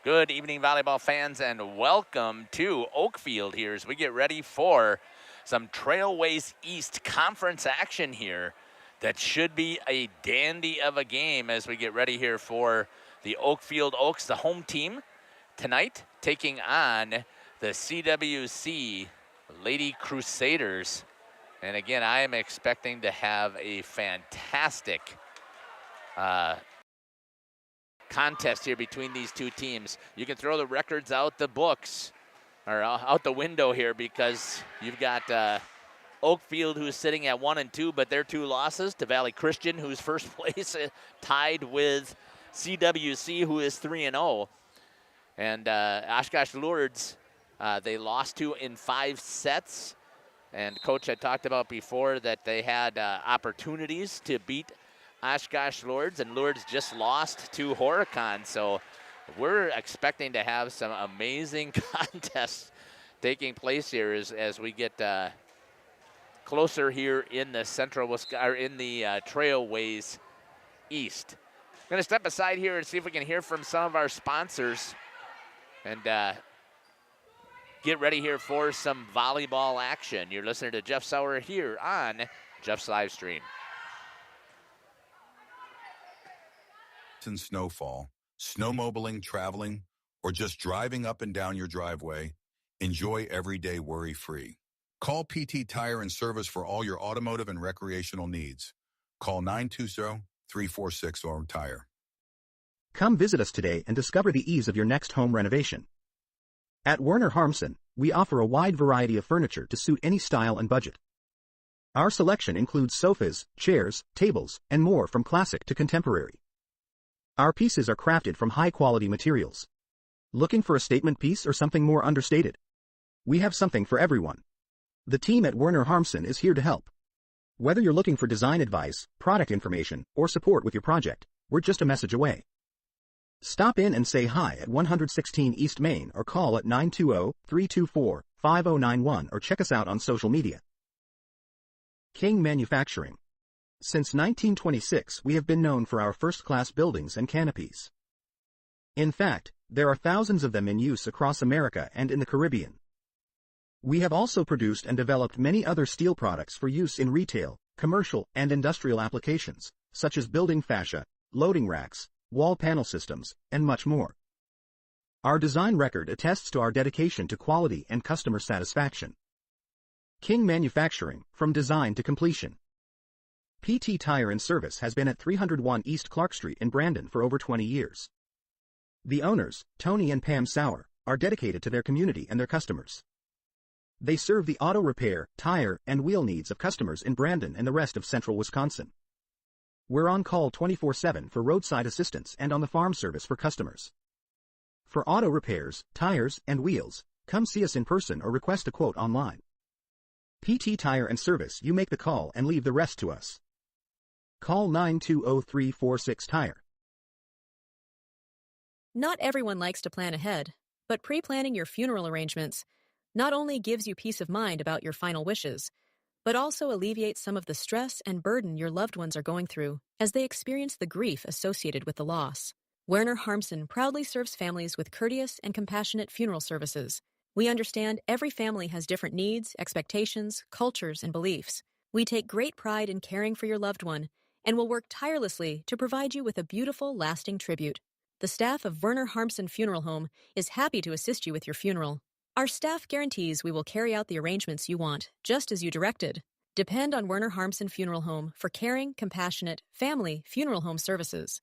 Good evening, volleyball fans, and welcome to Oakfield here as we get ready for some Trailways East Conference action here. That should be a dandy of a game as we get ready here for the Oakfield Oaks, the home team, tonight taking on the CWC Lady Crusaders. And again, I am expecting to have a fantastic contest here between these two teams. You can throw the records out the books, or out the window here, because you've got Oakfield, who's sitting at 1-2, but their two losses to Valley Christian, who's first place, tied with CWC, who is 3-0. And Oshkosh Lourdes, they lost to in 5 sets. And Coach had talked about before that they had opportunities to beat Oshkosh Lourdes, and Lourdes just lost to Horicon. So we're expecting to have some amazing contests taking place here as we get closer here in the Trailways East. I'm going to step aside here and see if we can hear from some of our sponsors and get ready here for some volleyball action. You're listening to Jeff Sauer here on Jeff's Live Stream. And snowfall, snowmobiling, traveling, or just driving up and down your driveway, enjoy every day worry-free. Call PT Tire and Service for all your automotive and recreational needs. Call 920-346-OWN-TIRE. Come visit us today and discover the ease of your next home renovation. At Werner Harmsen, we offer a wide variety of furniture to suit any style and budget. Our selection includes sofas, chairs, tables, and more from classic to contemporary. Our pieces are crafted from high-quality materials. Looking for a statement piece or something more understated? We have something for everyone. The team at Werner Harmsen is here to help. Whether you're looking for design advice, product information, or support with your project, we're just a message away. Stop in and say hi at 116 East Main or call at 920-324-5091 or check us out on social media. King Manufacturing. Since 1926, we have been known for our first-class buildings and canopies. In fact, there are thousands of them in use across America and in the Caribbean. We have also produced and developed many other steel products for use in retail, commercial, and industrial applications, such as building fascia, loading racks, wall panel systems, and much more. Our design record attests to our dedication to quality and customer satisfaction. King Manufacturing, from design to completion. PT Tire and Service has been at 301 East Clark Street in Brandon for over 20 years. The owners, Tony and Pam Sauer, are dedicated to their community and their customers. They serve the auto repair, tire, and wheel needs of customers in Brandon and the rest of central Wisconsin. We're on call 24/7 for roadside assistance and on the farm service for customers. For auto repairs, tires, and wheels, come see us in person or request a quote online. PT Tire and Service, you make the call and leave the rest to us. Call 920-346-TIRE. Not everyone likes to plan ahead, but pre-planning your funeral arrangements not only gives you peace of mind about your final wishes, but also alleviates some of the stress and burden your loved ones are going through as they experience the grief associated with the loss. Werner Harmsen proudly serves families with courteous and compassionate funeral services. We understand every family has different needs, expectations, cultures, and beliefs. We take great pride in caring for your loved one and will work tirelessly to provide you with a beautiful, lasting tribute. The staff of Werner Harmsen Funeral Home is happy to assist you with your funeral. Our staff guarantees we will carry out the arrangements you want, just as you directed. Depend on Werner Harmsen Funeral Home for caring, compassionate, family funeral home services.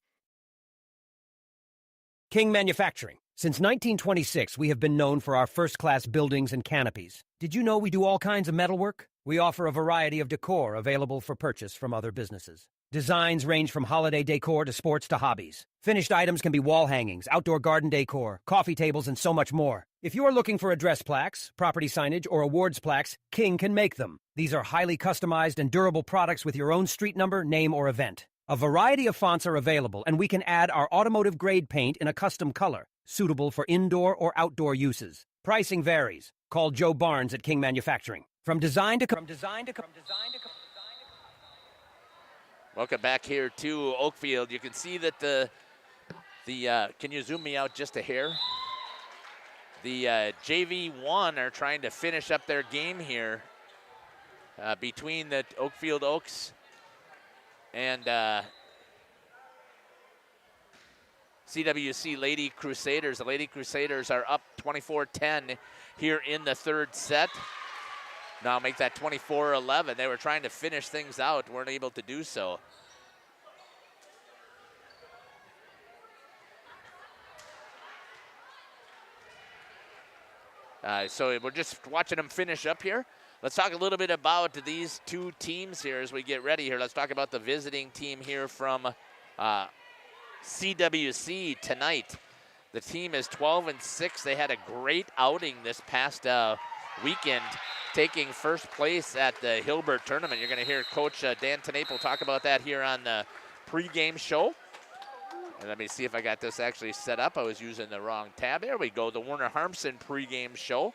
King Manufacturing. Since 1926, we have been known for our first-class buildings and canopies. Did you know we do all kinds of metalwork? We offer a variety of decor available for purchase from other businesses. Designs range from holiday decor to sports to hobbies. Finished items can be wall hangings, outdoor garden decor, coffee tables, and so much more. If you are looking for address plaques, property signage, or awards plaques, King can make them. These are highly customized and durable products with your own street number, name, or event. A variety of fonts are available, and we can add our automotive-grade paint in a custom color, suitable for indoor or outdoor uses. Pricing varies. Call Joe Barnes at King Manufacturing. Welcome back here to Oakfield. You can see that the Can you zoom me out just a hair? The JV1 are trying to finish up their game here between the Oakfield Oaks and CWC Lady Crusaders. The Lady Crusaders are up 24-10 here in the third set. Now make that 24-11. They were trying to finish things out, weren't able to do so. So we're just watching them finish up here. Let's talk a little bit about these two teams here as we get ready here. Let's talk about the visiting team here from CWC tonight. The team is 12-6. They had a great outing this past weekend, taking first place at the Hilbert tournament. You're going to hear Coach Dan Tenaple talk about that here on the pregame show. And let me see if I got this actually set up. I was using the wrong tab. There we go, the Werner Harmson pregame show.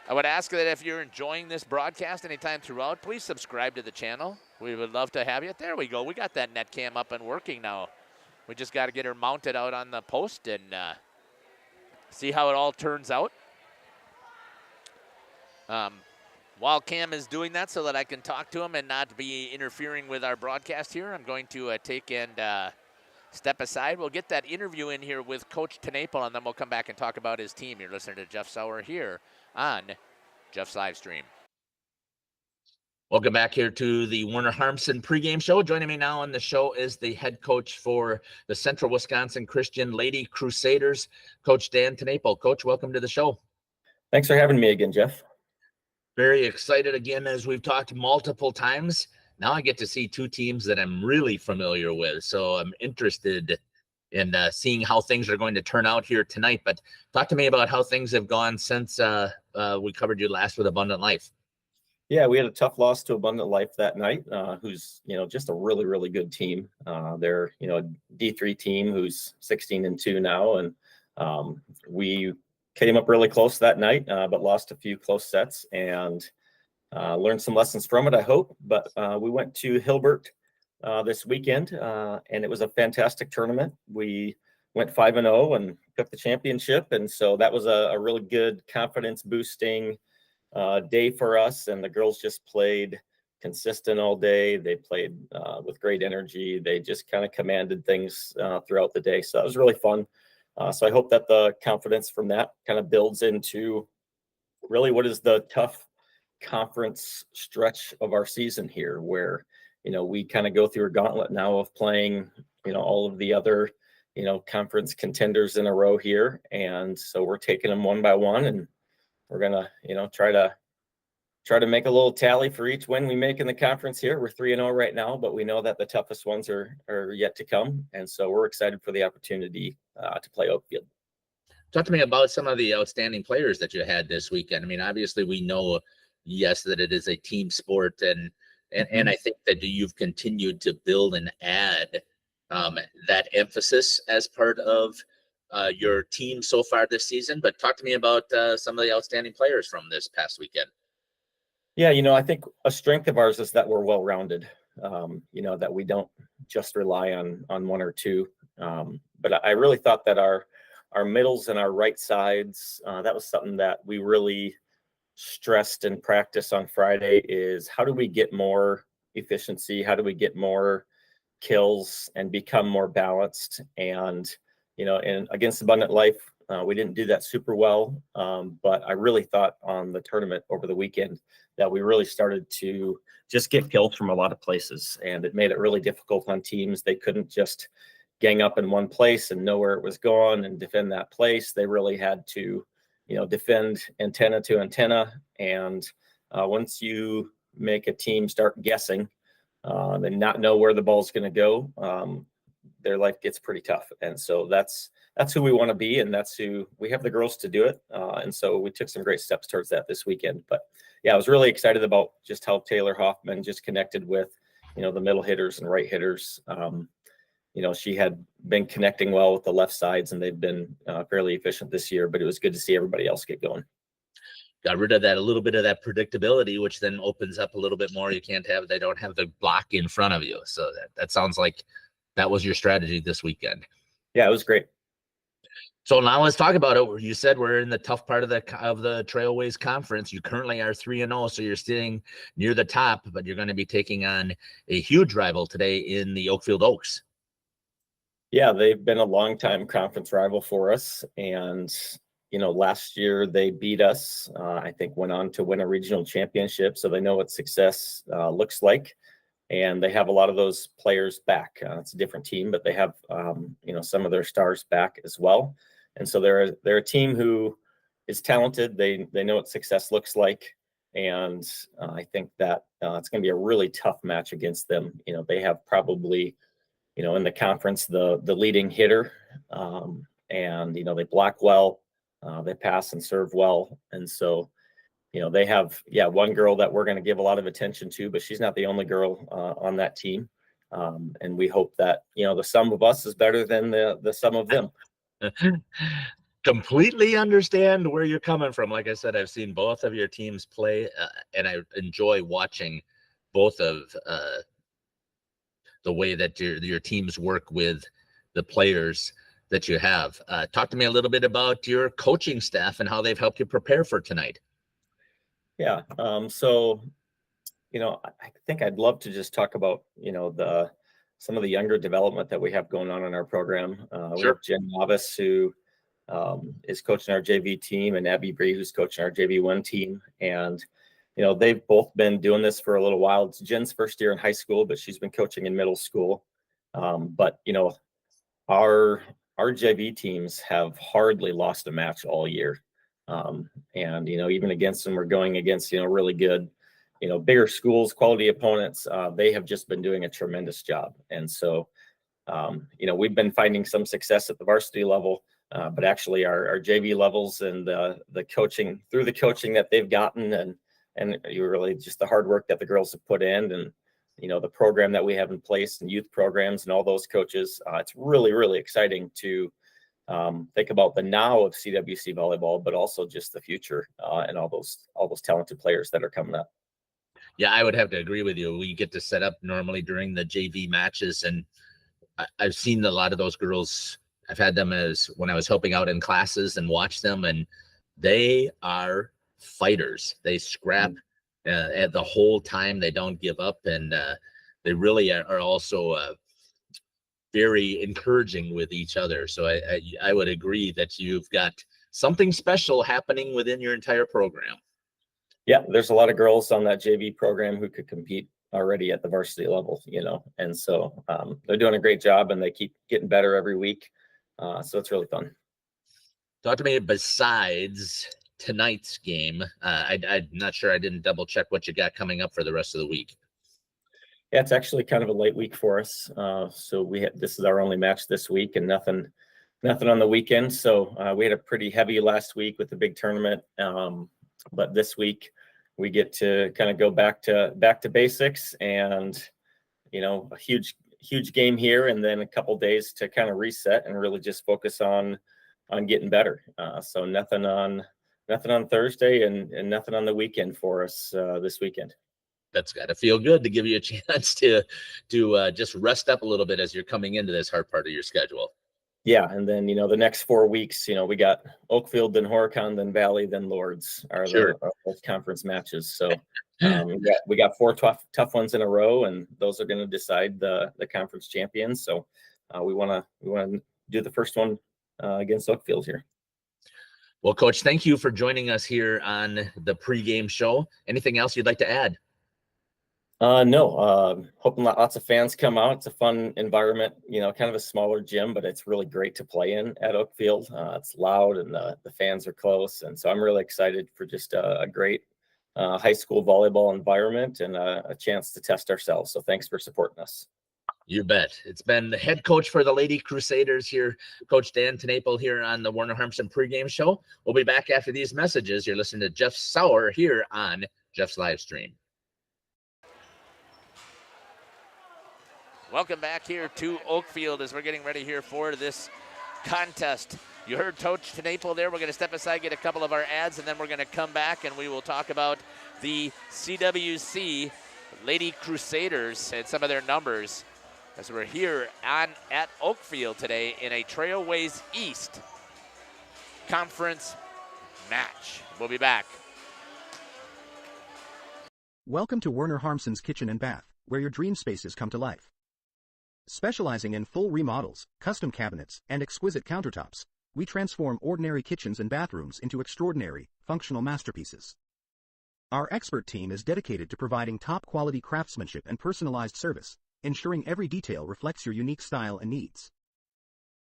I would ask that if you're enjoying this broadcast anytime throughout, please subscribe to the channel. We would love to have you. There we go. We got that net cam up and working now. We just got to get her mounted out on the post and see how it all turns out. While Cam is doing that so that I can talk to him and not be interfering with our broadcast here, I'm going to take and step aside. We'll get that interview in here with Coach Tenaple, and then we'll come back and talk about his team. You're listening to Jeff Sauer here on Jeff's live stream. Welcome back here to the Werner Harmson pregame show. Joining me now on the show is the head coach for the Central Wisconsin Christian Lady Crusaders, Coach Dan Tenaple. Coach, welcome to the show. Thanks for having me again, Jeff. Very excited again, as we've talked multiple times. Now I get to see two teams that I'm really familiar with, so I'm interested in seeing how things are going to turn out here tonight. But talk to me about how things have gone since we covered you last with Abundant Life. Yeah, we had a tough loss to Abundant Life that night, who's, just a really, really good team. They're, a D3 team who's 16-2 now. And we came up really close that night, but lost a few close sets and learned some lessons from it, I hope. But we went to Hilbert this weekend, and it was a fantastic tournament. We went 5-0 and took the championship. And so that was a really good confidence boosting day for us. And the girls just played consistent all day. They played with great energy. They just kind of commanded things throughout the day. So that was really fun. So I hope that the confidence from that kind of builds into really what is the tough conference stretch of our season here, where we kind of go through a gauntlet now of playing all of the other conference contenders in a row here, and so we're taking them one by one, and we're gonna try to make a little tally for each win we make in the conference here. We're 3-0 right now, but we know that the toughest ones are yet to come, and so we're excited for the opportunity to play Oakfield. Talk to me about some of the outstanding players that you had this weekend. I mean, obviously we know, yes, that it is a team sport, and I think that you've continued to build and add that emphasis as part of your team so far this season. But talk to me about some of the outstanding players from this past weekend. Yeah, I think a strength of ours is that we're well-rounded, that we don't just rely on one or two. But I really thought that our middles and our right sides, that was something that we really stressed in practice on Friday, is how do we get more efficiency? How do we get more kills and become more balanced? And, and against Abundant Life, we didn't do that super well. But I really thought on the tournament over the weekend that we really started to just get kills from a lot of places. And it made it really difficult on teams. They couldn't just gang up in one place and know where it was going and defend that place. They really had to, defend antenna to antenna. And once you make a team start guessing and not know where the ball's going to go, their life gets pretty tough. And so that's who we want to be, and that's who we have the girls to do it. And so we took some great steps towards that this weekend. But yeah, I was really excited about just how Taylor Hoffman just connected with, the middle hitters and right hitters. She had been connecting well with the left sides, and they've been fairly efficient this year, but it was good to see everybody else get going. Got rid of that, a little bit of that predictability, which then opens up a little bit more. They don't have the block in front of you. So that sounds like that was your strategy this weekend. Yeah, it was great. So now let's talk about it. You said we're in the tough part of the Trailways Conference. You currently are 3-0, so you're sitting near the top, but you're going to be taking on a huge rival today in the Oakfield Oaks. Yeah, they've been a longtime conference rival for us, and last year they beat us. I think went on to win a regional championship, so they know what success looks like, and they have a lot of those players back. It's a different team, but they have some of their stars back as well. And so they're a team who is talented. They know what success looks like, and I think that it's going to be a really tough match against them. They have probably in the conference the leading hitter, and they block well, they pass and serve well, and so they have one girl that we're going to give a lot of attention to, but she's not the only girl on that team, and we hope that the sum of us is better than the sum of them. Completely understand where you're coming from. Like I said, I've seen both of your teams play, and I enjoy watching both of the way that your teams work with the players that you have. Talk to me a little bit about your coaching staff and how they've helped you prepare for tonight. Yeah. So, I think I'd love to just talk about, some of the younger development that we have going on in our program. We have Jen Novice, who is coaching our JV team, and Abby Bree, who's coaching our JV1 team. And, they've both been doing this for a little while. It's Jen's first year in high school, but she's been coaching in middle school. But, our JV teams have hardly lost a match all year. And, even against them, we're going against, really good, bigger schools, quality opponents. They have just been doing a tremendous job. And so, we've been finding some success at the varsity level, but actually our JV levels and the coaching that they've gotten, and really just the hard work that the girls have put in, and, the program that we have in place and youth programs and all those coaches, it's really, really exciting to think about the now of CWC volleyball, but also just the future and all those talented players that are coming up. Yeah, I would have to agree with you. We get to set up normally during the JV matches, and I've seen a lot of those girls. I've had them as when I was helping out in classes and watch them, and they are fighters. They scrap at the whole time. They don't give up, and they really are also very encouraging with each other. So I would agree that you've got something special happening within your entire program. Yeah, there's a lot of girls on that JV program who could compete already at the varsity level, and so they're doing a great job, and they keep getting better every week. So it's really fun. Talk to me besides tonight's game. I'm not sure. I didn't double check what you got coming up for the rest of the week. Yeah, it's actually kind of a late week for us. So this is our only match this week, and nothing on the weekend. So we had a pretty heavy last week with the big tournament. But this week we get to kind of go back to basics, and a huge game here, and then a couple days to kind of reset and really just focus on getting better. So nothing on Thursday, and nothing on the weekend for us this weekend. That's got to feel good to give you a chance to just rest up a little bit as you're coming into this hard part of your schedule. Yeah, and then the next 4 weeks, we got Oakfield, then Horicon, then Valley, then Lords are those conference matches. So we got 4 tough ones in a row, and those are going to decide the conference champions. So we want to do the first one against Oakfield here. Well, Coach, thank you for joining us here on the pregame show. Anything else you'd like to add? No, hoping lots of fans come out. It's a fun environment, kind of a smaller gym, but it's really great to play in at Oakfield. It's loud, and the fans are close. And so I'm really excited for just a great high school volleyball environment, and a chance to test ourselves. So thanks for supporting us. You bet. It's been the head coach for the Lady Crusaders here, Coach Dan Tenaple, here on the Warner Harmson pregame show. We'll be back after these messages. You're listening to Jeff Sauer here on Jeff's live stream. Welcome back here to Oakfield as we're getting ready here for this contest. You heard Coach Tenaple there. We're going to step aside, get a couple of our ads, and then we're going to come back and we will talk about the CWC Lady Crusaders and some of their numbers. as we're here at Oakfield today in a Trailways East Conference match. We'll be back. Welcome to Werner Harmsen's Kitchen and Bath, where your dream spaces come to life. Specializing in full remodels, custom cabinets, and exquisite countertops, we transform ordinary kitchens and bathrooms into extraordinary, functional masterpieces. Our expert team is dedicated to providing top-quality craftsmanship and personalized service, ensuring every detail reflects your unique style and needs.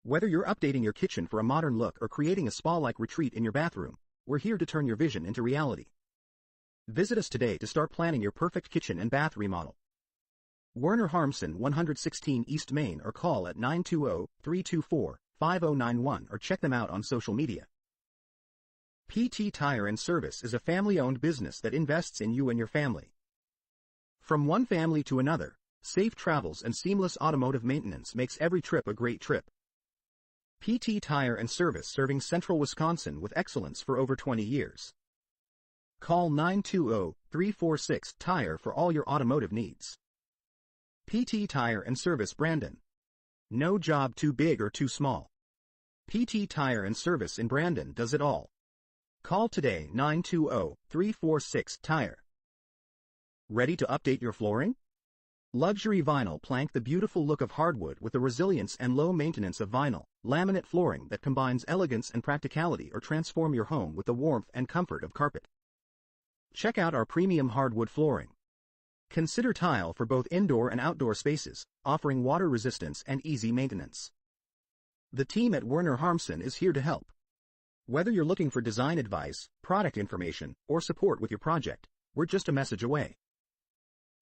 Whether you're updating your kitchen for a modern look or creating a spa-like retreat in your bathroom, we're here to turn your vision into reality. Visit us today to start planning your perfect kitchen and bath remodel. Werner Harmsen, 116 East Main, or call at 920-324-5091 or check them out on social media. PT Tire and Service is a family-owned business that invests in you and your family. From one family to another, safe travels and seamless automotive maintenance makes every trip a great trip. PT Tire and Service, serving Central Wisconsin with excellence for over 20 years. Call 920-346-TIRE for all your automotive needs. PT Tire and Service, Brandon. No job too big or too small. PT Tire and Service in Brandon does it all. Call today 920-346-TIRE. Ready to update your flooring? Luxury vinyl plank, the beautiful look of hardwood with the resilience and low maintenance of vinyl, laminate flooring that combines elegance and practicality, or transform your home with the warmth and comfort of carpet. Check out our premium hardwood flooring. Consider tile for both indoor and outdoor spaces, offering water resistance and easy maintenance. The team at Werner Harmsen is here to help. Whether you're looking for design advice, product information, or support with your project, we're just a message away.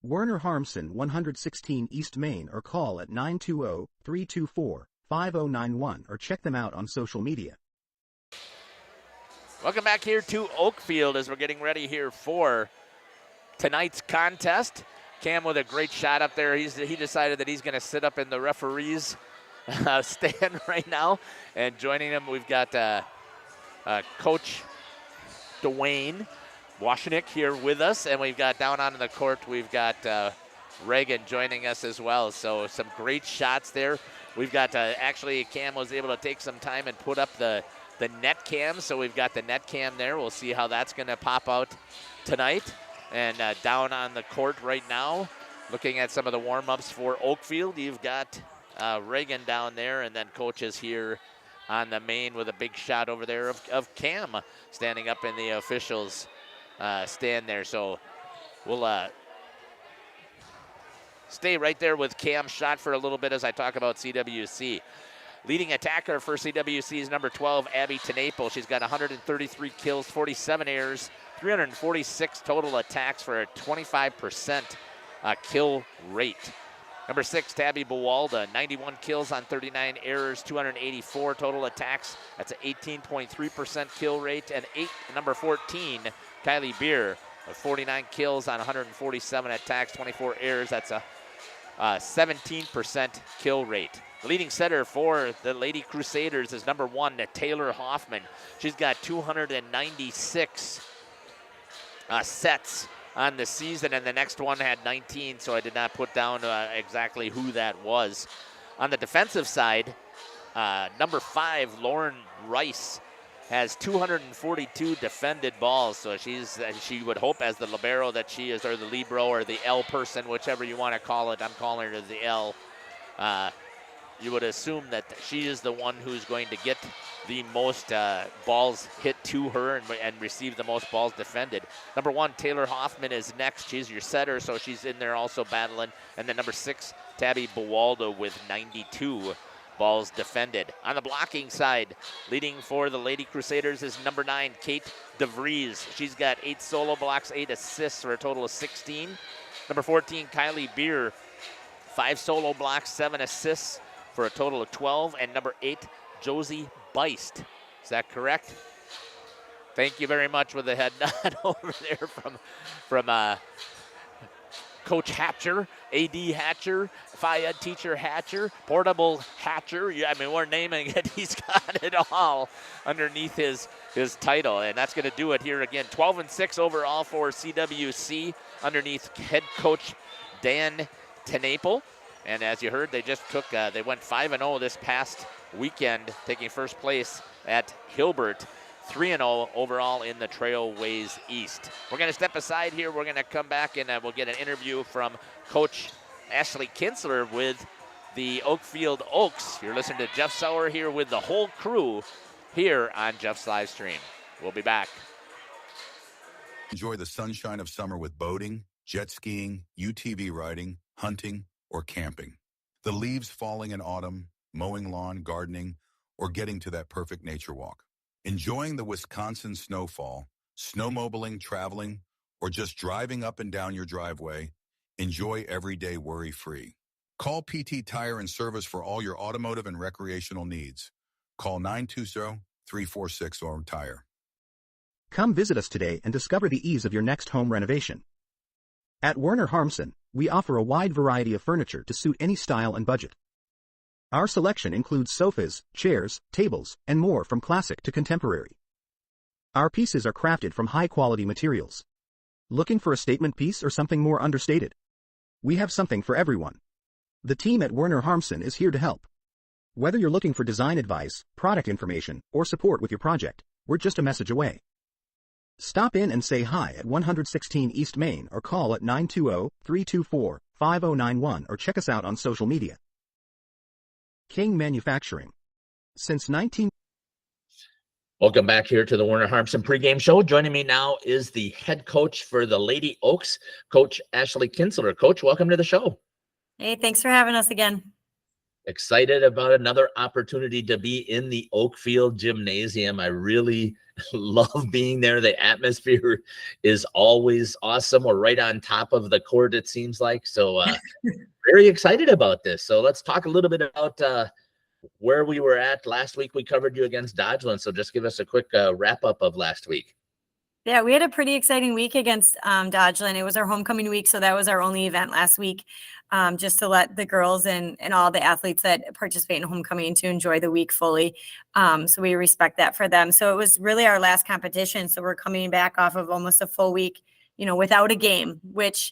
Werner Harmsen, 116 East Main, or call at 920-324-5091 or check them out on social media. Welcome back here to Oakfield as we're getting ready here for tonight's contest. Cam with a great shot up there. He decided that he's going to sit up in the referee's stand right now. And joining him, we've got Coach Dwayne Washnick here with us. And we've got down onto the court, we've got Reagan joining us as well. So some great shots there. We've got actually Cam was able to take some time and put up the net cam. So we've got the net cam there. We'll see how that's going to pop out tonight. And down on the court right now, looking at some of the warm-ups for Oakfield, you've got Reagan down there, and then Coach is here on the main with a big shot over there of Cam standing up in the officials' stand there. So we'll stay right there with Cam's shot for a little bit as I talk about CWC. Leading attacker for CWC is number 12, Abby Tenaple. She's got 133 kills, 47 errors, 346 total attacks for a 25% kill rate. Number 6, Tabby Bawalda, 91 kills on 39 errors, 284 total attacks. That's an 18.3% kill rate. And number 14, Kylie Beer, 49 kills on 147 attacks, 24 errors. That's a 17% kill rate. The leading setter for the Lady Crusaders is number 1, Taylor Hoffman. She's got 296 sets on the season, and the next one had 19, so I did not put down exactly who that was. On the defensive side, number 5, Lauren Rice, has 242 defended balls, so she would hope as the libero that she is, or the libero, or the L person, whichever you want to call it. I'm calling her the L. You would assume that she is the one who's going to get the most balls hit to her and receive the most balls defended. Number 1, Taylor Hoffman is next. She's your setter, so she's in there also battling. And then number 6, Tabby Bawaldo with 92 balls defended. On the blocking side, leading for the Lady Crusaders is number 9, Kate DeVries. She's got 8 solo blocks, 8 assists for a total of 16. Number 14, Kylie Beer, 5 solo blocks, 7 assists for a total of 12. And number 8, Josie Beist. Is that correct? Thank you very much with the head nod over there from Coach Hatcher, AD Hatcher, Phi-Ed teacher Hatcher, Portable Hatcher. Yeah, I mean, we're naming it. He's got it all underneath his title, and that's going to do it here again. 12-6 overall for CWC underneath head coach Dan Tenaple. And as you heard, they just took, they went 5-0 this past weekend, taking first place at Hilbert. 3-0 overall in the Trailways East. We're going to step aside here. We're going to come back and we'll get an interview from Coach Ashley Kinsler with the Oakfield Oaks. You're listening to Jeff Sauer here with the whole crew here on Jeff's live stream. We'll be back. Enjoy the sunshine of summer with boating, jet skiing, UTV riding, hunting, or camping. The leaves falling in autumn, mowing lawn, gardening, or getting to that perfect nature walk. Enjoying the Wisconsin snowfall, snowmobiling, traveling, or just driving up and down your driveway, enjoy every day worry-free. Call PT Tire and Service for all your automotive and recreational needs. Call 920-346-ORM-TIRE. Come visit us today and discover the ease of your next home renovation. At Werner Harmsen, we offer a wide variety of furniture to suit any style and budget. Our selection includes sofas, chairs, tables, and more from classic to contemporary. Our pieces are crafted from high-quality materials. Looking for a statement piece or something more understated? We have something for everyone. The team at Werner Harmsen is here to help. Whether you're looking for design advice, product information, or support with your project, we're just a message away. Stop in and say hi at 116 East Main or call at 920-324-5091 or check us out on social media. King Manufacturing. Since 19... Welcome back here to the Werner Harmsen pregame show. Joining me now is the head coach for the Lady Oaks, Coach Ashley Kinsler. Coach, welcome to the show. Hey, thanks for having us again. Excited about another opportunity to be in the Oakfield Gymnasium. I really love being there. The atmosphere is always awesome. We're right on top of the court, it seems like. So very excited about this. So let's talk a little bit about where we were at last week. We covered you against Dodgeland. So just give us a quick wrap up of last week. Yeah, we had a pretty exciting week against Dodgeland. It was our homecoming week, so that was our only event last week, just to let the girls and all the athletes that participate in homecoming to enjoy the week fully. So we respect that for them. So it was really our last competition. So we're coming back off of almost a full week, without a game, which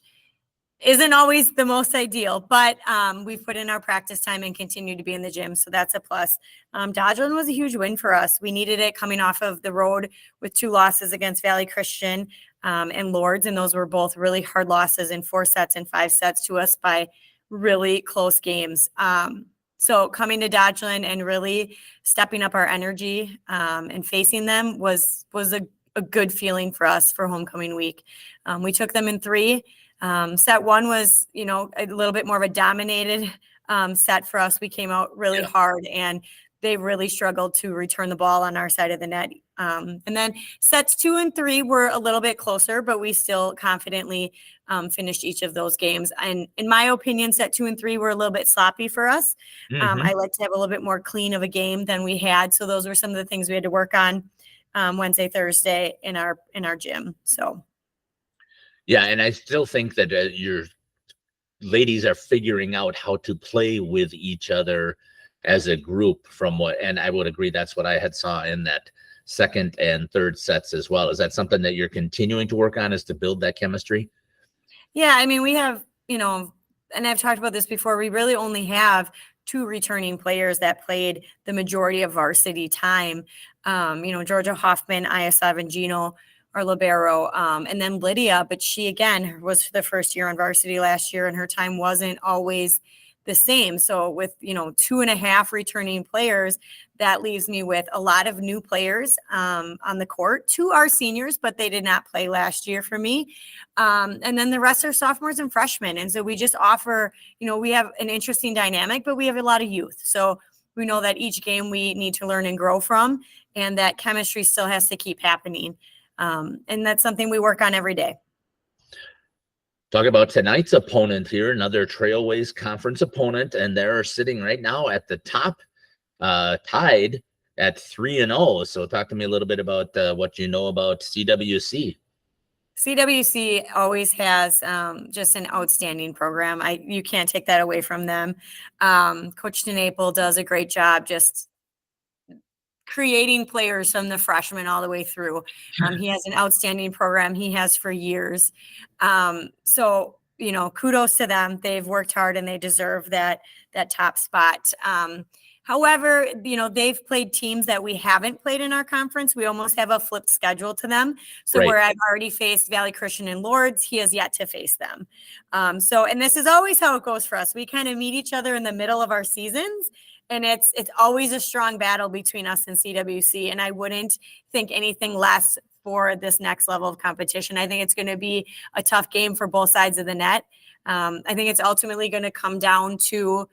isn't always the most ideal, but we've put in our practice time and continue to be in the gym. So that's a plus. Dodgeland was a huge win for us. We needed it coming off of the road with 2 losses against Valley Christian and Lourdes. And those were both really hard losses in 4 sets and 5 sets to us by really close games. So coming to Dodgeland and really stepping up our energy and facing them was a good feeling for us for homecoming week. We took them in 3. Set 1 was, a little bit more of a dominated set for us. We came out really hard and they really struggled to return the ball on our side of the net. And then sets 2 and 3 were a little bit closer, but we still confidently finished each of those games. And in my opinion, set 2 and 3 were a little bit sloppy for us. I like to have a little bit more clean of a game than we had. So those were some of the things we had to work on Wednesday, Thursday in our gym. So. Yeah, and I still think that your ladies are figuring out how to play with each other as a group and I would agree that's what I had saw in that second and third sets as well. Is that something that you're continuing to work on, is to build that chemistry? Yeah, I mean, we have, and I've talked about this before, we really only have 2 returning players that played the majority of varsity time. Georgia Hoffman, Aya Savangino, our libero, and then Lydia, but she again was the first year on varsity last year and her time wasn't always the same. So with 2.5 returning players, that leaves me with a lot of new players on the court. 2 are seniors, but they did not play last year for me. And then the rest are sophomores and freshmen. And so we just offer, we have an interesting dynamic, but we have a lot of youth. So we know that each game we need to learn and grow from, and that chemistry still has to keep happening. And that's something we work on every day. Talk about tonight's opponent here, another Trailways Conference opponent, and they're sitting right now at the top, tied at 3-0. So talk to me a little bit about what you know about CWC. CWC always has just an outstanding program. You can't take that away from them. Coach DeNaples does a great job just creating players from the freshman all the way through. He has an outstanding program. He has for years. So, kudos to them. They've worked hard and they deserve that top spot. However, they've played teams that we haven't played in our conference. We almost have a flipped schedule to them. So Right. where I've already faced Valley Christian and Lords, he has yet to face them. And this is always how it goes for us. We kind of meet each other in the middle of our seasons, and it's always a strong battle between us and CWC. And I wouldn't think anything less for this next level of competition. I think it's going to be a tough game for both sides of the net. I think it's ultimately going to come down to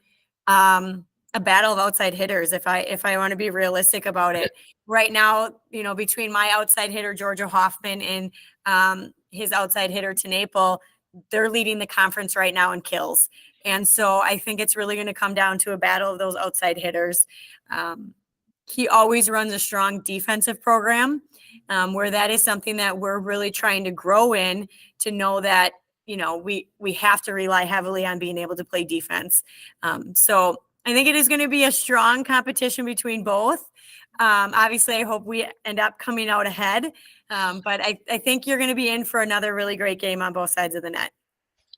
a battle of outside hitters. If I want to be realistic about it right now, between my outside hitter, Georgia Hoffman, and his outside hitter, Tenaple, they're leading the conference right now in kills. And so I think it's really going to come down to a battle of those outside hitters. He always runs a strong defensive program, where that is something that we're really trying to grow in, to know that, we have to rely heavily on being able to play defense. So I think it is going to be a strong competition between both. Obviously, I hope we end up coming out ahead. But I think you're going to be in for another really great game on both sides of the net.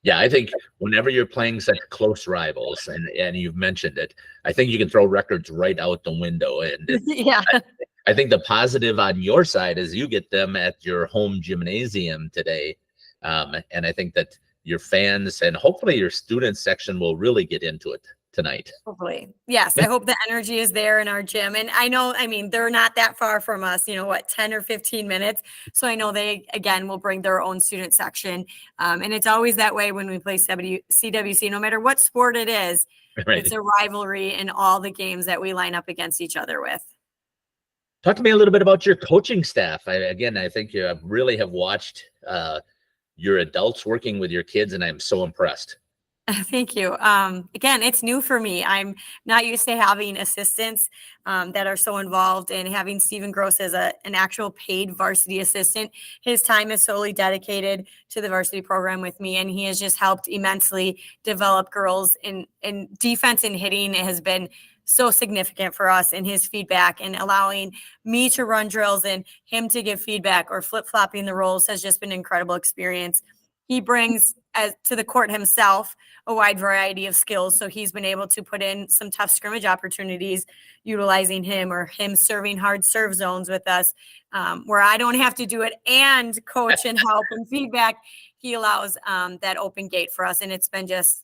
Yeah, I think whenever you're playing such close rivals, and you've mentioned it, I think you can throw records right out the window. And Yeah. I think the positive on your side is you get them at your home gymnasium today. And I think that your fans and hopefully your student section will really get into it tonight. Hopefully. Yes. I hope the energy is there in our gym. And they're not that far from us, 10 or 15 minutes. So I know they, again, will bring their own student section. And it's always that way when we play CWC, no matter what sport it is, Right. It's a rivalry in all the games that we line up against each other with. Talk to me a little bit about your coaching staff. I think you really have watched your adults working with your kids, and I'm so impressed. Thank you. Again, it's new for me. I'm not used to having assistants that are so involved, and having Stephen Gross as an actual paid varsity assistant. His time is solely dedicated to the varsity program with me, and he has just helped immensely develop girls in defense and hitting. It has been so significant for us, in his feedback and allowing me to run drills and him to give feedback, or flip-flopping the roles, has just been an incredible experience. He brings to the court himself a wide variety of skills. So he's been able to put in some tough scrimmage opportunities utilizing him, or him serving hard serve zones with us, where I don't have to do it and coach and help and feedback. He allows that open gate for us. And it's been just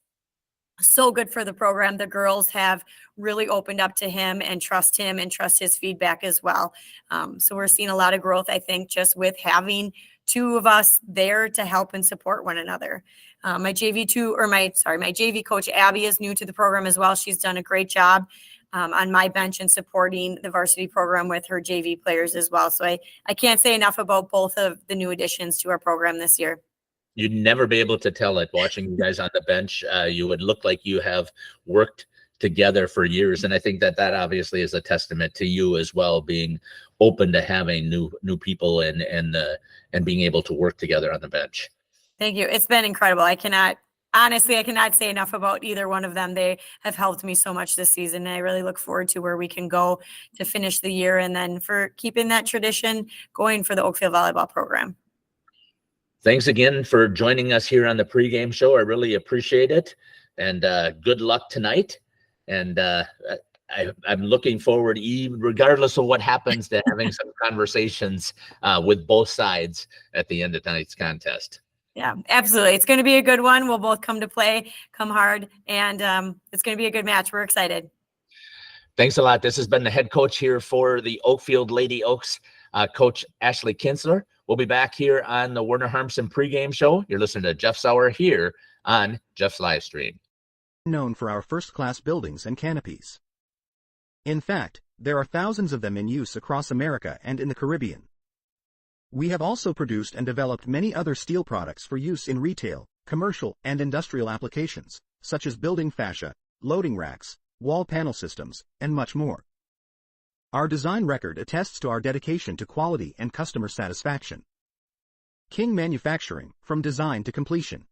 so good for the program. The girls have really opened up to him and trust his feedback as well. So we're seeing a lot of growth, I think, just with having two of us there to help and support one another. My JV coach, Abby, is new to the program as well. She's done a great job on my bench and supporting the varsity program with her JV players as well. So I can't say enough about both of the new additions to our program this year. You'd never be able to tell it watching you guys on the bench. You would look like you have worked together for years. And I think that obviously is a testament to you as well, being open to having new people and being able to work together on the bench. Thank you. It's been incredible. I cannot say enough about either one of them. They have helped me so much this season, and I really look forward to where we can go to finish the year, and then for keeping that tradition going for the Oakfield Volleyball program. Thanks again for joining us here on the pregame show. I really appreciate it, and good luck tonight. And I'm looking forward, even regardless of what happens, to having some conversations with both sides at the end of tonight's contest. Yeah, absolutely. It's going to be a good one. We'll both come to play, come hard, and it's going to be a good match. We're excited. Thanks a lot. This has been the head coach here for the Oakfield Lady Oaks, Coach Ashley Kinsler. We'll be back here on the Werner Harmson pregame show. You're listening to Jeff Sauer here on Jeff's live stream. Known for our first-class buildings and canopies. In fact, there are thousands of them in use across America and in the Caribbean. We have also produced and developed many other steel products for use in retail, commercial, and industrial applications, such as building fascia, loading racks, wall panel systems, and much more. Our design record attests to our dedication to quality and customer satisfaction. King Manufacturing, from design to completion.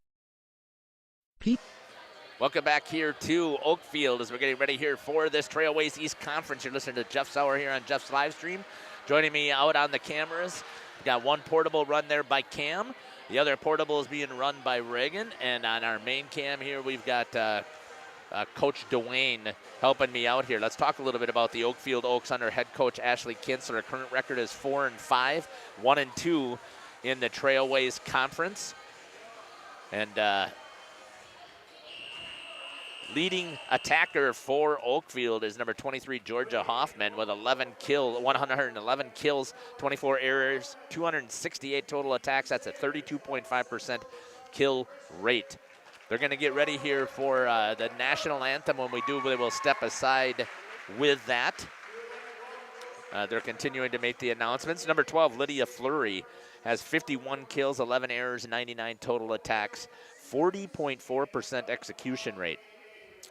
Welcome back here to Oakfield as we're getting ready here for this Trailways East Conference. You're listening to Jeff Sauer here on Jeff's live stream. Joining me out on the cameras, we've got one portable run there by Cam. The other portable is being run by Reagan, and on our main cam here, we've got Coach Dwayne helping me out here. Let's talk a little bit about the Oakfield Oaks under head coach Ashley Kinsler. Current record is 4-5, 1-2 in the Trailways Conference. And leading attacker for Oakfield is number 23, Georgia Hoffman, with 111 kills, 24 errors, 268 total attacks. That's a 32.5% kill rate. They're going to get ready here for the national anthem. When we do, they will step aside with that. They're continuing to make the announcements. Number 12, Lydia Fleury, has 51 kills, 11 errors, 99 total attacks, 40.4% execution rate.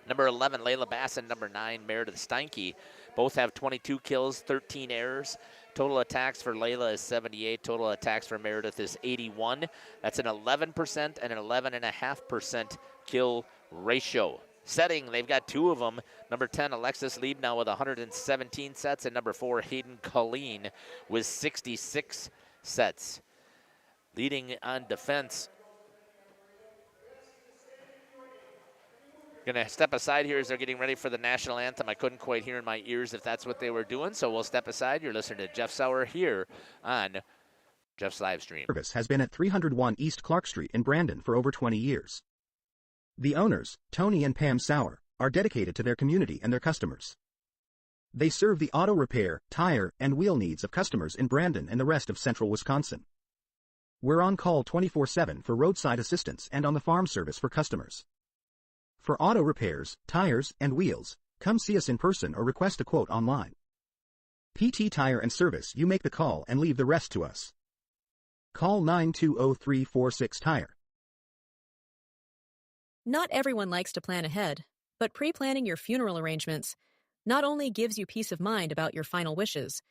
Number 11, Layla Bass, and number 9, Meredith Steinke, both have 22 kills, 13 errors. Total attacks for Layla is 78. Total attacks for Meredith is 81. That's an 11% and an 11.5% kill ratio. Setting, they've got two of them. Number 10, Alexis Liebnow with 117 sets, and number 4, Hayden Colleen with 66 sets. Leading on defense. Going to step aside here as they're getting ready for the national anthem. I couldn't quite hear in my ears if that's what they were doing, so we'll step aside. You're listening to Jeff Sauer here on Jeff's live stream. Service has been at 301 East Clark Street in Brandon for over 20 years. The owners, Tony and Pam Sauer, are dedicated to their community and their customers. They serve the auto repair, tire, and wheel needs of customers in Brandon and the rest of central Wisconsin. We're on call 24/7 for roadside assistance and on the farm service for customers. For auto repairs, tires, and wheels, come see us in person or request a quote online. PT Tire and Service, you make the call and leave the rest to us. Call 920-346-TIRE. Not everyone likes to plan ahead, but pre-planning your funeral arrangements not only gives you peace of mind about your final wishes,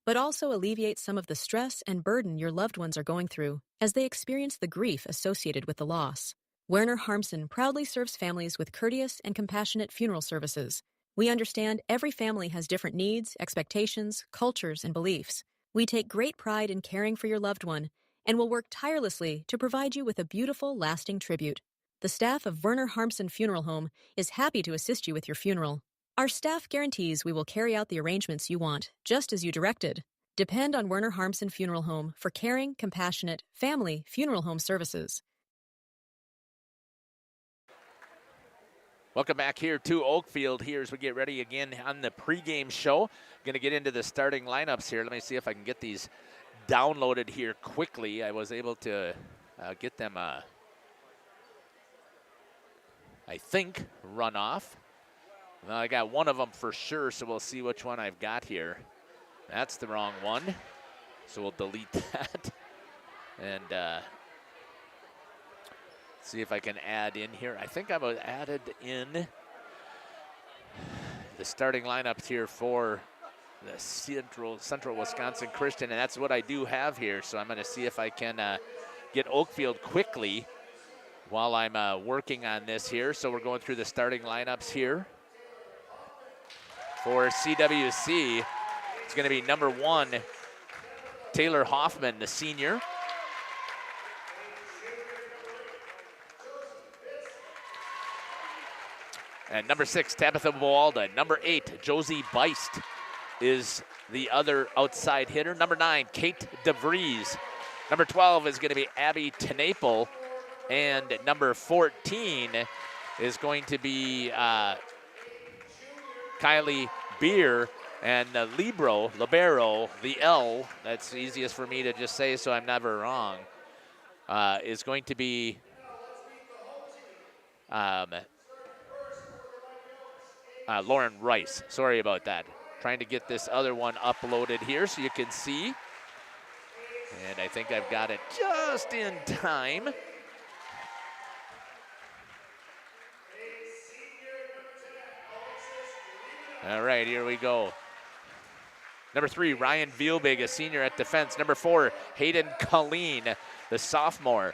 but also alleviates some of the stress and burden your loved ones are going through as they experience the grief associated with the loss. Werner Harmsen proudly serves families with courteous and compassionate funeral services. We understand every family has different needs, expectations, cultures, and beliefs. We take great pride in caring for your loved one and will work tirelessly to provide you with a beautiful, lasting tribute. The staff of Werner Harmsen Funeral Home is happy to assist you with your funeral. Our staff guarantees we will carry out the arrangements you want, just as you directed. Depend on Werner Harmsen Funeral Home for caring, compassionate, family funeral home services. Welcome back here to Oakfield here as we get ready again on the pregame show. Going to get into the starting lineups here. Let me see if I can get these downloaded here quickly. I was able to get them, I think, run off. Well, I got one of them for sure, so we'll see which one I've got here. That's the wrong one, so we'll delete that. And see if I can add in here. I think I've added in the starting lineups here for the Central Wisconsin Christian, and that's what I do have here. So I'm going to see if I can get Oakfield quickly while I'm working on this here. So we're going through the starting lineups here for CWC. It's going to be number 1, Taylor Hoffman, the senior. And number 6, Tabitha Boalda. Number 8, Josie Beist is the other outside hitter. Number 9, Kate DeVries. Number 12 is going to be Abby Tenaple. And number 14 is going to be Kylie Beer. And the libero, the L, that's easiest for me to just say so I'm never wrong, is going to be Lauren Rice. Sorry about that. Trying to get this other one uploaded here so you can see. And I think I've got it just in time. All right, here we go. Number 3, Ryan Vielbig, a senior at defense. Number 4, Hayden Colleen, the sophomore.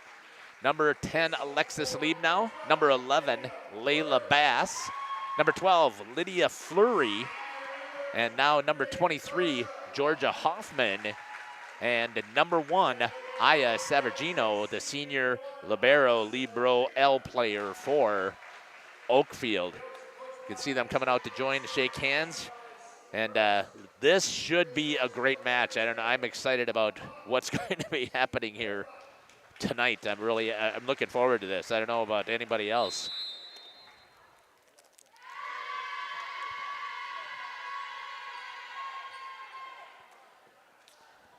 Number 10, Alexis Liebnow. Number 11, Layla Bass. Number 12, Lydia Fleury. And now number 23, Georgia Hoffman. And number 1, Aya Savargino, the senior libero L player for Oakfield. You can see them coming out to join, to shake hands. And this should be a great match. I don't know. I'm excited about what's going to be happening here tonight. I'm looking forward to this. I don't know about anybody else.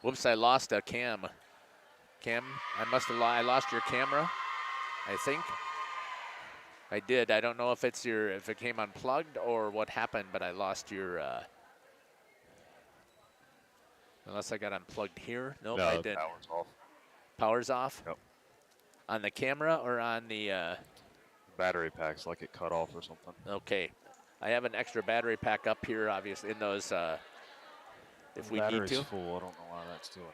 Whoops, I lost a Cam. Cam, I lost your camera, I think. I did. I don't know if if it came unplugged or what happened, but I lost your, unless I got unplugged here. Nope, No, I didn't. power's off. Power's off? Yep. On the camera or on the, Battery pack's like it cut off or something. okay. I have an extra battery pack up here, obviously, in those, if we need Battery's to. full. I don't know why that's doing that.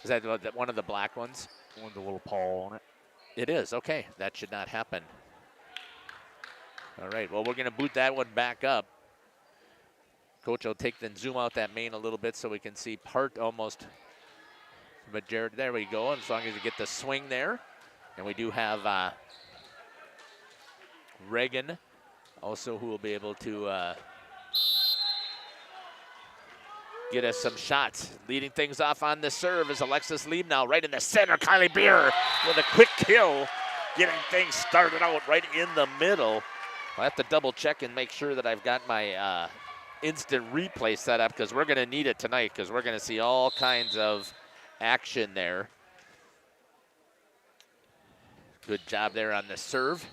Is that one of the black ones? One with the little paw on it. It is, okay. That should not happen. All right, well, we're going to boot that one back up. Coach will zoom out that main a little bit so we can see part almost. But Jared, there we go, as long as you get the swing there. And we do have Reagan also, who will be able to get us some shots. Leading things off on the serve is Alexis Lieb now, right in the center. Kylie Beer with a quick kill, getting things started out right in the middle. I'll have to double check and make sure that I've got my instant replay set up, because we're going to need it tonight, because we're going to see all kinds of action there. Good job there on the serve.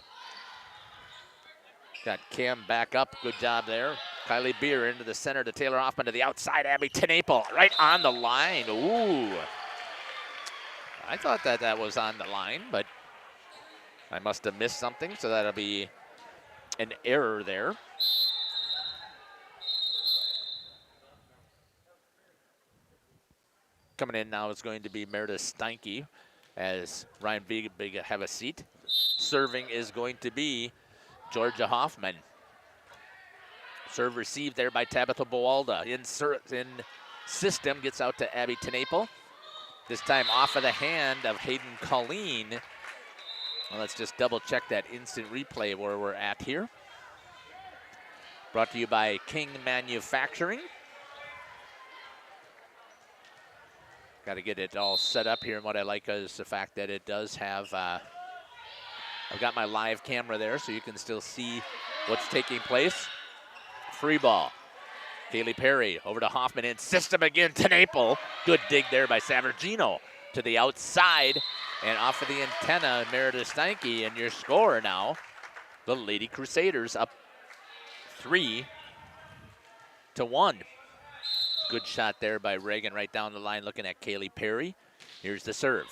Got Cam back up. Good job there. Kylie Beer into the center to Taylor Hoffman to the outside. Abby Tenaple right on the line. Ooh. I thought that was on the line, but I must have missed something, so that'll be an error there. Coming in now is going to be Meredith Steinke as Ryan Big have a seat. Serving is going to be Georgia Hoffman. Serve received there by Tabitha Boalda. In system, gets out to Abby Tenaple. This time off of the hand of Hayden Colleen. Well, let's just double check that instant replay where we're at here. Brought to you by King Manufacturing. Got to get it all set up here, and what I like is the fact that it does have, I've got my live camera there so you can still see what's taking place. Free ball. Kaylee Perry over to Hoffman in system again to Tenaple. Good dig there by Savargino to the outside and off of the antenna, Meredith Steinke, and your score now, the Lady Crusaders up 3-1. Good shot there by Reagan right down the line looking at Kaylee Perry. Here's the serve.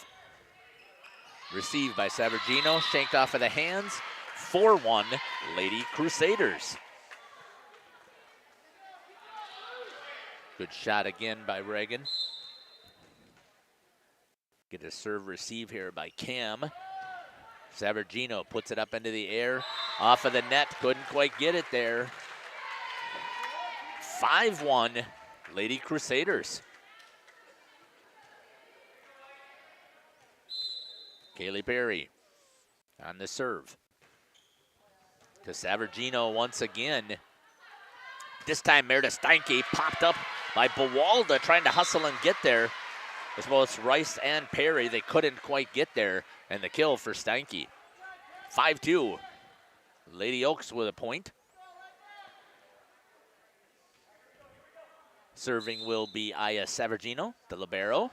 Received by Savargino, shanked off of the hands. 4-1 Lady Crusaders. Good shot again by Reagan. Get a serve receive here by Cam. Savargino puts it up into the air. Off of the net, couldn't quite get it there. 5-1 Lady Crusaders. Kaylee Perry on the serve. To Savargino once again. This time Meredith Steinke popped up by Bawalda trying to hustle and get there. As well as Rice and Perry, they couldn't quite get there. And the kill for Steinke. 5-2. Lady Oaks with a point. Serving will be Aya Savargino, the libero.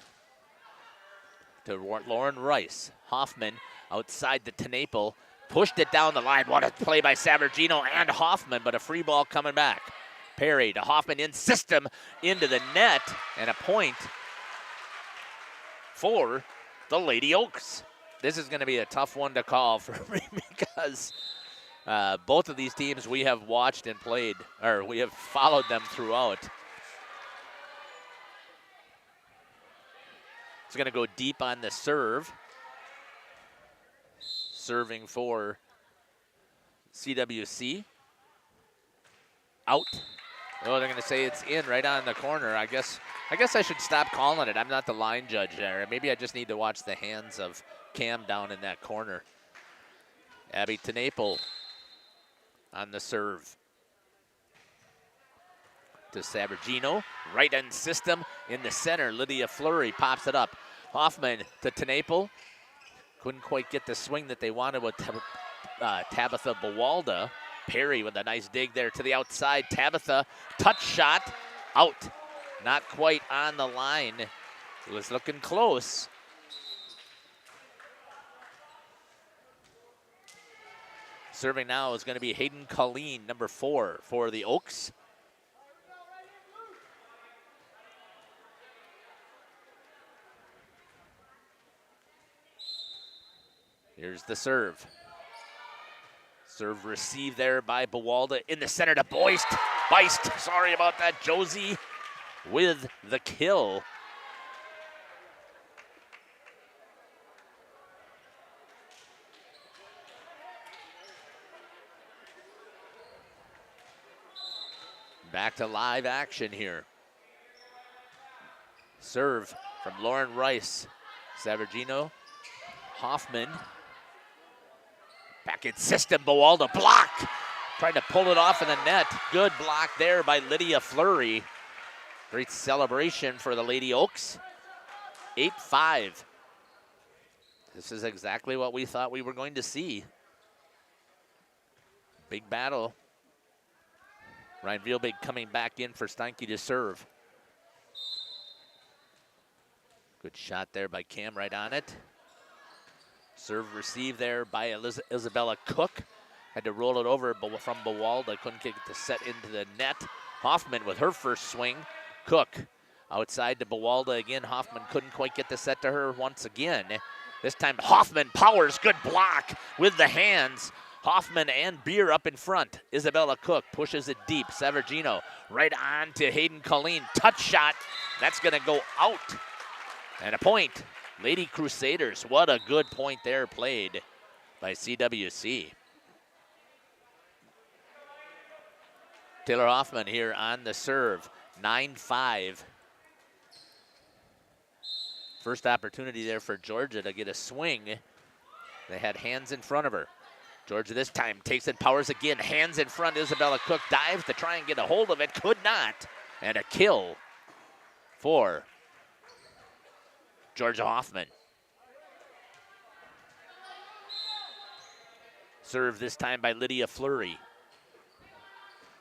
To Lauren Rice. Hoffman outside the Tenaple. Pushed it down the line. What a play by Savargino and Hoffman, but a free ball coming back. Perry to Hoffman in system into the net, and a point for the Lady Oaks. This is going to be a tough one to call for me because both of these teams we have watched and played, or we have followed them throughout. It's going to go deep on the serve. Serving for CWC. Out. Oh, they're going to say it's in right on the corner. I guess I guess I should stop calling it. I'm not the line judge there. Maybe I just need to watch the hands of Cam down in that corner. Abby Tenaple on the serve. To Savargino, right end system in the center. Lydia Fleury pops it up. Hoffman to Tenaple. Couldn't quite get the swing that they wanted with Tabitha Bawalda. Perry with a nice dig there to the outside. Tabitha, touch shot, out. Not quite on the line. It was looking close. Serving now is going to be Hayden Colleen, number 4 for the Oaks. Here's the serve. Serve received there by Bawalda in the center to Beist. Sorry about that. Josie with the kill. Back to live action here. Serve from Lauren Rice. Savargino, Hoffman. Back in system, Bawalda block. Trying to pull it off in the net. Good block there by Lydia Fleury. Great celebration for the Lady Oaks. 8-5. This is exactly what we thought we were going to see. Big battle. Ryan Vielbig coming back in for Steinke to serve. Good shot there by Cam, right on it. Serve received there by Isabella Cook. Had to roll it over from Bawalda. Couldn't get the set into the net. Hoffman with her first swing. Cook outside to Bawalda again. Hoffman couldn't quite get the set to her once again. This time Hoffman powers. Good block with the hands. Hoffman and Beer up in front. Isabella Cook pushes it deep. Savargino right on to Hayden Colleen. Touch shot. That's going to go out. And a point. Lady Crusaders. What a good point there played by CWC. Taylor Hoffman here on the serve. 9-5. First opportunity there for Georgia to get a swing. They had hands in front of her. Georgia this time takes it, powers again. Hands in front. Isabella Cook dives to try and get a hold of it. Could not. And a kill for Georgia Hoffman. Serve this time by Lydia Fleury.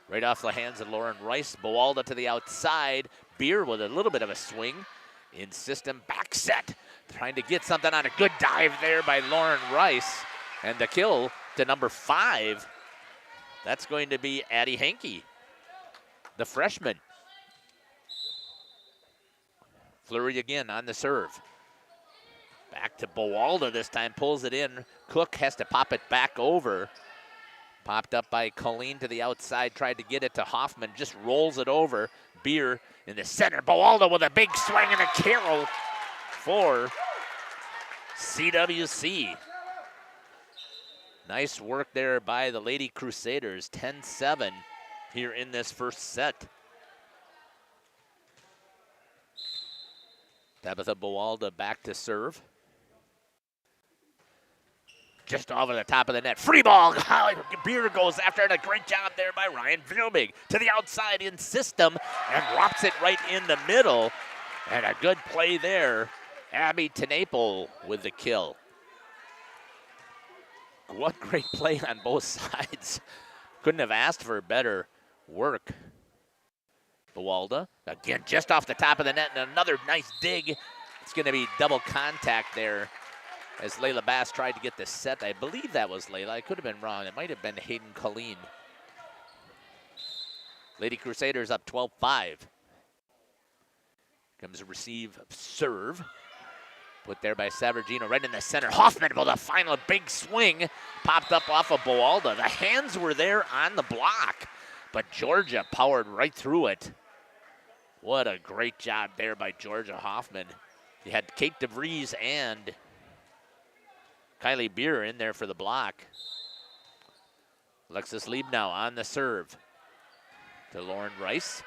Right off the hands of Lauren Rice. Bawalda to the outside. Beer with a little bit of a swing. In system, back set. Trying to get something on a good dive there by Lauren Rice. And the kill to number 5. That's going to be Addie Hankey, the freshman. Fleury again on the serve. Back to Bawalda this time, pulls it in. Cook has to pop it back over. Popped up by Colleen to the outside, tried to get it to Hoffman, just rolls it over. Beer in the center. Bawalda with a big swing and a kill for CWC. Nice work there by the Lady Crusaders. 10-7 here in this first set. Tabitha Bawalda back to serve. Just over the top of the net. Free ball. Beer goes after it. A great job there by Ryan Vielbig. To the outside in system and drops it right in the middle. And a good play there. Abby Tenaple with the kill. What great play on both sides. Couldn't have asked for better work. Bawalda, again, just off the top of the net, and another nice dig. It's going to be double contact there as Layla Bass tried to get this set. I believe that was Layla. I could have been wrong. It might have been Hayden Colleen. Lady Crusaders up 12-5. Comes a receive, serve. Put there by Savargino, right in the center. Hoffman with a final big swing. Popped up off of Bawalda. The hands were there on the block, but Georgia powered right through it. What a great job there by Georgia Hoffman. You had Kate DeVries and Kylie Beer in there for the block. Alexis Liebnow on the serve. To Lauren Rice.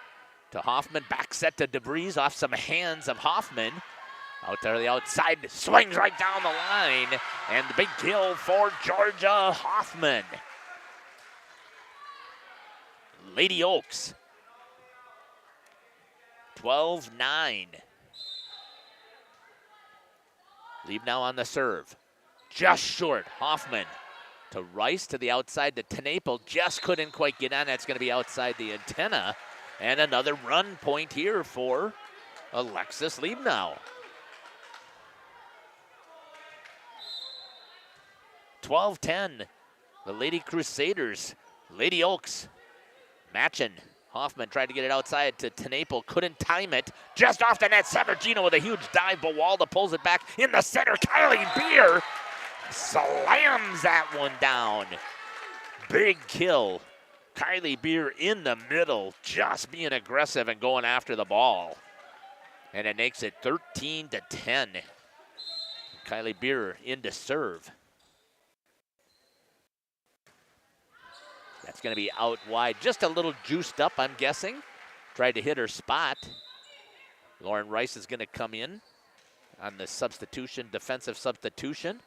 to Hoffman. Back set to DeBreeze off some hands of Hoffman. Out to the outside, swings right down the line. And the big kill for Georgia Hoffman. Lady Oaks, 12-9. Leave now on the serve. Just short, Hoffman to Rice to the outside to Tenaple. Just couldn't quite get on. That's going to be outside the antenna. And another run point here for Alexis Liebnow. 12-10. The Lady Crusaders. Lady Oaks matching. Hoffman tried to get it outside to Tenaple. Couldn't time it. Just off the net. Savargino with a huge dive. Bawalda pulls it back in the center. Kylie Beer slams that one down. Big kill. Kylie Beer in the middle, just being aggressive and going after the ball. And it makes it 13-10. Kylie Beer in to serve. That's going to be out wide. Just a little juiced up, I'm guessing. Tried to hit her spot. Lauren Rice is going to come in on the substitution, defensive substitution.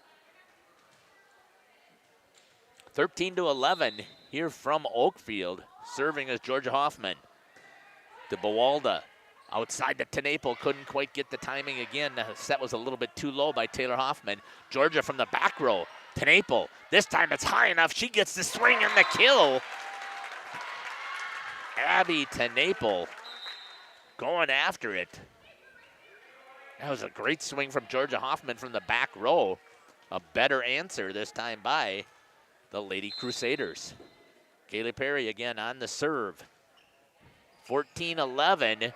13-11 here from Oakfield. Serving as Georgia Hoffman. To Bawalda. Outside to Tenaple. Couldn't quite get the timing again. The set was a little bit too low by Taylor Hoffman. Georgia from the back row. Tenaple. This time it's high enough. She gets the swing and the kill. Abby Tenaple going after it. That was a great swing from Georgia Hoffman from the back row. A better answer this time by the Lady Crusaders. Kaylee Perry again on the serve. 14-11.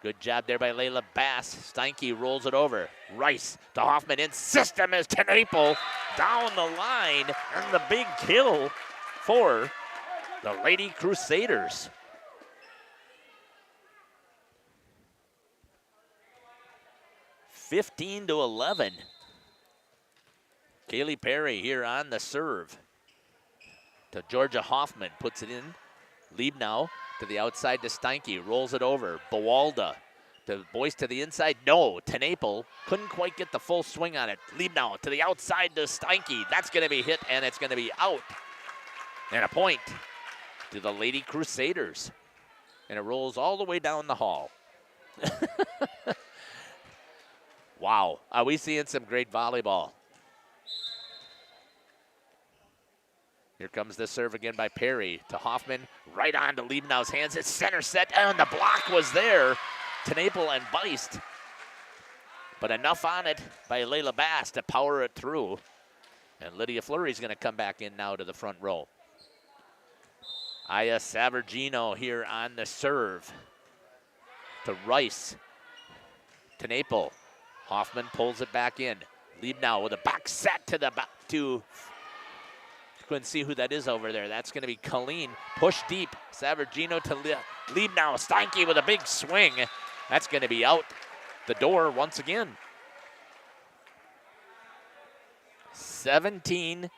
Good job there by Layla Bass. Steinke rolls it over. Rice to Hoffman in system as Tenaple down the line. And the big kill for the Lady Crusaders. (15-11). Kaylee Perry here on the serve. To Georgia Hoffman, puts it in. Liebnow to the outside to Steinke, rolls it over. Bawalda to Boyce to the inside. No, Tenaple couldn't quite get the full swing on it. Liebnow to the outside to Steinke. That's going to be hit, and it's going to be out. And a point to the Lady Crusaders. And it rolls all the way down the hall. Wow, are we seeing some great volleyball? Here comes the serve again by Perry to Hoffman, right on to Liebnow's hands. It's center set, and the block was there. Tenaple and Beist. But enough on it by Layla Bass to power it through. And Lydia Fleury's going to come back in now to the front row. Aya Savargino here on the serve. To Rice. Tenaple. Hoffman pulls it back in. Liebnow with a back set to the back to. Couldn't see who that is over there. That's going to be Colleen. Push deep. Savargino to Liebnow. Steinke with a big swing. That's going to be out the door once again. 17-12.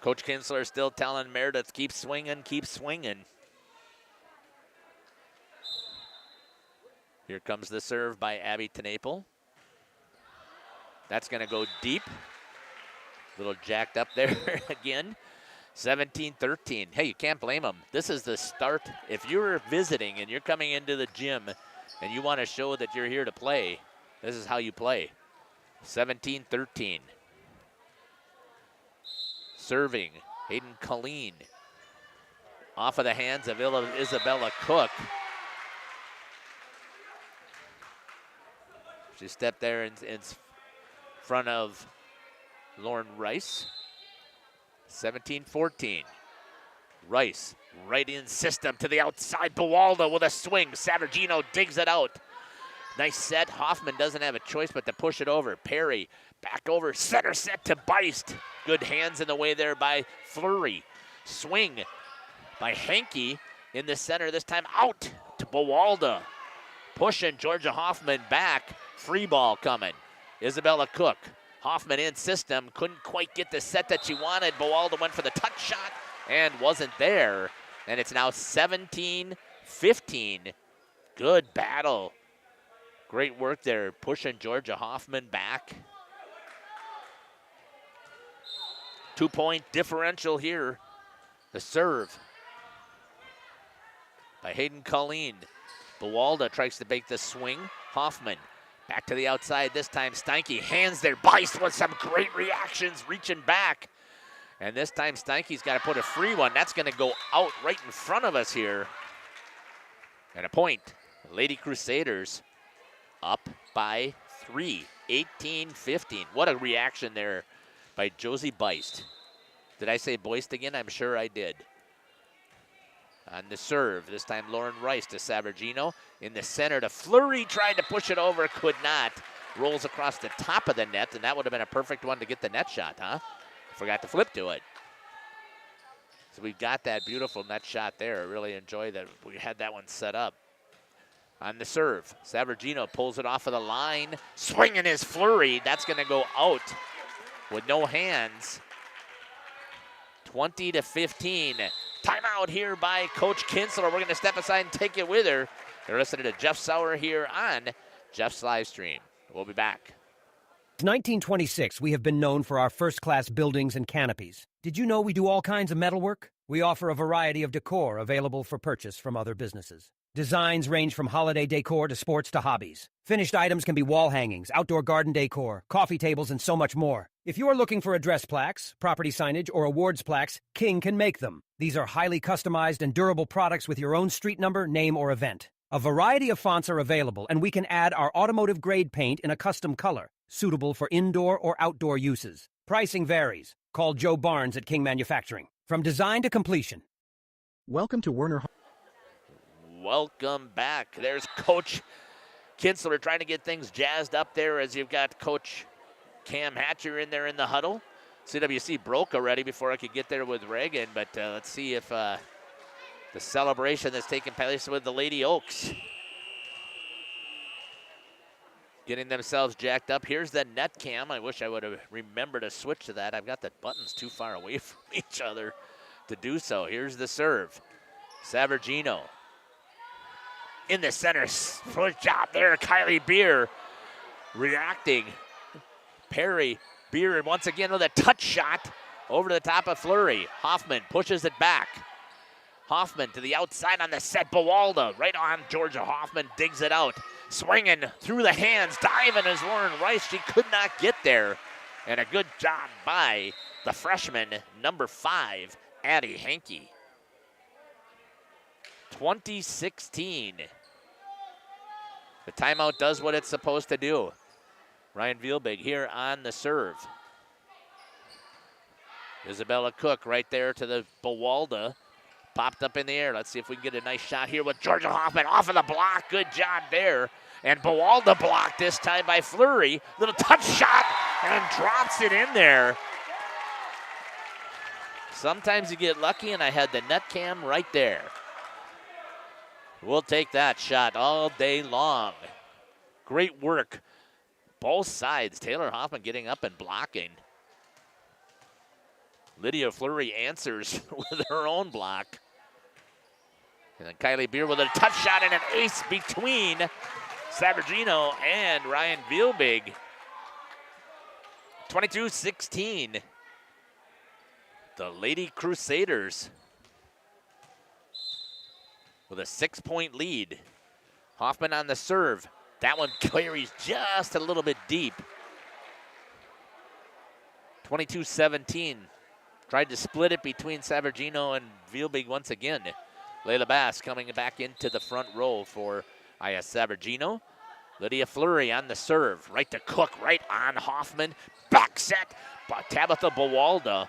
Coach Kinsler still telling Meredith, keep swinging, keep swinging. Here comes the serve by Abby Tenaple. That's going to go deep. Little jacked up there again. 17-13. Hey, you can't blame them. This is the start. If you're visiting and you're coming into the gym and you want to show that you're here to play, this is how you play. 17-13. Serving, Hayden Colleen. Off of the hands of Isabella Cook. She stepped there in front of Lauren Rice. 17-14. Rice right in system to the outside. Bawalda with a swing. Savargino digs it out. Nice set. Hoffman doesn't have a choice but to push it over. Perry back over. Center set to Beist. Good hands in the way there by Fleury. Swing by Henke in the center. This time out to Bawalda. Pushing Georgia Hoffman back. Free ball coming. Isabella Cook. Hoffman in system. Couldn't quite get the set that she wanted. Bawalda went for the touch shot and wasn't there. And it's now 17-15 15. Good battle. Great work there, pushing Georgia Hoffman back. 2-point differential here. The serve by Hayden Colleen. Bawalda tries to make the swing. Hoffman back to the outside. This time Steinke hands there. Bice with some great reactions, reaching back. And this time Steinke's got to put a free one. That's going to go out right in front of us here. And a point. Lady Crusaders up by 3, 18-15. What a reaction there by Josie Beist. Did I say Boist again? I'm sure I did. On the serve, this time Lauren Rice to Savargino. In the center to Fleury, tried to push it over, could not. Rolls across the top of the net, and that would have been a perfect one to get the net shot, huh? Forgot to flip to it. So we've got that beautiful net shot there. I really enjoy that we had that one set up. On the serve, Savargino pulls it off of the line. Swinging his Fleury. That's going to go out with no hands. 20-15. Timeout here by Coach Kinsler. We're going to step aside and take it with her. You're listening to Jeff Sauer here on Jeff's live stream. We'll be back. Since 1926, we have been known for our first-class buildings and canopies. Did you know we do all kinds of metalwork? We offer a variety of decor available for purchase from other businesses. Designs range from holiday decor to sports to hobbies. Finished items can be wall hangings, outdoor garden decor, coffee tables, and so much more. If you are looking for address plaques, property signage, or awards plaques, King can make them. These are highly customized and durable products with your own street number, name, or event. A variety of fonts are available, and we can add our automotive-grade paint in a custom color, suitable for indoor or outdoor uses. Pricing varies. Call Joe Barnes at King Manufacturing. From design to completion. Welcome to Werner. Welcome back. There's Coach Kinsler trying to get things jazzed up there as you've got Coach Cam Hatcher in there in the huddle. CWC broke already before I could get there with Reagan, but let's see if the celebration that's taking place with the Lady Oaks. Getting themselves jacked up. Here's the net cam. I wish I would have remembered to switch to that. I've got the buttons too far away from each other to do so. Here's the serve. Savargino. In the center, good job there. Kylie Beer reacting. Perry, Beer, and once again with a touch shot over the top of Fleury. Hoffman pushes it back. Hoffman to the outside on the set. Bawalda right on Georgia Hoffman, digs it out. Swinging through the hands, diving as Lauren Rice. She could not get there. And a good job by the freshman, number 5, Addie Hankey. 2016. The timeout does what it's supposed to do. Ryan Vielbig here on the serve. Isabella Cook right there to the Bawalda. Popped up in the air. Let's see if we can get a nice shot here with Georgia Hoffman off of the block. Good job there. And Bawalda blocked this time by Fleury. Little touch shot and drops it in there. Sometimes you get lucky, and I had the net cam right there. We'll take that shot all day long. Great work. Both sides. Taylor Hoffman getting up and blocking. Lydia Fleury answers with her own block. And then Kylie Beer with a touch shot and an ace between Savargino and Ryan Vielbig. 22-16. The Lady Crusaders with a 6-point lead. Hoffman on the serve. That one carries just a little bit deep. 22-17. Tried to split it between Savargino and Vielbig once again. Layla Bass coming back into the front row for Aya Savargino. Lydia Fleury on the serve. Right to Cook, right on Hoffman. Back set by Tabitha Bawalda.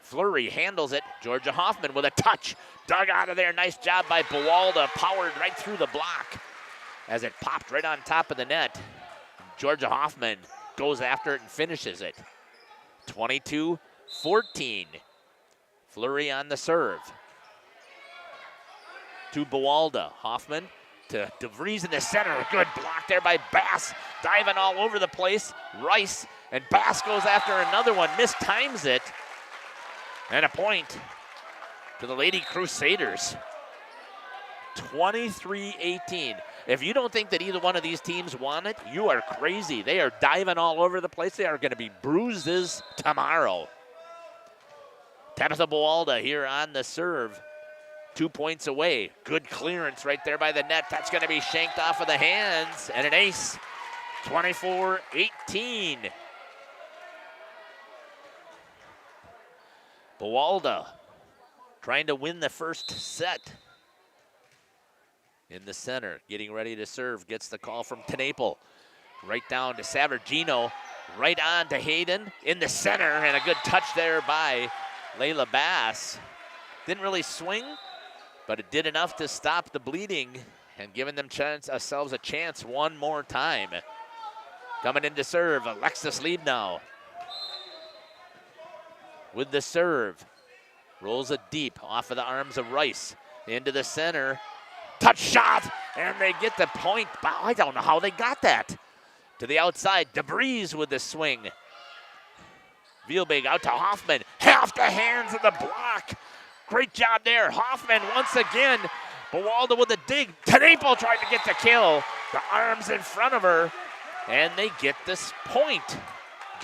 Fleury handles it. Georgia Hoffman with a touch. Dug out of there. Nice job by Bawalda. Powered right through the block as it popped right on top of the net. Georgia Hoffman goes after it and finishes it. 22-14. Fleury on the serve. To Bawalda. Hoffman to DeVries in the center. Good block there by Bass. Diving all over the place. Rice. And Bass goes after another one. Mistimes it. And a point to the Lady Crusaders. 23-18. If you don't think that either one of these teams won it, you are crazy. They are diving all over the place. They are going to be bruises tomorrow. Tabitha Buwalda here on the serve. 2 points away. Good clearance right there by the net. That's going to be shanked off of the hands. And an ace. 24-18. Buwalda trying to win the first set. In the center, getting ready to serve. Gets the call from Tenaple. Right down to Savargino. Right on to Hayden in the center. And a good touch there by Layla Bass. Didn't really swing, but it did enough to stop the bleeding and giving themselves a chance one more time. Coming in to serve, Alexis Liebnow. With the serve. Rolls it deep off of the arms of Rice. Into the center. Touch shot, and they get the point. I don't know how they got that. To the outside, DeBreeze with the swing. Vielbig out to Hoffman. Half the hands of the block. Great job there. Hoffman once again. Buwalda with a dig. Tenaple trying to get the kill. The arms in front of her, and they get this point.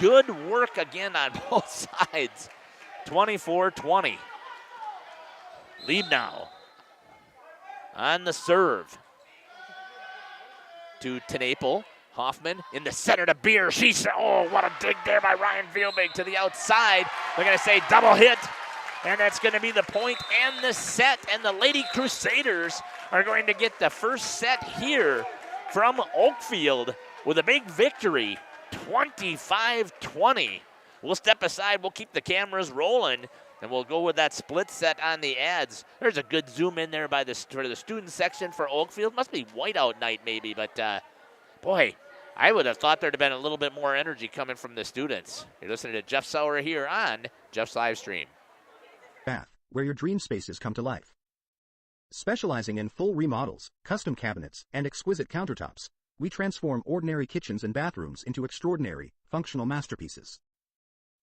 Good work again on both sides. 24-20. Liebnow on the serve to Tenaple. Hoffman in the center to Beer. Oh, what a dig there by Ryan Vielbig to the outside. They're going to say double hit, and that's going to be the point and the set. And the Lady Crusaders are going to get the first set here from Oakfield with a big victory, 25-20. We'll step aside. We'll keep the cameras rolling. And we'll go with that split set on the ads. There's a good zoom in there by the student section for Oakfield. Must be whiteout night maybe, but boy, I would have thought there'd have been a little bit more energy coming from the students. You're listening to Jeff Sauer here on Jeff's live stream. Bath, where your dream spaces come to life. Specializing in full remodels, custom cabinets, and exquisite countertops, we transform ordinary kitchens and bathrooms into extraordinary, functional masterpieces.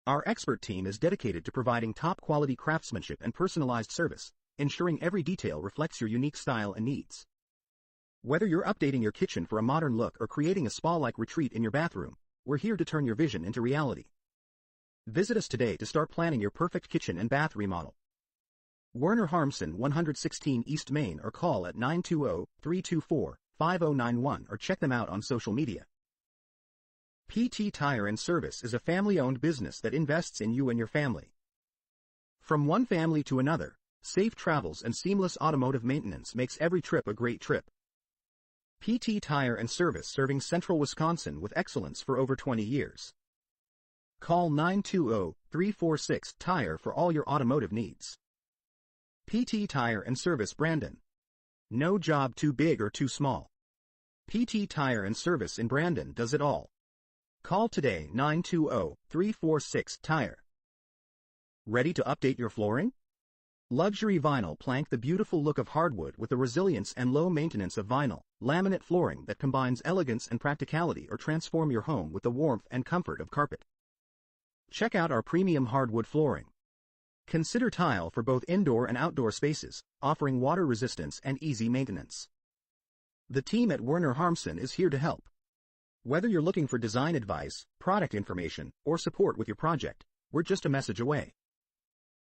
Our expert team is dedicated to providing top-quality craftsmanship and personalized service, ensuring every detail reflects your unique style and needs. Whether you're updating your kitchen for a modern look or creating a spa-like retreat in your bathroom, we're here to turn your vision into reality. Visit us today to start planning your perfect kitchen and bath remodel. Werner Harmson, 116 East Main, or call at 920-324-5091 or check them out on social media. PT Tire and Service is a family-owned business that invests in you and your family. From one family to another, safe travels and seamless automotive maintenance makes every trip a great trip. PT Tire and Service, serving central Wisconsin with excellence for over 20 years. Call 920-346-TIRE for all your automotive needs. PT Tire and Service, Brandon. No job too big or too small. PT Tire and Service in Brandon does it all. Call today 920-346-TIRE. Ready to update your flooring? Luxury vinyl plank, the beautiful look of hardwood with the resilience and low maintenance of vinyl, laminate flooring that combines elegance and practicality, or transform your home with the warmth and comfort of carpet. Check out our premium hardwood flooring. Consider tile for both indoor and outdoor spaces, offering water resistance and easy maintenance. The team at Werner Harmson is here to help. Whether you're looking for design advice, product information, or support with your project, we're just a message away.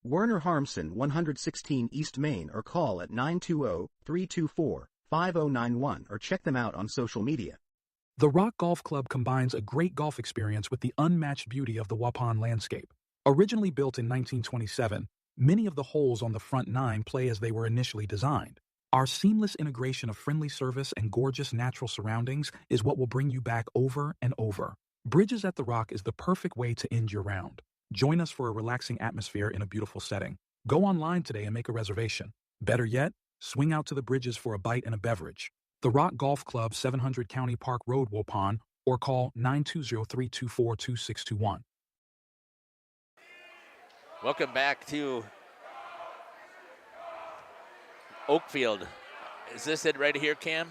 Werner Harmson, 116 East Main, or call at 920-324-5091 or check them out on social media. The Rock Golf Club combines a great golf experience with the unmatched beauty of the Waupun landscape. Originally built in 1927, many of the holes on the front nine play as they were initially designed. Our seamless integration of friendly service and gorgeous natural surroundings is what will bring you back over and over. Bridges at the Rock is the perfect way to end your round. Join us for a relaxing atmosphere in a beautiful setting. Go online today and make a reservation. Better yet, swing out to the Bridges for a bite and a beverage. The Rock Golf Club, 700 County Park Road, Waupun, or call 920-324-2621. Welcome back to Oakfield. Is this it right here, Cam?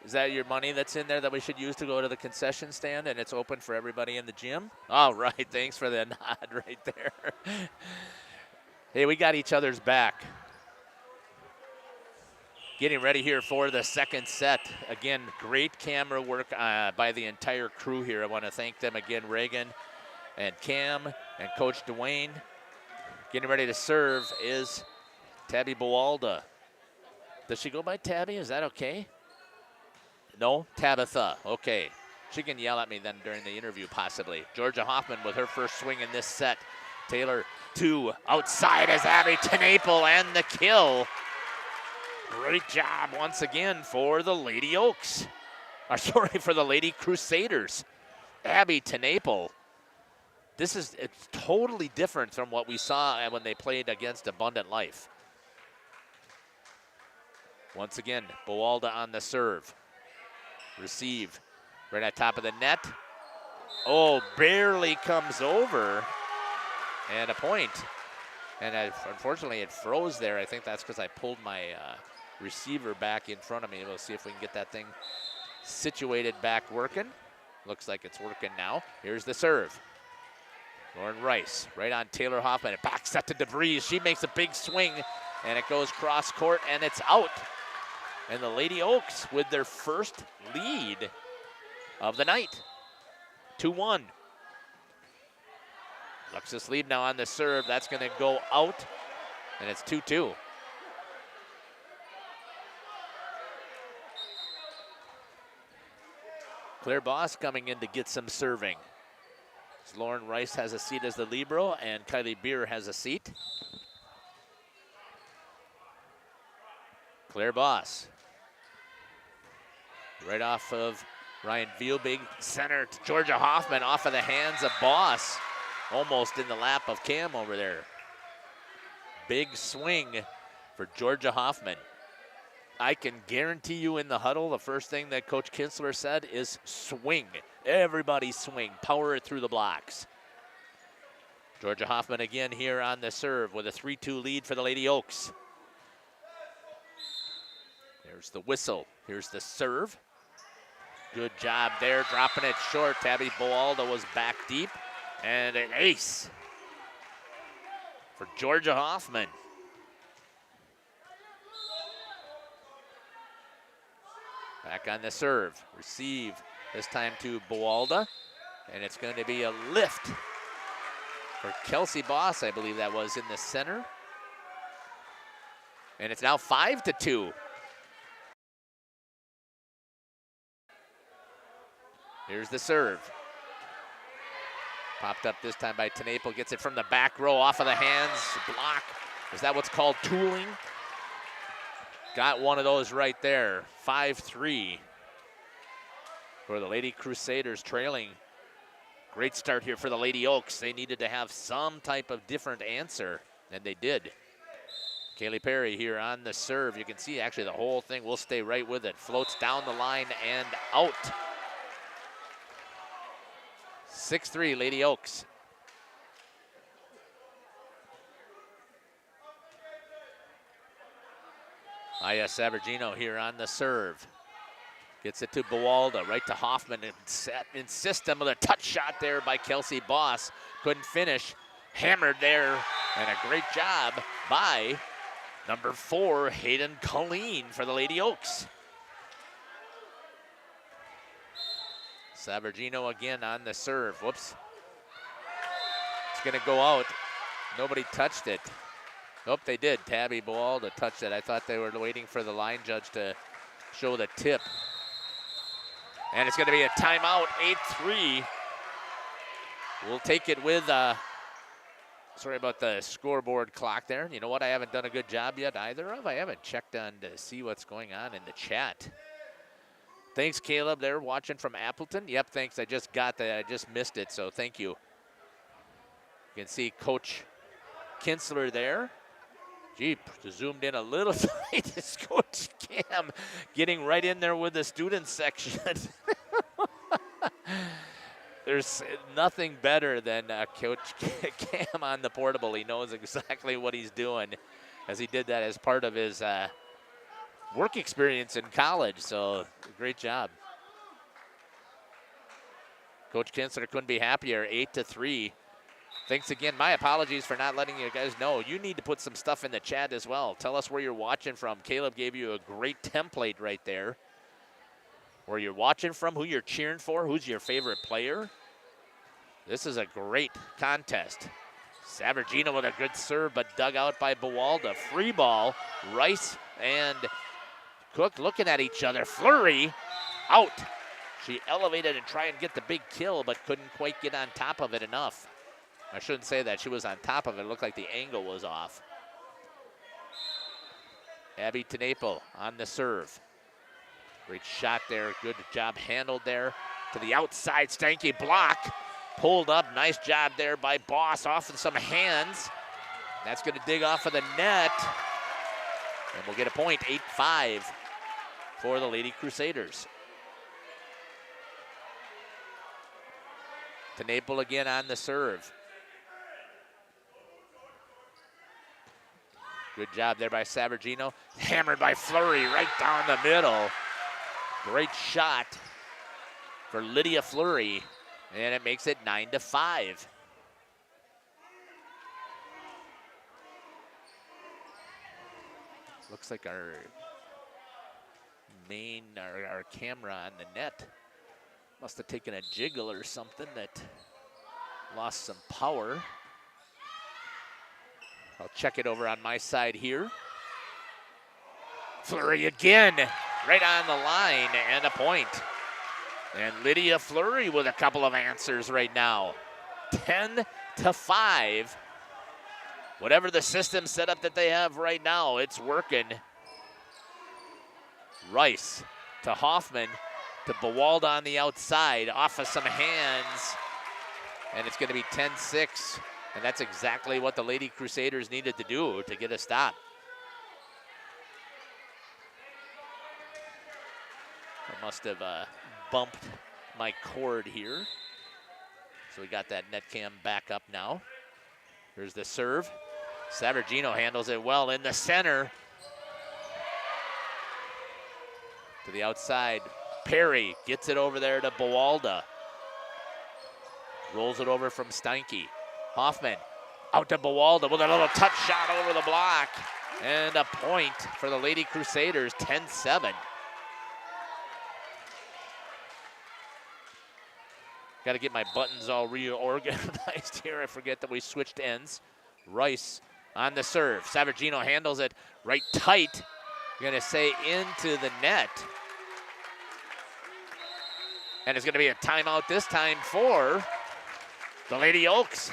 Is that your money that's in there that we should use to go to the concession stand, and it's open for everybody in the gym? All right, thanks for the nod right there. Hey, we got each other's back. getting ready here for the second set. Again, great camera work by the entire crew here. I want to thank them again, Reagan and Cam and Coach Dwayne. Getting ready to serve is Tabby Boalda. Does she go by Tabby? Is that okay? No? Tabitha. Okay. She can yell at me then during the interview, possibly. Georgia Hoffman with her first swing in this set. Taylor, 2 outside as Abby Tenaple and the kill. Great job once again for the Lady Oaks. For the Lady Crusaders. Abby Tenaple. It's totally different from what we saw when they played against Abundant Life. Once again, Boalda on the serve. Receive right at top of the net. Oh, barely comes over. And a point. And unfortunately, it froze there. I think that's because I pulled my receiver back in front of me. We'll see if we can get that thing situated back working. Looks like it's working now. Here's the serve. Lauren Rice right on Taylor Hoffman. A back set to DeVries. She makes a big swing, and it goes cross court, and it's out. And the Lady Oaks with their first lead of the night. 2-1. Alexis Lieb now on the serve. That's going to go out, and it's 2-2. Claire Boss coming in to get some serving. Lauren Rice has a seat as the libero, and Kylie Beer has a seat. Claire Boss. Right off of Ryan Vielbig. Center to Georgia Hoffman off of the hands of Boss. Almost in the lap of Cam over there. Big swing for Georgia Hoffman. I can guarantee you in the huddle, the first thing that Coach Kinsler said is swing. Everybody swing. Power it through the blocks. Georgia Hoffman again here on the serve with a 3-2 lead for the Lady Oaks. There's the whistle. Here's the serve. Good job there, dropping it short. Tabby Boalda was back deep. And an ace for Georgia Hoffman. Back on the serve. Receive, this time to Boalda. And it's going to be a lift for Kelsey Boss, I believe that was in the center. And it's now 5-2. Here's the serve. Popped up this time by Tenaple, gets it from the back row, off of the hands, block. Is that what's called tooling? Got one of those right there, 5-3 for the Lady Crusaders trailing. Great start here for the Lady Oaks. They needed to have some type of different answer, and they did. Kaylee Perry here on the serve. You can see actually the whole thing will stay right with it. Floats down the line and out. 6-3 Lady Oaks. Aya Sabergino here on the serve. Gets it to Boalda, right to Hoffman, and set in system with a touch shot there by Kelsey Boss. Couldn't finish. Hammered there, and a great job by number 4, Hayden Colleen for the Lady Oaks. Sabergino again on the serve. Whoops. It's going to go out. Nobody touched it. Nope, they did. Tabby Boalda touched it. I thought they were waiting for the line judge to show the tip. And it's going to be a timeout, 8-3. We'll take it with, sorry about the scoreboard clock there. You know what I haven't done a good job yet either of? I haven't checked on to see what's going on in the chat. Thanks, Caleb, there watching from Appleton. Yep, thanks. I just got that. I just missed it, so thank you. You can see Coach Kinsler there. Gee, zoomed in a little bit. It's Coach Cam getting right in there with the student section. There's nothing better than Coach Cam on the portable. He knows exactly what he's doing, as he did that as part of his work experience in college, so great job. Coach Kinsler couldn't be happier, 8-3. Thanks again. My apologies for not letting you guys know. You need to put some stuff in the chat as well. Tell us where you're watching from. Caleb gave you a great template right there. Where you're watching from, who you're cheering for, who's your favorite player. This is a great contest. Savargino with a good serve, but dug out by Buwalda. Free ball. Rice and Cook looking at each other. Fleury out. She elevated and tried and get the big kill, but couldn't quite get on top of it enough. I shouldn't say that. She was on top of it. It looked like the angle was off. Abby Tenaple on the serve. Great shot there. Good job handled there. To the outside, Stanky block. Pulled up. Nice job there by Boss. Off in some hands. That's going to dig off of the net. And we'll get a point. 8-5 for the Lady Crusaders. Tenaple again on the serve. Good job there by Savargino. Hammered by Fleury right down the middle. Great shot for Lydia Fleury. And it makes it 9-5. Looks like our camera on the net must have taken a jiggle or something that lost some power. I'll check it over on my side here. Fleury again, right on the line, and a point. And Lydia Fleury with a couple of answers right now. 10-5. Whatever the system setup that they have right now, it's working. Rice to Hoffman, to Buwalda on the outside, off of some hands. And it's going to be 10-6. And that's exactly what the Lady Crusaders needed to do to get a stop. I must have bumped my cord here. So we got that net cam back up now. Here's the serve. Savargino handles it well in the center. To the outside. Perry gets it over there to Buwalda. Rolls it over from Steinke. Hoffman out to Buwalda with a little touch shot over the block. And a point for the Lady Crusaders, 10-7. Got to get my buttons all reorganized here. I forget that we switched ends. Rice on the serve. Savargino handles it right tight. Going to say into the net. And it's going to be a timeout this time for the Lady Oaks.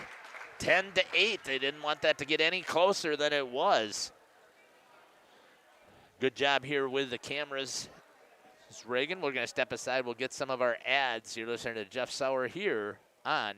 10-8. They didn't want that to get any closer than it was. Good job here with the cameras. This is Reagan. We're going to step aside. We'll get some of our ads. You're listening to Jeff Sauer here on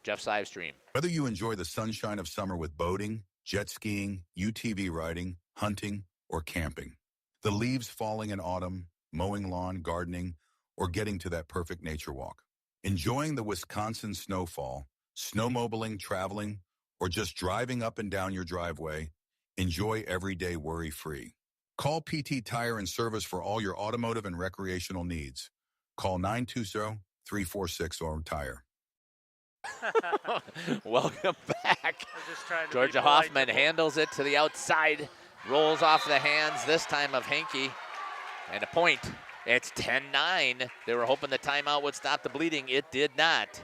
Jeff's live stream. Whether you enjoy the sunshine of summer with boating, jet skiing, UTV riding, hunting, or camping, the leaves falling in autumn, mowing lawn, gardening, or getting to that perfect nature walk, enjoying the Wisconsin snowfall, snowmobiling, traveling, or just driving up and down your driveway, enjoy every day worry-free. Call PT Tire and Service for all your automotive and recreational needs. Call 920-346-OWN-TIRE. Welcome back. Georgia Hoffman handles it to the outside, rolls off the hands, this time of Henke, and a point. It's 10-9. They were hoping the timeout would stop the bleeding. It did not.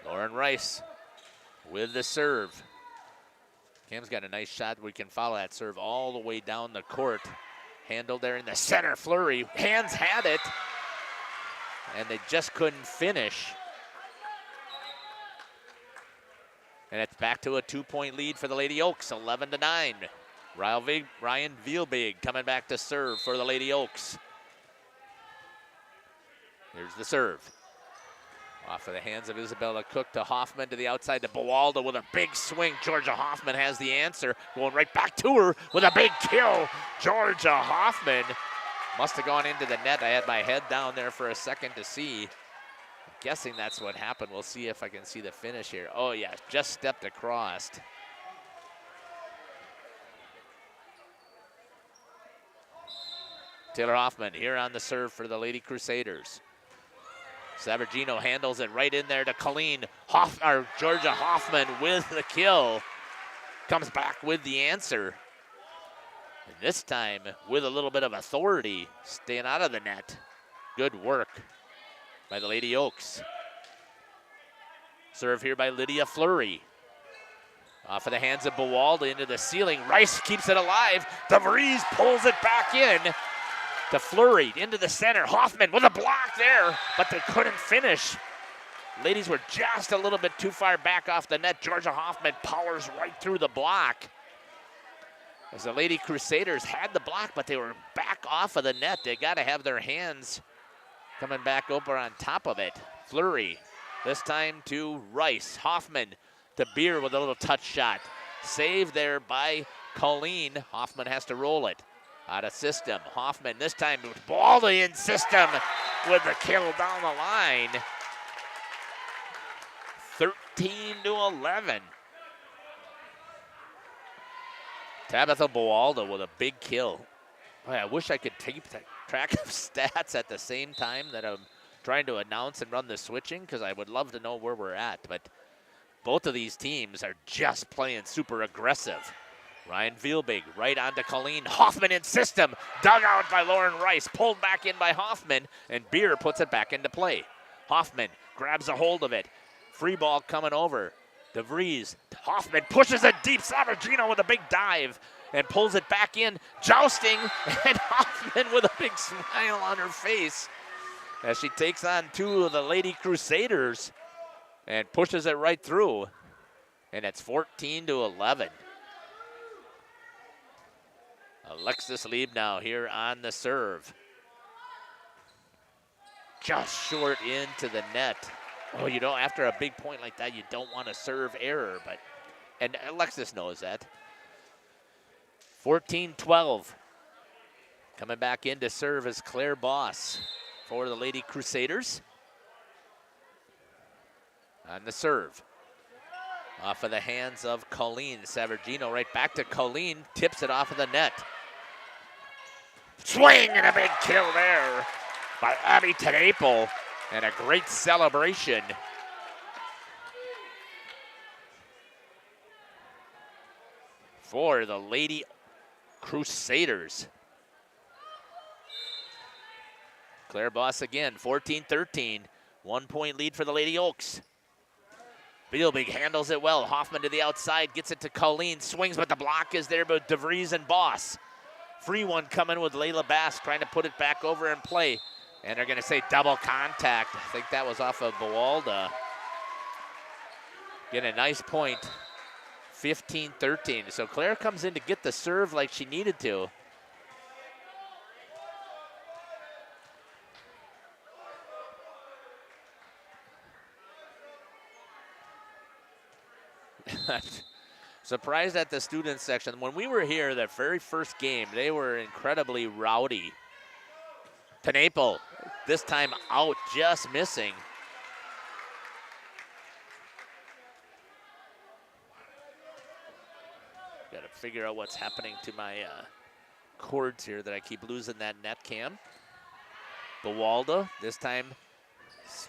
Lauren Rice with the serve. Cam's got a nice shot. We can follow that serve all the way down the court. Handled there in the center. Fleury. Hands had it. And they just couldn't finish. And it's back to a 2-point lead for the Lady Oaks, 11-9. Ryan Vielbig coming back to serve for the Lady Oaks. Here's the serve. Off of the hands of Isabella Cook to Hoffman to the outside to Buwalda with a big swing. Georgia Hoffman has the answer. Going right back to her with a big kill. Georgia Hoffman must have gone into the net. I had my head down there for a second to see. I'm guessing that's what happened. We'll see if I can see the finish here. Oh yeah, just stepped across. Taylor Hoffman here on the serve for the Lady Crusaders. Savargino handles it right in there to Colleen. Georgia Hoffman with the kill. Comes back with the answer. And this time with a little bit of authority, staying out of the net. Good work by the Lady Oaks. Serve here by Lydia Fleury. Off of the hands of Bawalda into the ceiling. Rice keeps it alive. DeVries pulls it back in to Fleury into the center. Hoffman with a block there, but they couldn't finish. Ladies were just a little bit too far back off the net. Georgia Hoffman powers right through the block. As the Lady Crusaders had the block, but they were back off of the net. They got to have their hands coming back over on top of it. Fleury, this time to Rice. Hoffman to Beer with a little touch shot. Save there by Colleen. Hoffman has to roll it. Out of system. Hoffman this time with Baldy in system with the kill down the line. 13-11. Tabitha Bawalda with a big kill. Boy, I wish I could keep track of stats at the same time that I'm trying to announce and run the switching, because I would love to know where we're at. But both of these teams are just playing super aggressive. Ryan Vielbig right onto Colleen. Hoffman in system. Dug out by Lauren Rice. Pulled back in by Hoffman. And Beer puts it back into play. Hoffman grabs a hold of it. Free ball coming over. DeVries. Hoffman pushes it deep. Savargino with a big dive and pulls it back in. Jousting. And Hoffman with a big smile on her face as she takes on two of the Lady Crusaders and pushes it right through. And it's 14-11. Alexis Liebnow here on the serve. Just short into the net. Oh, you know, after a big point like that, you don't want to serve error, and Alexis knows that. 14-12. Coming back in to serve is Claire Boss for the Lady Crusaders. On the serve. Off of the hands of Colleen. Savargino right back to Colleen. Tips it off of the net. Swing and a big kill there by Abby Tenaple. And a great celebration for the Lady Crusaders. Claire Boss again, 14-13. 1 point lead for the Lady Oaks. Vielbig handles it well. Hoffman to the outside, gets it to Colleen. Swings, but the block is there by DeVries and Boss. Free one coming with Layla Bass, trying to put it back over and play. And they're going to say double contact. I think that was off of Bawalda. Get a nice point. 15-13. So Claire comes in to get the serve like she needed to. Surprised at the student section. When we were here, that very first game, they were incredibly rowdy. Tenaple, this time out, just missing. Got to figure out what's happening to my cords here that I keep losing that net cam. Bawalda, this time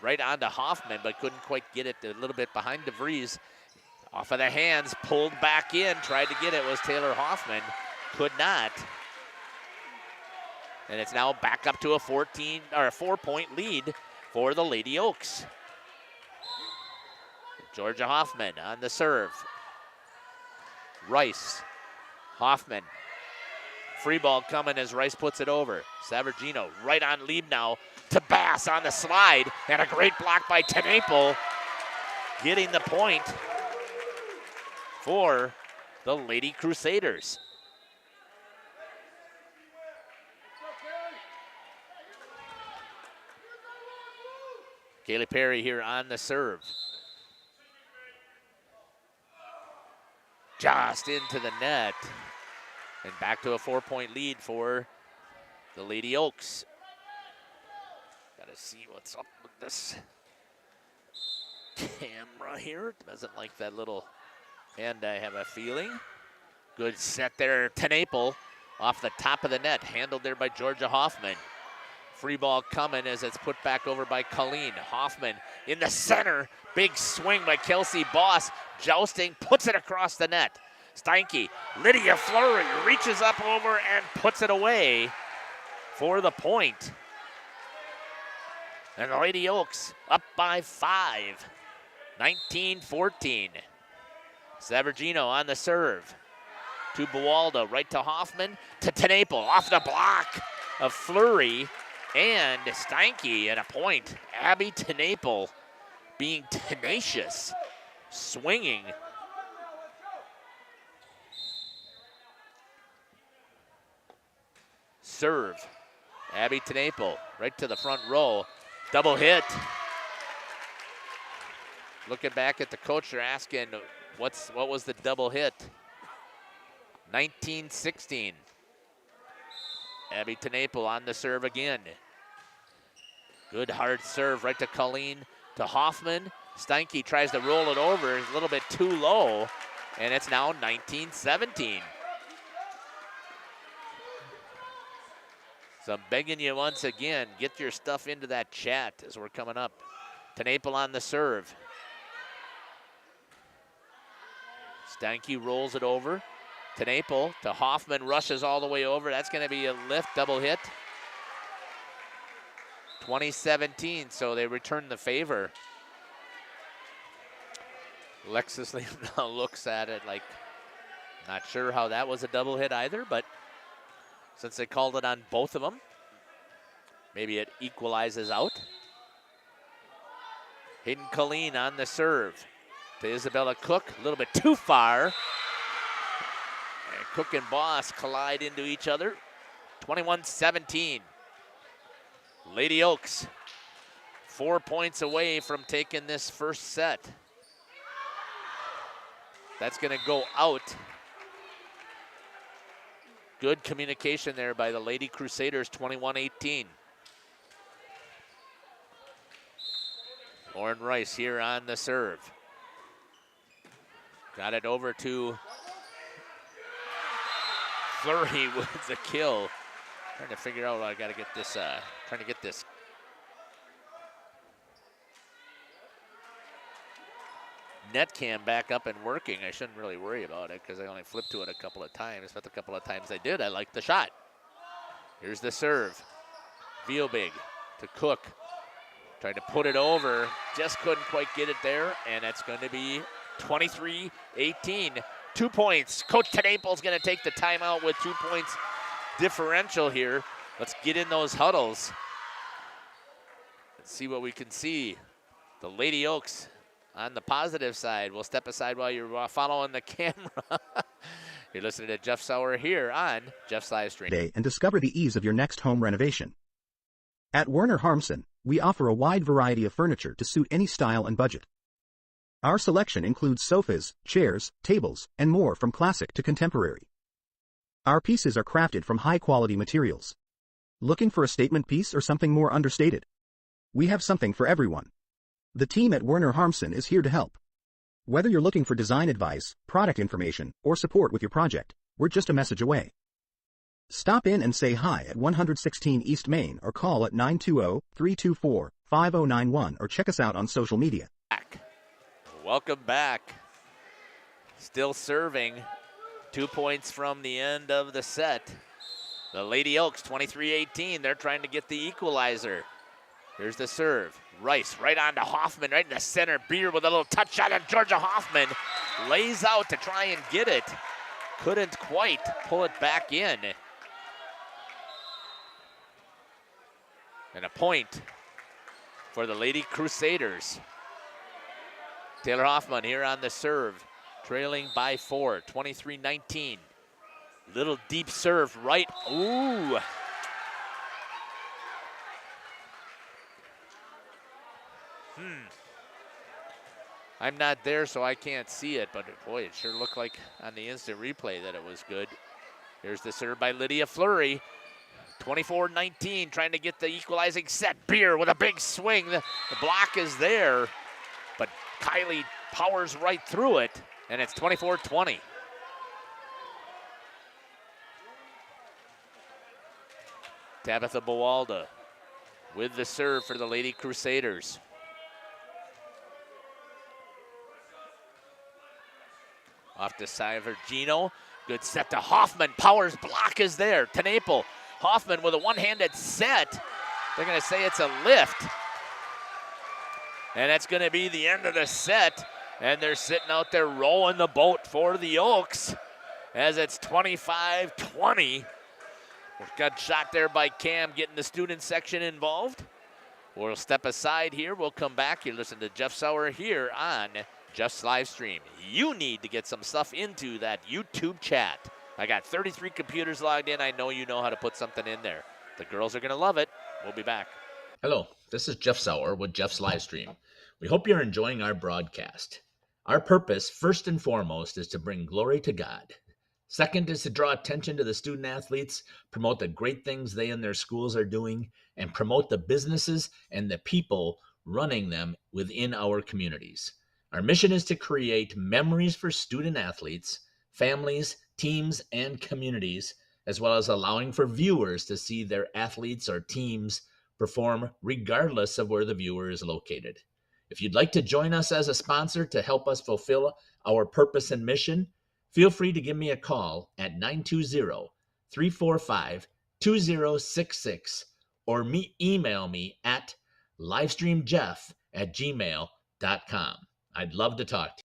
right onto Hoffman, but couldn't quite get it. A little bit behind DeVries. Off of the hands, pulled back in, tried to get it, was Taylor Hoffman. Could not. And it's now back up to a 4-point lead for the Lady Oaks. Georgia Hoffman on the serve. Rice, Hoffman. Free ball coming as Rice puts it over. Savargino right on Liebnow to Bass on the slide. And a great block by Tenaple, getting the point for the Lady Crusaders. Kaylee Perry here on the serve. Just into the net. And back to a 4-point lead for the Lady Oaks. Gotta see what's up with this camera here. Doesn't like that little hand, I have a feeling. Good set there, Tenaple off the top of the net. Handled there by Georgia Hoffman. Free ball coming as it's put back over by Colleen. Hoffman in the center. Big swing by Kelsey Boss. Jousting, puts it across the net. Steinke, Lydia Fleury reaches up over and puts it away for the point. And the Lady Oaks up by 5, 19-14. Savargino on the serve. To Buwalda, right to Hoffman, to Tenaple, off the block of Fleury and Steinke, and a point. Abby Tenaple being tenacious, swinging. Serve. Abby Tenaple right to the front row. Double hit. Looking back at the coach, they're asking what was the double hit? 19-16. Abby Tenaple on the serve again. Good hard serve right to Colleen, to Hoffman. Steinke tries to roll it over, a little bit too low, and it's now 19-17. So I'm begging you once again, get your stuff into that chat as we're coming up. Tenaple on the serve. Steinke rolls it over. Tenaple to Hoffman, rushes all the way over. That's going to be a lift, double hit. 2017, so they return the favor. Alexis now looks at it like, not sure how that was a double hit either, but since they called it on both of them, maybe it equalizes out. Hayden Colleen on the serve to Isabella Cook, a little bit too far. And Cook and Boss collide into each other. 21-17. Lady Oaks 4 points away from taking this first set. That's going to go out. Good communication there by the Lady Crusaders, 21-18. Lauren Rice here on the serve. Got it over to Fleury with the kill. Trying to figure out, I got to get this, trying to get this net cam back up and working. I shouldn't really worry about it because I only flipped to it a couple of times, but the couple of times I did, I liked the shot. Here's the serve. Vielbig to Cook. Trying to put it over, just couldn't quite get it there, and it's going to be 23-18. 2 points. Coach Tenaple's going to take the timeout with 2 points differential here. Let's get in those huddles. Let's see what we can see. The Lady Oaks on the positive side. We'll step aside while you're following the camera. You're listening to Jeff Sauer here on Jeff's Live Stream. And discover the ease of your next home renovation. At Werner Harmsen, we offer a wide variety of furniture to suit any style and budget. Our selection includes sofas, chairs, tables, and more from classic to contemporary. Our pieces are crafted from high-quality materials. Looking for a statement piece or something more understated? We have something for everyone. The team at Werner Harmsen is here to help. Whether you're looking for design advice, product information, or support with your project, we're just a message away. Stop in and say hi at 116 East Main or call at 920-324-5091 or check us out on social media. Welcome back. Still serving. 2 points from the end of the set. The Lady Oaks, 23-18. They're trying to get the equalizer. Here's the serve. Rice right on to Hoffman, right in the center. Beer with a little touch shot, and Georgia Hoffman lays out to try and get it. Couldn't quite pull it back in. And a point for the Lady Crusaders. Taylor Hoffman here on the serve, trailing by 4, 23-19. Little deep serve right. Ooh. I'm not there, so I can't see it, but boy, it sure looked like on the instant replay that it was good. Here's the serve by Lydia Fleury. 24-19, trying to get the equalizing set. Beer with a big swing. The block is there, but Kylie powers right through it, and it's 24-20. Tabitha Buwalda with the serve for the Lady Crusaders. Off to Savergino. Good set to Hoffman. Powers block is there. Tenaple. Hoffman with a one-handed set. They're going to say it's a lift. And that's going to be the end of the set. And they're sitting out there rowing the boat for the Oaks as it's 25-20. Got shot there by Cam, getting the student section involved. We'll step aside here. We'll come back. You listen to Jeff Sauer here on Jeff's live stream. You need to get some stuff into that YouTube chat. I got 33 computers logged in. I know you know how to put something in there. The girls are going to love it. We'll be back. Hello, this is Jeff Sauer with Jeff's live stream. We hope you're enjoying our broadcast. Our purpose, first and foremost, is to bring glory to God. Second is to draw attention to the student athletes, promote the great things they and their schools are doing, and promote the businesses and the people running them within our communities. Our mission is to create memories for student athletes, families, teams, and communities, as well as allowing for viewers to see their athletes or teams perform regardless of where the viewer is located. If you'd like to join us as a sponsor to help us fulfill our purpose and mission, feel free to give me a call at 920-345-2066 or email me at livestreamjeff@gmail.com. I'd love to talk to you.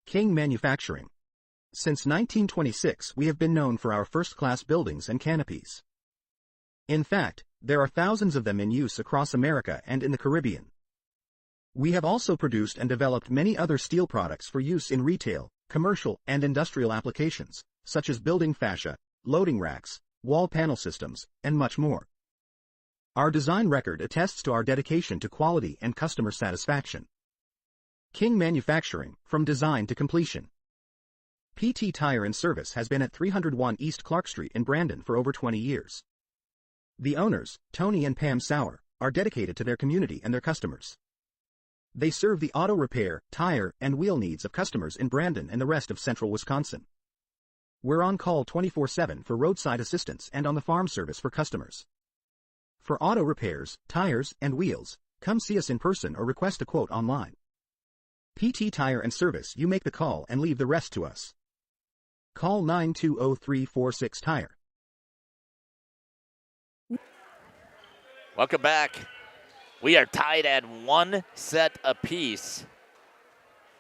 King Manufacturing. Since 1926, we have been known for our first-class buildings and canopies. In fact, there are thousands of them in use across America and in the Caribbean. We have also produced and developed many other steel products for use in retail, commercial, and industrial applications, such as building fascia, loading racks, wall panel systems, and much more. Our design record attests to our dedication to quality and customer satisfaction. King Manufacturing, from design to completion. PT Tire and Service has been at 301 East Clark Street in Brandon for over 20 years. The owners, Tony and Pam Sauer, are dedicated to their community and their customers. They serve the auto repair, tire, and wheel needs of customers in Brandon and the rest of central Wisconsin. We're on call 24/7 for roadside assistance and on the farm service for customers. For auto repairs, tires, and wheels, come see us in person or request a quote online. PT Tire and Service, you make the call and leave the rest to us. Call 920-346-TIRE. Welcome back. We are tied at 1 set apiece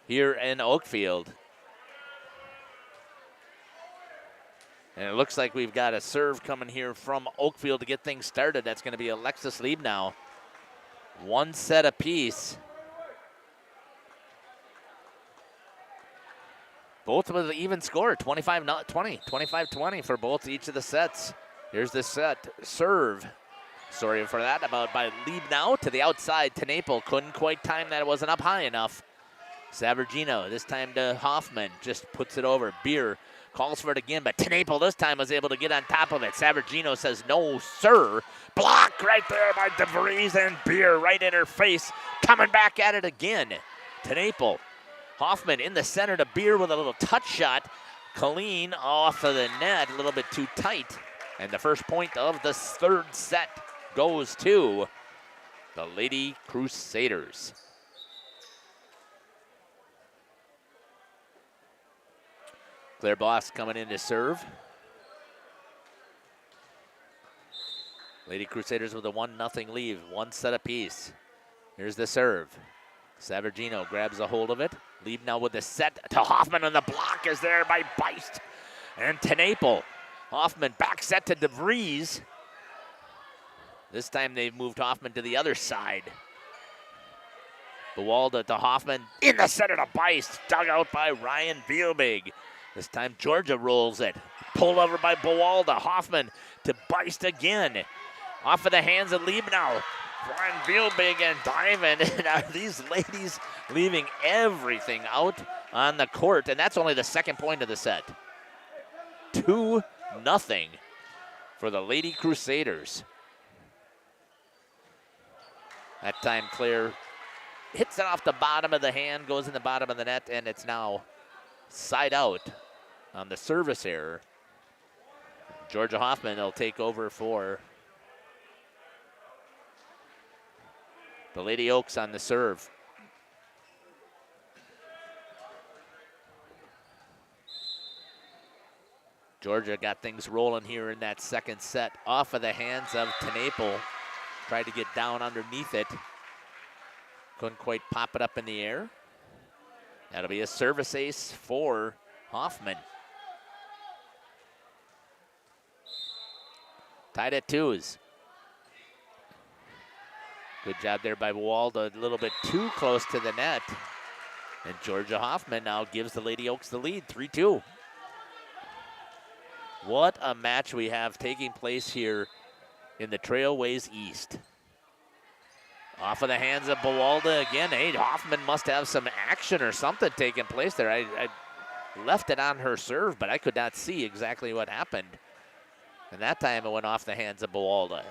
here in Oakfield. And it looks like we've got a serve coming here from Oakfield to get things started. That's going to be Alexis Liebnow. 1 set apiece. Both with an even score, 25-20 for both each of the sets. Here's the set serve. Sorry for that, about by Liebnow to the outside. Tenaple couldn't quite time that, it wasn't up high enough. Savergino, this time to Hoffman, just puts it over. Beer calls for it again, but Tenaple this time was able to get on top of it. Savergino says, no, sir. Block right there by DeVries, and Beer right in her face. Coming back at it again. Tenaple. Hoffman in the center to Beer with a little touch shot. Colleen off of the net, a little bit too tight. And the first point of the third set goes to the Lady Crusaders. Claire Boss coming in to serve. Lady Crusaders with a 1-0 lead, 1 set apiece. Here's the serve. Savergino grabs a hold of it. Liebnow with the set to Hoffman, and the block is there by Beist and Tenaple. Hoffman back set to DeVries. This time they've moved Hoffman to the other side. Buwalda to Hoffman in the center to Beist. Dug out by Ryan Vielbig. This time Georgia rolls it. Pulled over by Buwalda. Hoffman to Beist again. Off of the hands of Liebnow. Ryan Vielbig and Diamond. Now these ladies leaving everything out on the court, and that's only the second point of the set. 2-0 for the Lady Crusaders. That time Claire hits it off the bottom of the hand, goes in the bottom of the net, and it's now side out on the service error. Georgia Hoffman will take over for the Lady Oaks on the serve. Georgia got things rolling here in that second set off of the hands of Tenaple. Tried to get down underneath it. Couldn't quite pop it up in the air. That'll be a service ace for Hoffman. Tied at 2s. Good job there by Walda, a little bit too close to the net. And Georgia Hoffman now gives the Lady Oaks the lead, 3-2. What a match we have taking place here in the Trailways East. Off of the hands of Bawalda again. Hey, Hoffman must have some action or something taking place there. I left it on her serve, but I could not see exactly what happened. And that time it went off the hands of Bawalda.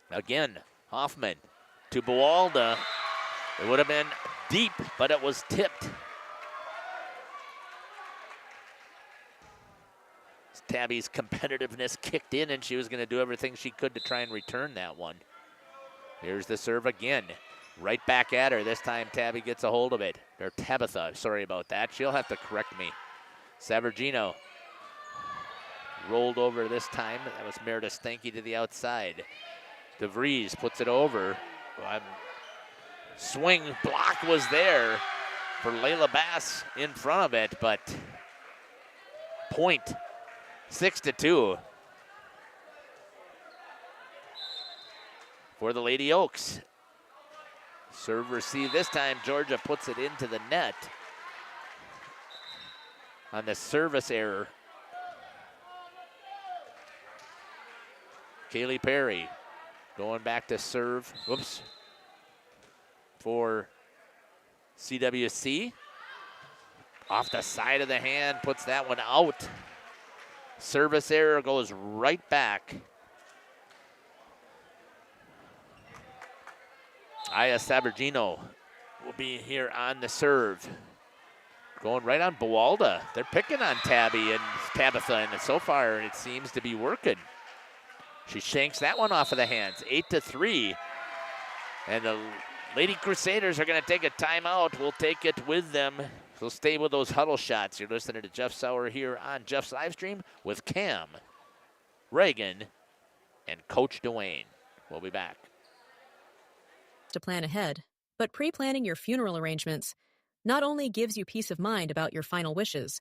Again, Hoffman to Bawalda. It would have been deep, but it was tipped. Tabby's competitiveness kicked in, and she was going to do everything she could to try and return that one. Here's the serve again. Right back at her. This time Tabby gets a hold of it. Or Tabitha, sorry about that. She'll have to correct me. Savargino rolled over this time. That was Meredith Stanky to the outside. DeVries puts it over. Swing block was there for Layla Bass in front of it, but point 6-2 for the Lady Oaks. Serve receive this time. Georgia puts it into the net on the service error. Kaylee Perry going back to serve. Whoops. For CWC. Off the side of the hand, puts that one out. Service error goes right back. Aya Sabergino will be here on the serve. Going right on Bawalda. They're picking on Tabby and Tabitha, and so far it seems to be working. She shanks that one off of the hands, 8-3. And the Lady Crusaders are going to take a timeout. We'll take it with them. So stay with those huddle shots. You're listening to Jeff Sauer here on Jeff's live stream with Cam, Reagan, and Coach Dwayne. We'll be back. To plan ahead, but pre-planning your funeral arrangements not only gives you peace of mind about your final wishes,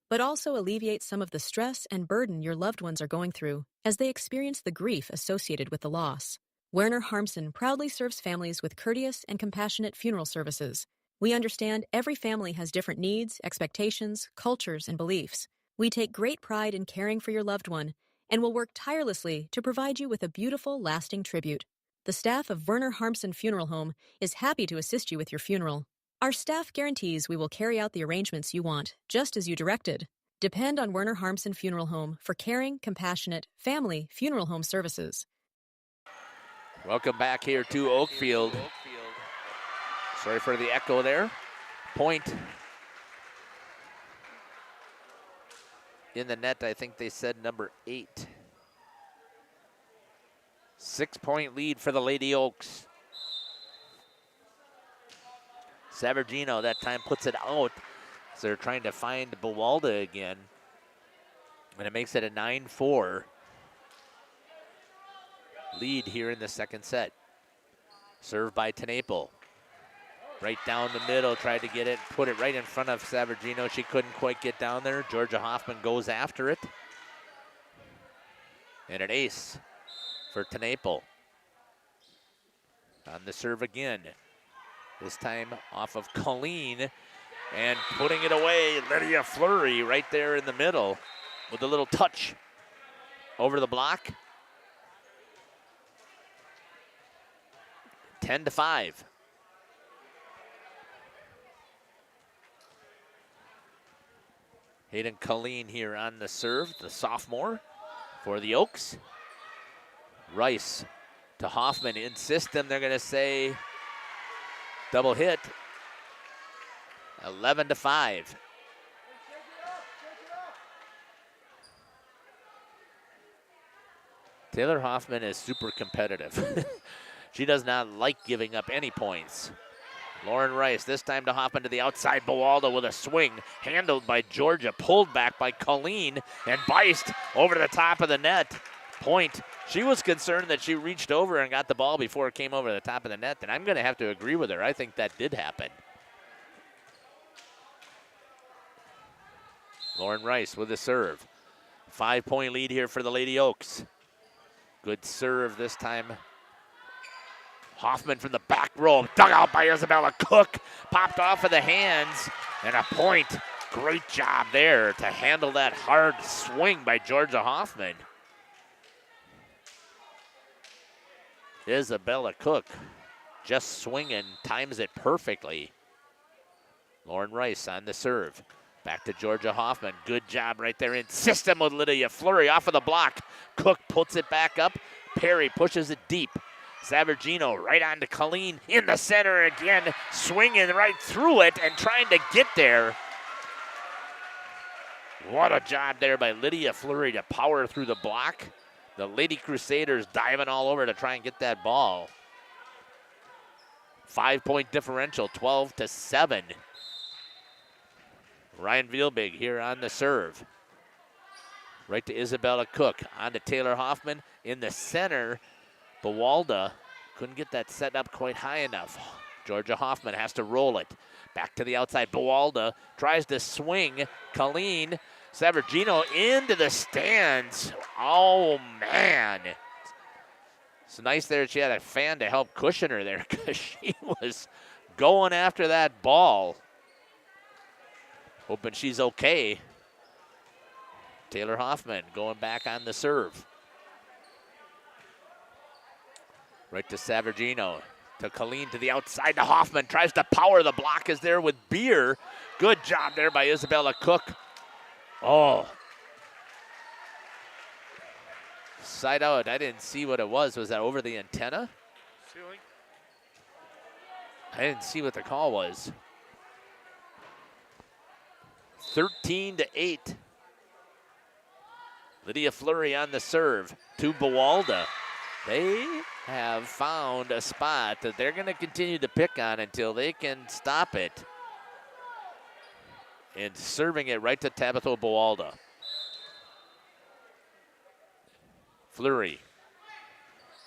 but also alleviates some of the stress and burden your loved ones are going through as they experience the grief associated with the loss. Werner Harmsen proudly serves families with courteous and compassionate funeral services. We understand every family has different needs, expectations, cultures, and beliefs. We take great pride in caring for your loved one and will work tirelessly to provide you with a beautiful, lasting tribute. The staff of Werner Harmsen Funeral Home is happy to assist you with your funeral. Our staff guarantees we will carry out the arrangements you want, just as you directed. Depend on Werner Harmsen Funeral Home for caring, compassionate, family funeral home services. Welcome back here to Oakfield. Sorry for the echo there. Point in the net, I think they said number 8. 6-point lead for the Lady Oaks. Savargino that time puts it out. So they're trying to find Bawalda again. And it makes it a 9-4 lead here in the second set. Served by Tenaple. Right down the middle, tried to get it, put it right in front of Savargino. She couldn't quite get down there. Georgia Hoffman goes after it. And an ace for Tenaple. On the serve again. This time off of Colleen. And putting it away, Lydia Fleury right there in the middle with a little touch over the block. 10-5. Hayden Colleen here on the serve, the sophomore for the Oaks. Rice to Hoffman, insist them, they're going to say Double hit. 11-5. Taylor Hoffman is super competitive. She does not like giving up any points. Lauren Rice, this time to Hoffman to the outside. Bowalda with a swing, handled by Georgia, pulled back by Colleen, and Beist over the top of the net. Point. She was concerned that she reached over and got the ball before it came over the top of the net, and I'm going to have to agree with her. I think that did happen. Lauren Rice with the serve. 5-point lead here for the Lady Oaks. Good serve this time. Hoffman from the back row, dug out by Isabella Cook, popped off of the hands, and a point. Great job there to handle that hard swing by Georgia Hoffman. Isabella Cook just swinging, times it perfectly. Lauren Rice on the serve. Back to Georgia Hoffman. Good job right there in system with Lydia Fleury off of the block. Cook puts it back up. Perry pushes it deep. Savargino right on to Colleen in the center again, swinging right through it and trying to get there. What a job there by Lydia Fleury to power through the block. The Lady Crusaders diving all over to try and get that ball. 5-point differential, 12-7. Ryan Vielbig here on the serve. Right to Isabella Cook, on to Taylor Hoffman in the center. Bowalda couldn't get that set up quite high enough. Georgia Hoffman has to roll it. Back to the outside. Bowalda tries to swing. Colleen Savargino into the stands. Oh, man. It's nice there she had a fan to help cushion her there because she was going after that ball. Hoping she's okay. Taylor Hoffman going back on the serve. Right to Savargino. To Colleen to the outside to Hoffman. Tries to power. The block is there with Beer. Good job there by Isabella Cook. Oh. Side out. I didn't see what it was. Was that over the antenna? Ceiling. I didn't see what the call was. 13-8. Lydia Fleury on the serve to Bowalda. They have found a spot that they're going to continue to pick on until they can stop it. And serving it right to Tabitha Bowalda. Fleury.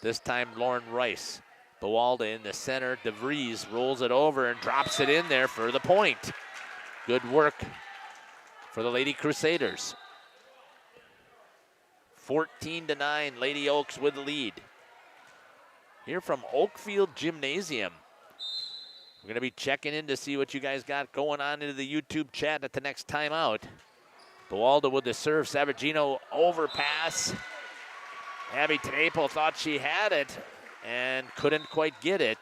This time Lauren Rice. Bowalda in the center. DeVries rolls it over and drops it in there for the point. Good work for the Lady Crusaders. 14-9, Lady Oaks with the lead. Here from Oakfield Gymnasium. We're going to be checking in to see what you guys got going on into the YouTube chat at the next timeout. Bowalda with the serve. Savargino overpass. Abby Tnaple thought she had it and couldn't quite get it.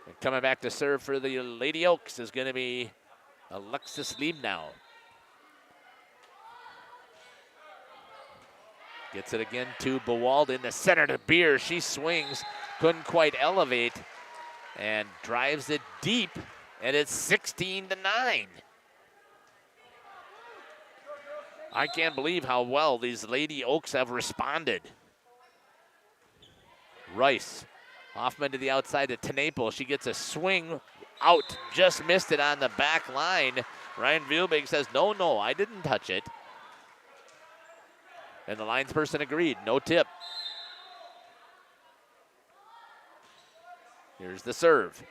And coming back to serve for the Lady Oaks is going to be Alexis Liebnow. Gets it again to Bowalda in the center to Beer. She swings, couldn't quite elevate, and drives it deep, and it's 16-9. I can't believe how well these Lady Oaks have responded. Rice, Hoffman to the outside to Tnaple. She gets a swing out, just missed it on the back line. Ryan Vielbig says, no, I didn't touch it. And the linesperson agreed, no tip. Here's the serve.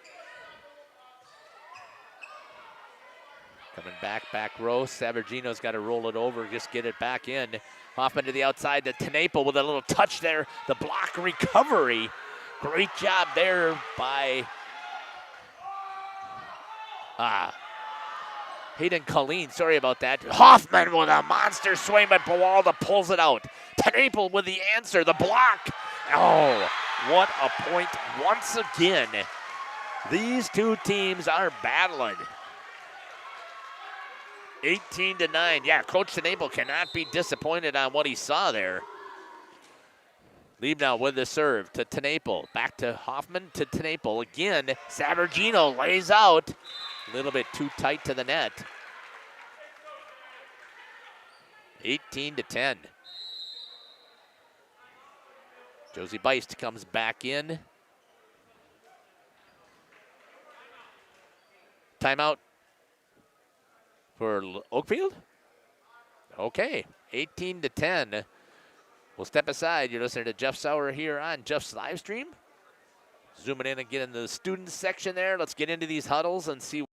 Coming back row. Savargino's got to roll it over, just get it back in. Hoffman to the outside to Tnaple with a little touch there. The block recovery. Great job there by Hayden Colleen, sorry about that. Hoffman with a monster swing, but Bowalda pulls it out. Tnaple with the answer, the block. Oh, what a point once again. These two teams are battling. 18-9. Yeah, Coach Tnaple cannot be disappointed on what he saw there. Liebnow with the serve to Tenaple. Back to Hoffman to Tenaple. Again, Savargino lays out. A little bit too tight to the net. 18-10. Josie Beist comes back in. Timeout for Oakfield? Okay, 18-10. We'll step aside. You're listening to Jeff Sauer here on Jeff's live stream. Zooming in and get into the students section there. Let's get into these huddles and see.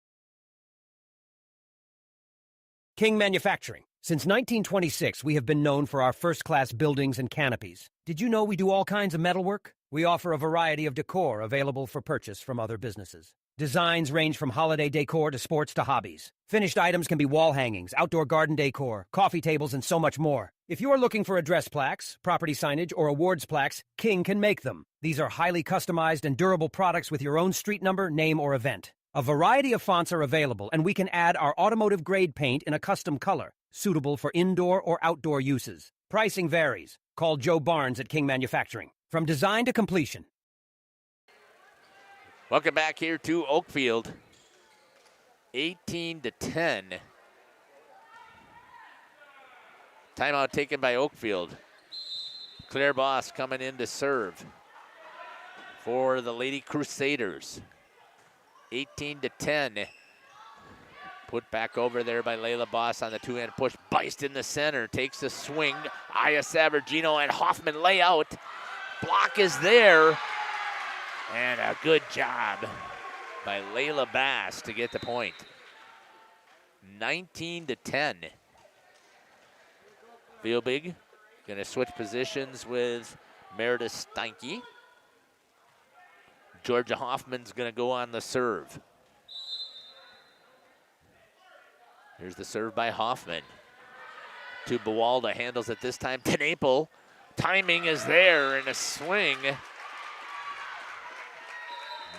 King Manufacturing. Since 1926, we have been known for our first-class buildings and canopies. Did you know we do all kinds of metalwork? We offer a variety of decor available for purchase from other businesses. Designs range from holiday decor to sports to hobbies. Finished items can be wall hangings, outdoor garden decor, coffee tables, and so much more. If you are looking for address plaques, property signage, or awards plaques, King can make them. These are highly customized and durable products with your own street number, name, or event. A variety of fonts are available, and we can add our automotive-grade paint in a custom color, suitable for indoor or outdoor uses. Pricing varies. Call Joe Barnes at King Manufacturing. From design to completion. Welcome back here to Oakfield. 18-10. Timeout taken by Oakfield. Claire Boss coming in to serve for the Lady Crusaders. 18-10. Put back over there by Layla Boss on the two-hand push. Beist in the center, takes the swing. Aya Savargino and Hoffman lay out. Block is there. And a good job by Layla Bass to get the point. 19-10. Feelbig going to switch positions with Meredith Steinke. Georgia Hoffman's going to go on the serve. Here's the serve by Hoffman. To Bawalda, handles it this time. Tenaple, timing is there and a swing.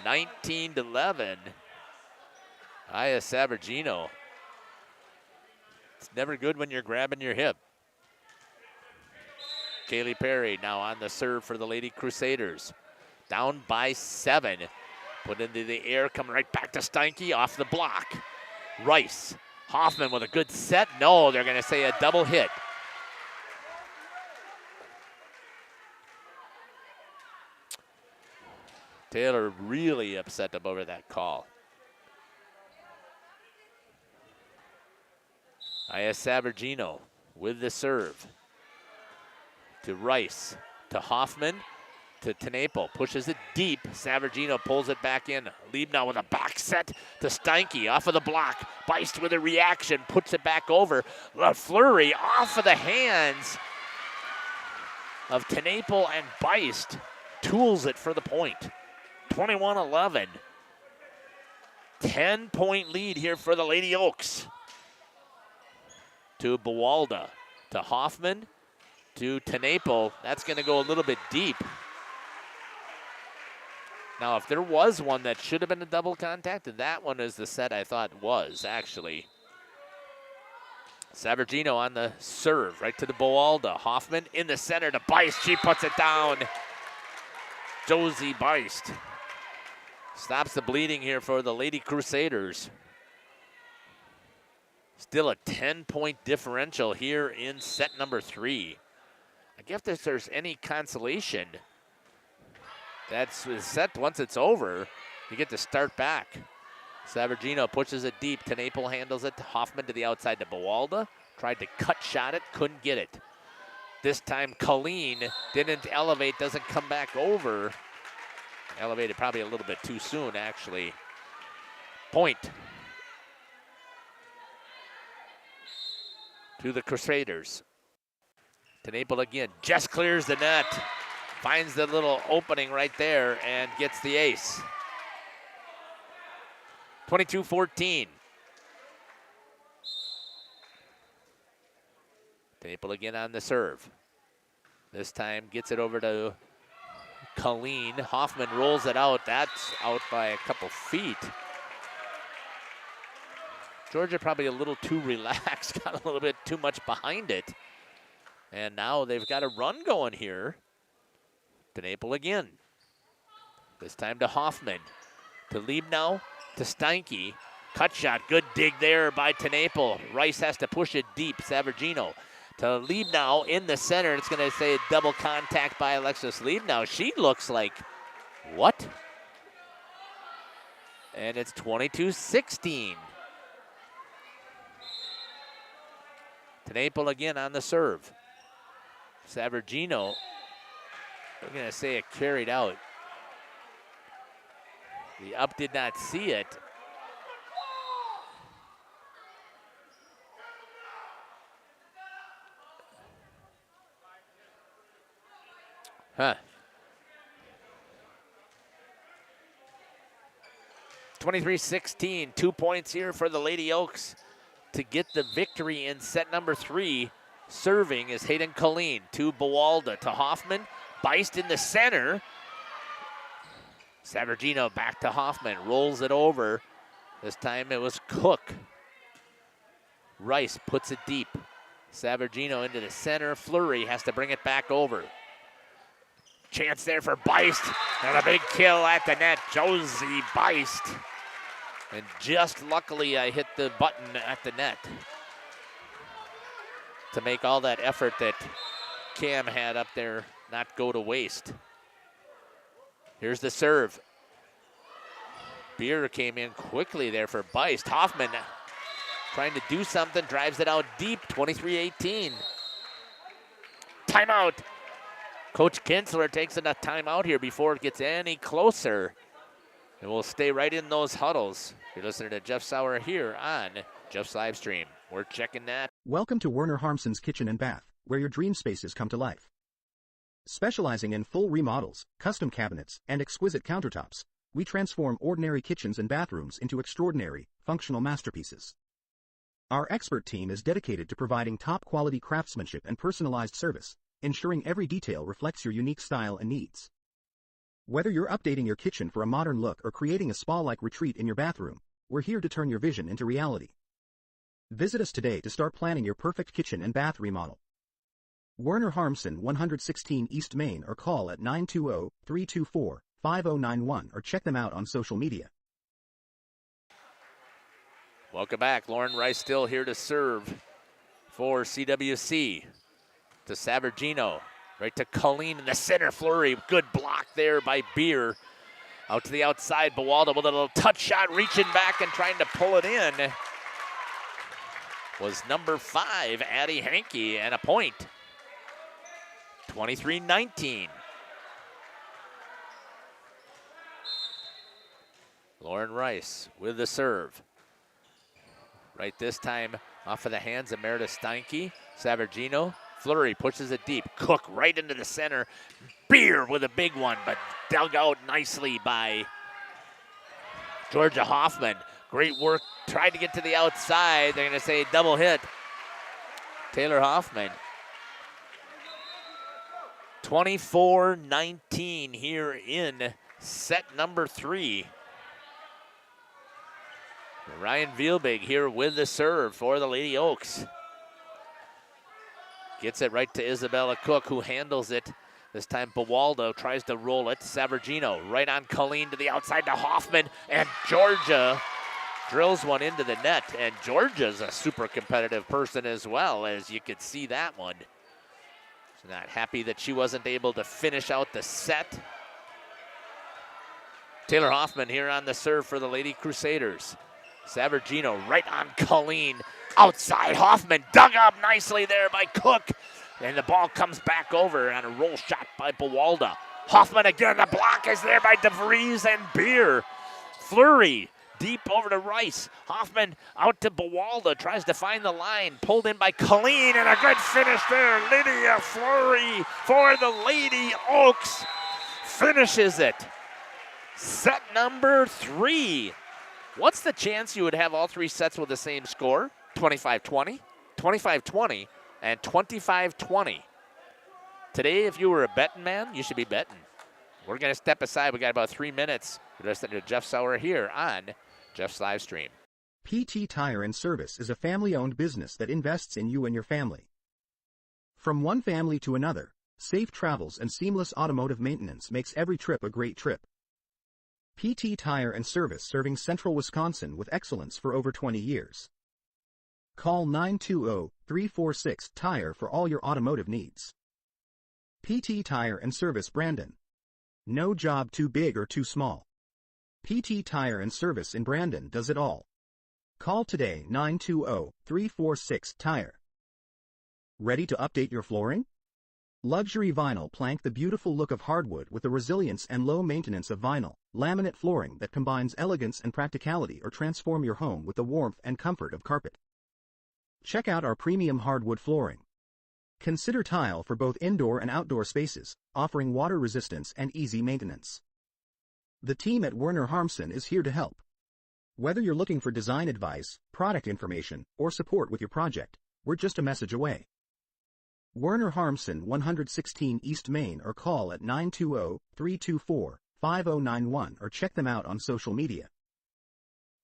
19-11. Aya Savargino. It's never good when you're grabbing your hip. Kaylee Perry now on the serve for the Lady Crusaders. Down by 7. Put into the air, coming right back to Steinke off the block. Rice. Hoffman with a good set. No, they're going to say a double hit. Taylor really upset them over that call. Aya Savargino with the serve. To Rice. To Hoffman. To Tenaple. Pushes it deep. Savargino pulls it back in. Liebnow with a back set to Steinke. Off of the block. Beist with a reaction. Puts it back over. A flurry off of the hands of Tenaple and Beist. Tools it for the point. 21-11. 10-point lead here for the Lady Oaks. To Bawalda. To Hoffman. To Tenaple. That's going to go a little bit deep. Now, if there was one that should have been a double contact, that one is the set I thought was, actually. Savargino on the serve, right to the Bawalda. Hoffman in the center to Beist. She puts it down. Josie Beist stops the bleeding here for the Lady Crusaders. Still a 10-point differential here in set number 3. I guess if there's any consolation, that's the set. Once it's over, you get to start back. Savargino pushes it deep. Tenaple handles it. Hoffman to the outside to Bawalda. Tried to cut shot it, couldn't get it. This time Colleen didn't elevate, doesn't come back over. Elevated probably a little bit too soon, actually. Point to the Crusaders. Tenaple again, just clears the net. Finds the little opening right there and gets the ace. 22-14. Tenaple again on the serve. This time gets it over to Colleen. Hoffman rolls it out. That's out by a couple feet. Georgia probably a little too relaxed, got a little bit too much behind it. And now they've got a run going here. DeNapel again. This time to Hoffman. To Liebnow. To Steinke. Cut shot. Good dig there by DeNapel. Rice has to push it deep. Savargino to Liebnow in the center. It's going to say double contact by Alexis Liebnow. She looks like, what? And it's 22-16. DeNapel again on the serve. Savargino, we're going to say it carried out. The up did not see it. Huh. 23-16, 2 points here for the Lady Oaks to get the victory in set number 3. Serving is Hayden Colleen to Bawalda to Hoffman. Beist in the center. Savargino back to Hoffman, rolls it over. This time it was Cook. Rice puts it deep. Savargino into the center. Fleury has to bring it back over. Chance there for Beist, and a big kill at the net. Josie Beist. And just luckily I hit the button at the net to make all that effort that Cam had up there not go to waste. Here's the serve. Beer came in quickly there for Beist. Hoffman trying to do something, drives it out deep, 23-18. Timeout. Coach Kinsler takes a timeout here before it gets any closer. And we'll stay right in those huddles. You're listening to Jeff Sauer here on Jeff's live stream. We're checking that. Welcome to Werner Harmson's Kitchen and Bath, where your dream spaces come to life. Specializing in full remodels, custom cabinets, and exquisite countertops, we transform ordinary kitchens and bathrooms into extraordinary, functional masterpieces. Our expert team is dedicated to providing top-quality craftsmanship and personalized service, ensuring every detail reflects your unique style and needs. Whether you're updating your kitchen for a modern look or creating a spa-like retreat in your bathroom, we're here to turn your vision into reality. Visit us today to start planning your perfect kitchen and bath remodel. Werner Harmson, 116 East Main, or call at 920-324-5091 or check them out on social media. Welcome back. Lauren Rice still here to serve for CWC. To Savargino. Right to Colleen in the center. Fleury. Good block there by Beer. Out to the outside. Bawalda with a little touch shot, reaching back and trying to pull it in. Was number 5, Addie Hankey, and a point. 23-19. Lauren Rice with the serve. Right this time off of the hands of Meredith Steinke. Savargino. Fleury pushes it deep. Cook right into the center. Beer with a big one, but dug out nicely by Georgia Hoffman. Great work. Tried to get to the outside. They're going to say double hit. Taylor Hoffman. 24-19 here in set number 3. Ryan Vielbig here with the serve for the Lady Oaks. Gets it right to Isabella Cook, who handles it. This time Bawaldo tries to roll it. Savargino right on Colleen to the outside to Hoffman. And Georgia drills one into the net. And Georgia's a super competitive person as well, as you could see that one. She's not happy that she wasn't able to finish out the set. Taylor Hoffman here on the serve for the Lady Crusaders. Savargino right on Colleen. Outside, Hoffman dug up nicely there by Cook. And the ball comes back over on a roll shot by Bawalda. Hoffman again, the block is there by DeVries and Beer. Fleury deep over to Rice. Hoffman out to Bawalda, tries to find the line. Pulled in by Colleen, and a good finish there. Lydia Fleury for the Lady Oaks finishes it. Set number 3. What's the chance you would have all 3 sets with the same score? 25-20, 25-20, and 25-20. Today, if you were a betting man, you should be betting. We're going to step aside. We got about 3 minutes. We're listening to Jeff Sauer here on Jeff's live stream. PT Tire and Service is a family-owned business that invests in you and your family. From one family to another, Safe travels and seamless automotive maintenance makes every trip a great trip. PT Tire and Service, serving Central Wisconsin with excellence for over 20 years. Call 920-346-TIRE for all your automotive needs. PT Tire and Service, Brandon. No job too big or too small. PT Tire and Service in Brandon does it all. Call today 920-346-TIRE. Ready to update your flooring? Luxury vinyl plank, the beautiful look of hardwood with the resilience and low maintenance of vinyl, laminate flooring that combines elegance and practicality, or transform your home with the warmth and comfort of carpet. Check out our premium hardwood flooring. Consider tile for both indoor and outdoor spaces, offering water resistance and easy maintenance. The team at Werner Harmsen is here to help. Whether you're looking for design advice, product information, or support with your project, we're just a message away. Werner Harmsen, 116 East Main, or call at 920-324-5091 or check them out on social media.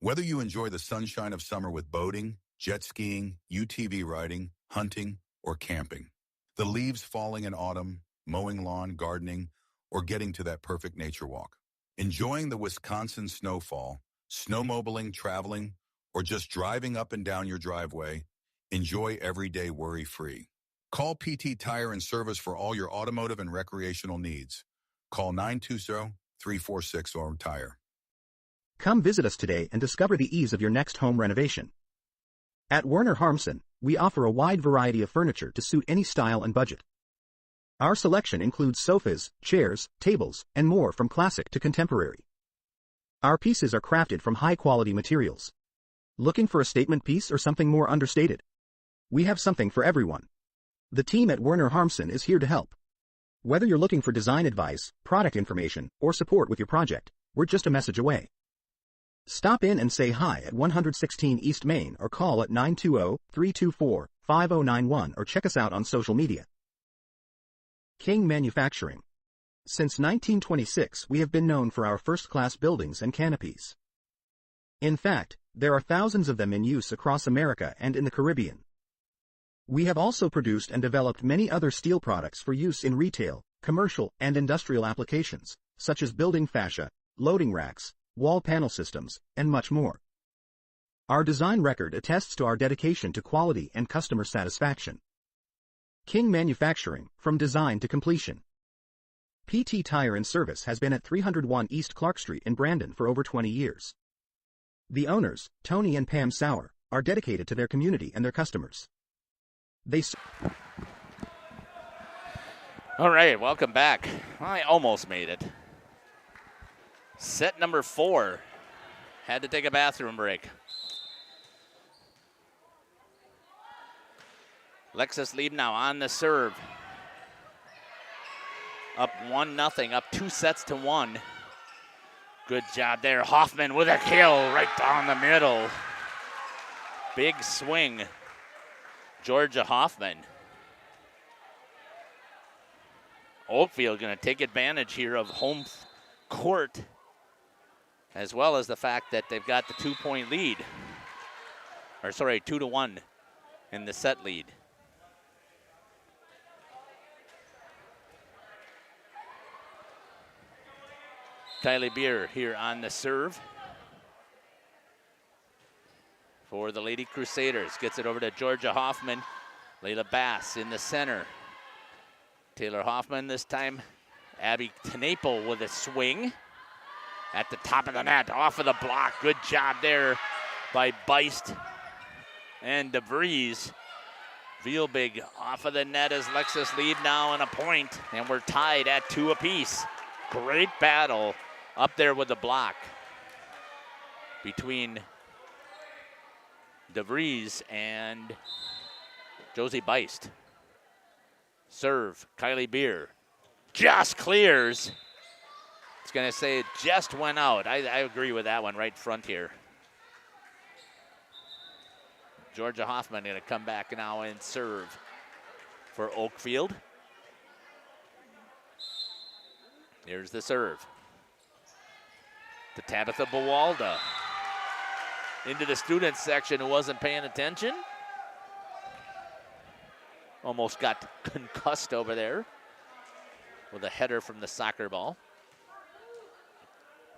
Whether you enjoy the sunshine of summer with boating, jet skiing, UTV riding, hunting, or camping, the leaves falling in autumn, mowing lawn, gardening, or getting to that perfect nature walk, enjoying the Wisconsin snowfall, snowmobiling, traveling, or just driving up and down your driveway, enjoy every day worry-free. Call PT Tire and Service for all your automotive and recreational needs. Call 920-346-TIRE. Come visit us today and discover the ease of your next home renovation. At Werner Harmsen, we offer a wide variety of furniture to suit any style and budget. Our selection includes sofas, chairs, tables, and more, from classic to contemporary. Our pieces are crafted from high-quality materials. Looking for a statement piece or something more understated? We have something for everyone. The team at Werner Harmsen is here to help. Whether you're looking for design advice, product information, or support with your project, we're just a message away. Stop in and say hi at 116 East Main, or call at 920-324-5091 or check us out on social media. King Manufacturing. Since 1926, we have been known for our first-class buildings and canopies. In fact, there are thousands of them in use across America and in the Caribbean. We have also produced and developed many other steel products for use in retail, commercial, and industrial applications, such as building fascia, loading racks, wall panel systems, and much more. Our design record attests to our dedication to quality and customer satisfaction. King Manufacturing, from design to completion. PT Tire and Service has been at 301 East Clark Street in Brandon for over 20 years. The owners, Tony and Pam Sauer, are dedicated to their community and their customers. All right, welcome back. I almost made it. Set number 4. Had to take a bathroom break. Lexus Liebnow on the serve. Up 1-0, up 2 sets to 1. Good job there. Hoffman with a kill right down the middle. Big swing. Georgia Hoffman. Oakfield going to take advantage here of home court, as well as the fact that they've got the 2-point lead. 2-1 in the set lead. Kylie Beer here on the serve for the Lady Crusaders. Gets it over to Georgia Hoffman. Layla Bass in the center. Taylor Hoffman this time. Abby Tenaple with a swing at the top of the net, off of the block. Good job there by Beist and DeVries. Vielbig off of the net as Lexus lead now in a point, and we're tied at 2 apiece. Great battle up there with the block between DeVries and Josie Beist. Serve, Kylie Beer. Just clears. It's going to say it just went out. I agree with that one right front here. Georgia Hoffman going to come back now and serve for Oakfield. Here's the serve. To Tabitha Bawalda. Into the students section who wasn't paying attention. Almost got concussed over there. with a header from the soccer ball.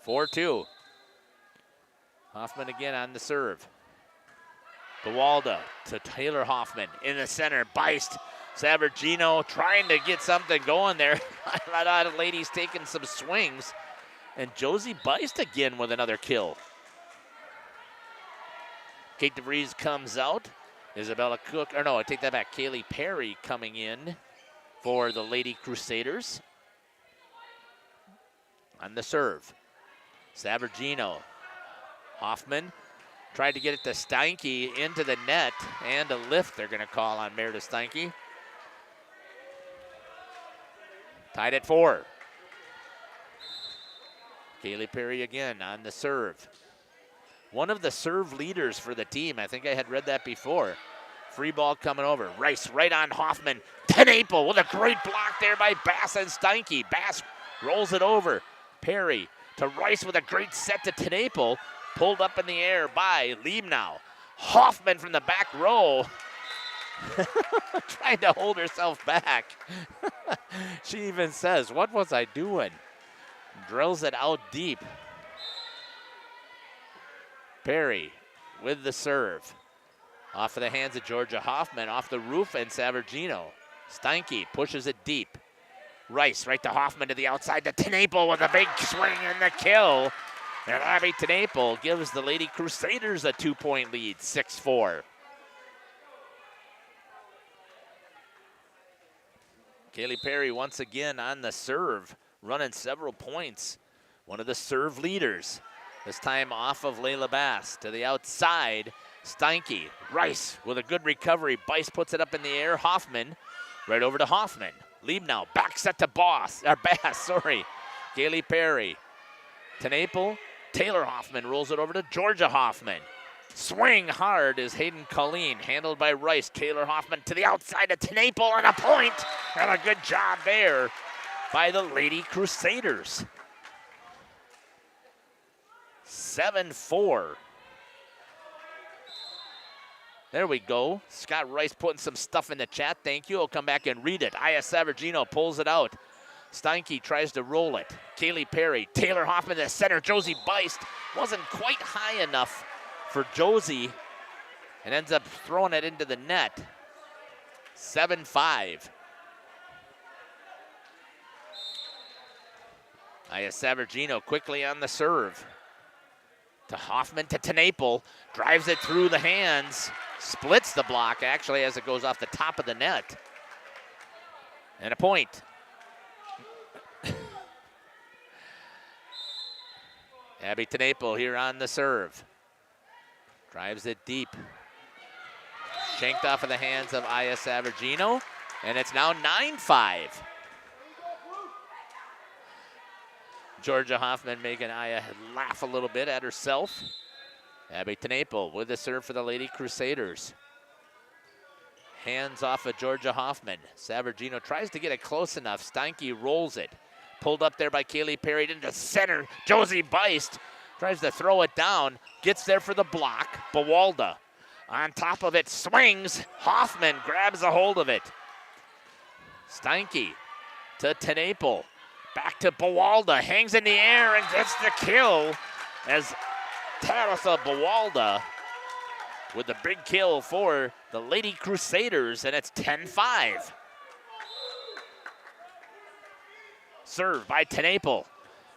4-2. Hoffman again on the serve. Bawalda to Taylor Hoffman in the center. Beist. Savargino trying to get something going there. A lot of ladies taking some swings. And Josie Beist again with another kill. Kate DeVries comes out. Isabella Cook, or no, I take that back. Kaylee Perry coming in for the Lady Crusaders. On the serve. Savargino. Hoffman tried to get it to Steinke into the net, and a lift they're going to call on Meredith Steinke. Tied at 4. Kaylee Perry again on the serve. One of the serve leaders for the team. I think I had read that before. Free ball coming over. Rice right on Hoffman. Tenapel with a great block there by Bass and Steinke. Bass rolls it over. Perry to Rice with a great set to Tenapel. Pulled up in the air by Liebnow. Hoffman from the back row. Trying to hold herself back. She even says, "What was I doing?" Drills it out deep. Perry with the serve. Off of the hands of Georgia Hoffman, off the roof, and Savargino. Steinke pushes it deep. Rice right to Hoffman to the outside to Tenapel with a big swing and the kill. And Abby Tenapel gives the Lady Crusaders a 2-point lead, 6-4. Kaylee Perry once again on the serve, running several points. One of the serve leaders. This time off of Layla Bass to the outside. Steinke, Rice with a good recovery. Bice puts it up in the air. Hoffman, right over to Hoffman. Liebnow, back set to Bass. Kaylee Perry. Tenapel, Taylor Hoffman rolls it over to Georgia Hoffman. Swing hard is Hayden Colleen, handled by Rice. Taylor Hoffman to the outside of Tenapel and a point. And a good job there by the Lady Crusaders. 7-4. There we go. Scott Rice putting some stuff in the chat. Thank you. I'll come back and read it. Aya Savargino pulls it out. Steinke tries to roll it. Kaylee Perry. Taylor Hoffman to the center. Josie Beist wasn't quite high enough for Josie and ends up throwing it into the net. 7-5. Aya Savargino quickly on the serve. To Hoffman to Tenapel. Drives it through the hands. Splits the block, actually, as it goes off the top of the net. And a point. Abby Tenapel here on the serve. Drives it deep. Shanked off of the hands of Aya Savargino. And it's now 9-5. Georgia Hoffman making Aya laugh a little bit at herself. Abby Tenapel with the serve for the Lady Crusaders. Hands off of Georgia Hoffman. Savargino tries to get it close enough. Steinke rolls it. Pulled up there by Kaylee Perry into center. Josie Beist tries to throw it down. Gets there for the block. Bawalda on top of it. Swings. Hoffman grabs a hold of it. Steinke to Tenapel. Back to Bawalda. Hangs in the air and gets the kill as Tabitha Bawalda with the big kill for the Lady Crusaders, and it's 10-5. Serve by Tenapel.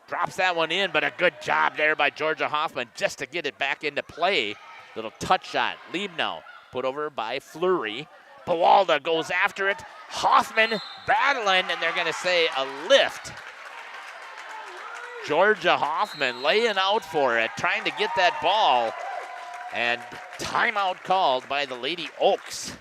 Drops that one in, but a good job there by Georgia Hoffman just to get it back into play. Little touch shot. Liebnow put over by Fleury. Bawalda goes after it. Hoffman battling, and they're going to say a lift. Georgia Hoffman laying out for it, trying to get that ball, and timeout called by the Lady Oaks.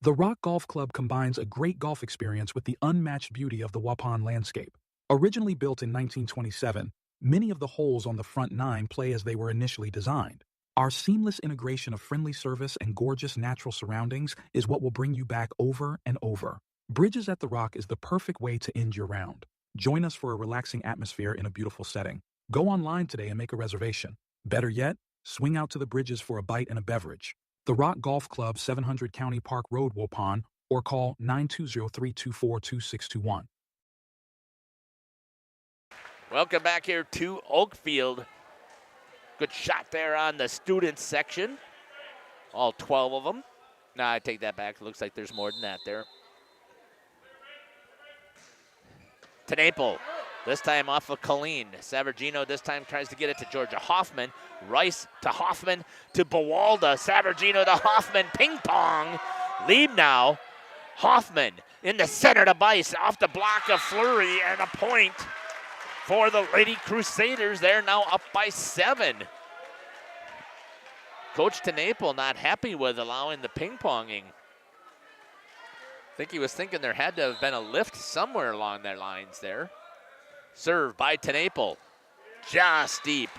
The Rock Golf Club combines a great golf experience with the unmatched beauty of the Waupun landscape. Originally built in 1927, many of the holes on the front nine play as they were initially designed. Our seamless integration of friendly service and gorgeous natural surroundings is what will bring you back over and over. Bridges at the Rock is the perfect way to end your round. Join us for a relaxing atmosphere in a beautiful setting. Go online today and make a reservation. Better yet, swing out to the Bridges for a bite and a beverage. The Rock Golf Club, 700 County Park Road, Waupun, or call 920-324-2621. Welcome back here to Oakfield. Good shot there on the students section. All 12 of them. No, I take that back. Looks like there's more than that there. Tenaple, this time off of Colleen. Savargino this time tries to get it to Georgia Hoffman. Rice to Hoffman to Bawalda. Savargino to Hoffman. Ping pong. Lead now. Hoffman in the center to Bice. Off the block of Fleury and a point for the Lady Crusaders. They're now up by 7. Coach Tenaple not happy with allowing the ping ponging. I think he was thinking there had to have been a lift somewhere along their lines there. Serve by Tenaple. Just deep.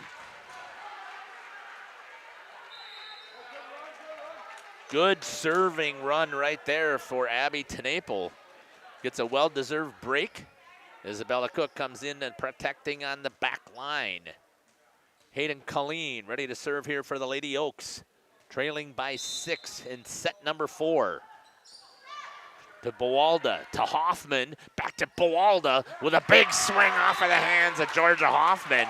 Good serving run right there for Abby Tenaple. Gets a well-deserved break. Isabella Cook comes in and protecting on the back line. Hayden Colleen ready to serve here for the Lady Oaks. Trailing by 6 in set number 4. To Bawalda, to Hoffman, back to Bawalda with a big swing off of the hands of Georgia Hoffman.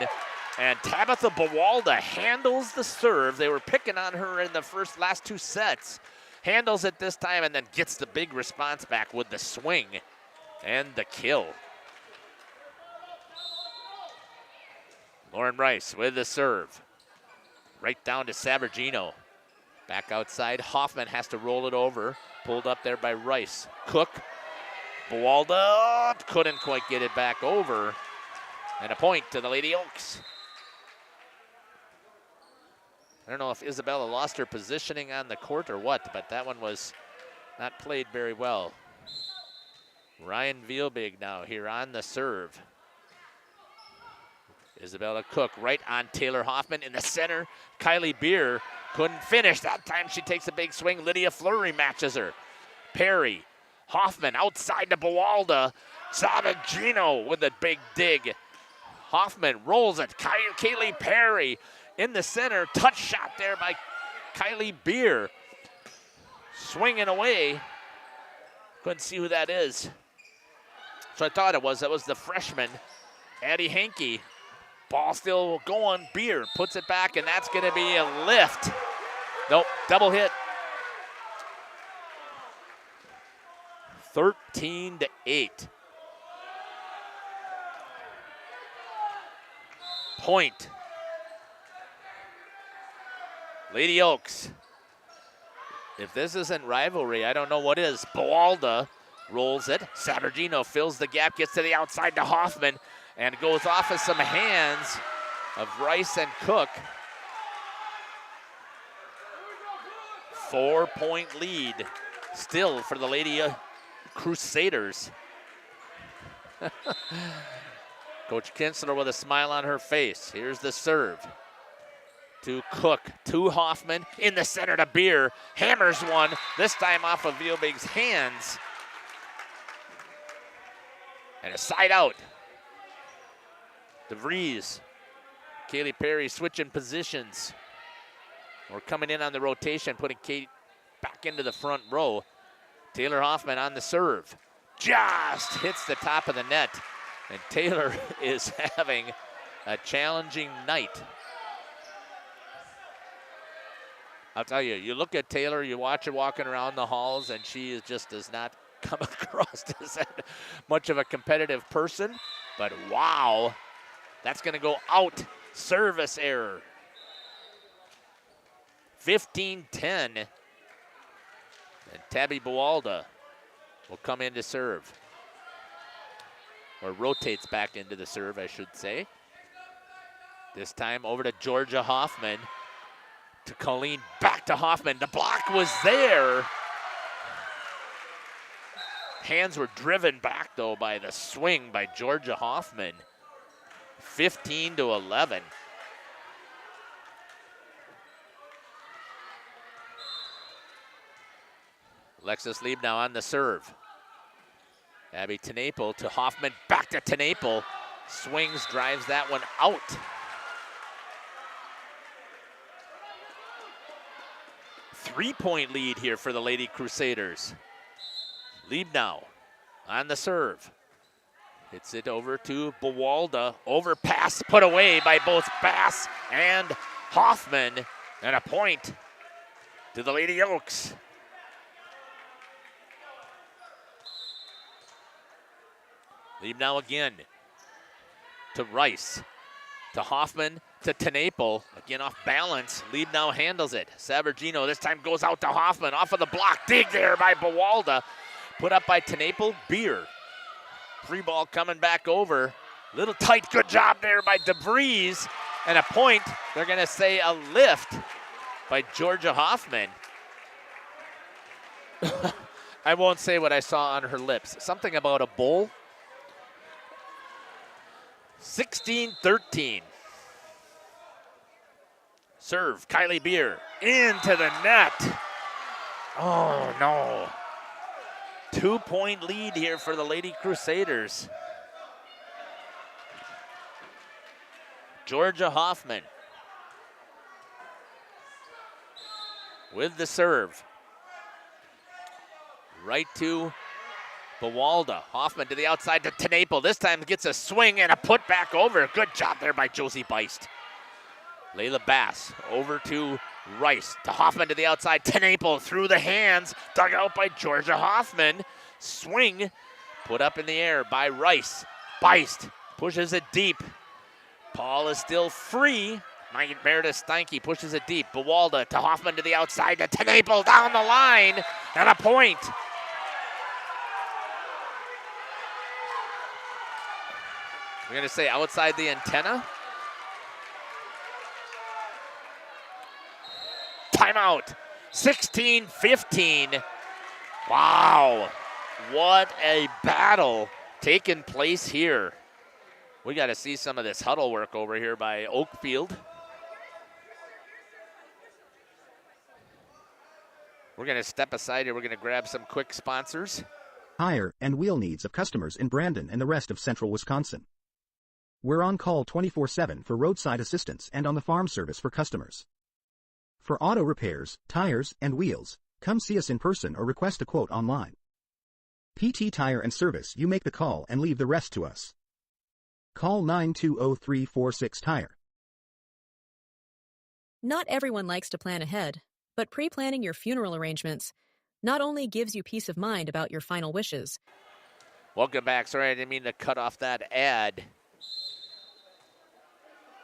And Tabitha Bawalda handles the serve. They were picking on her in the last 2 sets. Handles it this time and then gets the big response back with the swing and the kill. Lauren Rice with the serve. Right down to Savargino. Back outside, Hoffman has to roll it over. Pulled up there by Rice. Cook, Bawalda couldn't quite get it back over. And a point to the Lady Oaks. I don't know if Isabella lost her positioning on the court or what, but that one was not played very well. Ryan Vielbig now here on the serve. Isabella Cook right on Taylor Hoffman in the center. Kylie Beer couldn't finish. That time she takes a big swing. Lydia Fleury matches her. Perry, Hoffman outside to Bawalda. Savargino with a big dig. Hoffman rolls it. Kaylee Perry in the center. Touch shot there by Kylie Beer. Swinging away. Couldn't see who that is. So I thought it was. That was the freshman, Addie Hankey. Ball still going. Beer puts it back, and that's going to be a lift. Nope, double hit. 13-8. Point. Lady Oaks. If this isn't rivalry, I don't know what is. Bawalda rolls it. Savargino fills the gap, gets to the outside to Hoffman, and goes off of some hands of Rice and Cook. 4-point lead still for the Lady Crusaders. Coach Kinsler with a smile on her face. Here's the serve. To Cook, to Hoffman, in the center to Beer. Hammers one, this time off of Vielbig's hands. And a side out. DeVries, Kaylee Perry switching positions. We're coming in on the rotation, putting Kate back into the front row. Taylor Hoffman on the serve. Just hits the top of the net. And Taylor is having a challenging night. I'll tell you, you look at Taylor, you watch her walking around the halls, and she just does not come across as much of a competitive person. But wow, that's going to go out. Service error. 15-10. And Tabby Bawalda will come in to serve. Or rotates back into the serve, I should say. This time over to Georgia Hoffman. To Colleen, back to Hoffman. The block was there. Hands were driven back, though, by the swing by Georgia Hoffman. 15-11. Alexis Lieb now on the serve. Abby Tenaple to Hoffman, back to Tenaple. Swings, drives that one out. Three-point lead here for the Lady Crusaders. Liebnow on the serve. Hits it over to Bawalda. Overpass put away by both Bass and Hoffman. And a point to the Lady Oaks. Liebnow again to Rice. To Hoffman, to Tenaple. Again off balance. Liebnow handles it. Savargino this time goes out to Hoffman. Off of the block. Dig there by Bawalda. Put up by Tenaple. Beer. Free ball coming back over. Little tight. Good job there by DeVries. And a point. They're going to say a lift by Georgia Hoffman. I won't say what I saw on her lips. Something about a bowl. 16-13. Serve, Kylie Beer into the net. Oh no. 2-point lead here for the Lady Crusaders. Georgia Hoffman with the serve. Right to Bawalda. Hoffman to the outside to Tenaple. This time gets a swing and a put back over. Good job there by Josie Beist. Layla Bass over to Rice. To Hoffman to the outside. Tenaple through the hands. Dug out by Georgia Hoffman. Swing put up in the air by Rice. Beist pushes it deep. Paul is still free. Meredith Steinke pushes it deep. Bawalda to Hoffman to the outside. To Tenaple down the line. And a point. We're going to say outside the antenna. Timeout. 16-15. Wow. What a battle taking place here. We got to see some of this huddle work over here by Oakfield. We're going to step aside here. We're going to grab some quick sponsors. Tire and wheel needs of customers in Brandon and the rest of central Wisconsin. We're on call 24/7 for roadside assistance and on the farm service for customers. For auto repairs, tires, and wheels, come see us in person or request a quote online. PT Tire and Service, you make the call and leave the rest to us. Call 920-346-TIRE. Not everyone likes to plan ahead, but pre-planning your funeral arrangements not only gives you peace of mind about your final wishes. Welcome back. Sorry, I didn't mean to cut off that ad.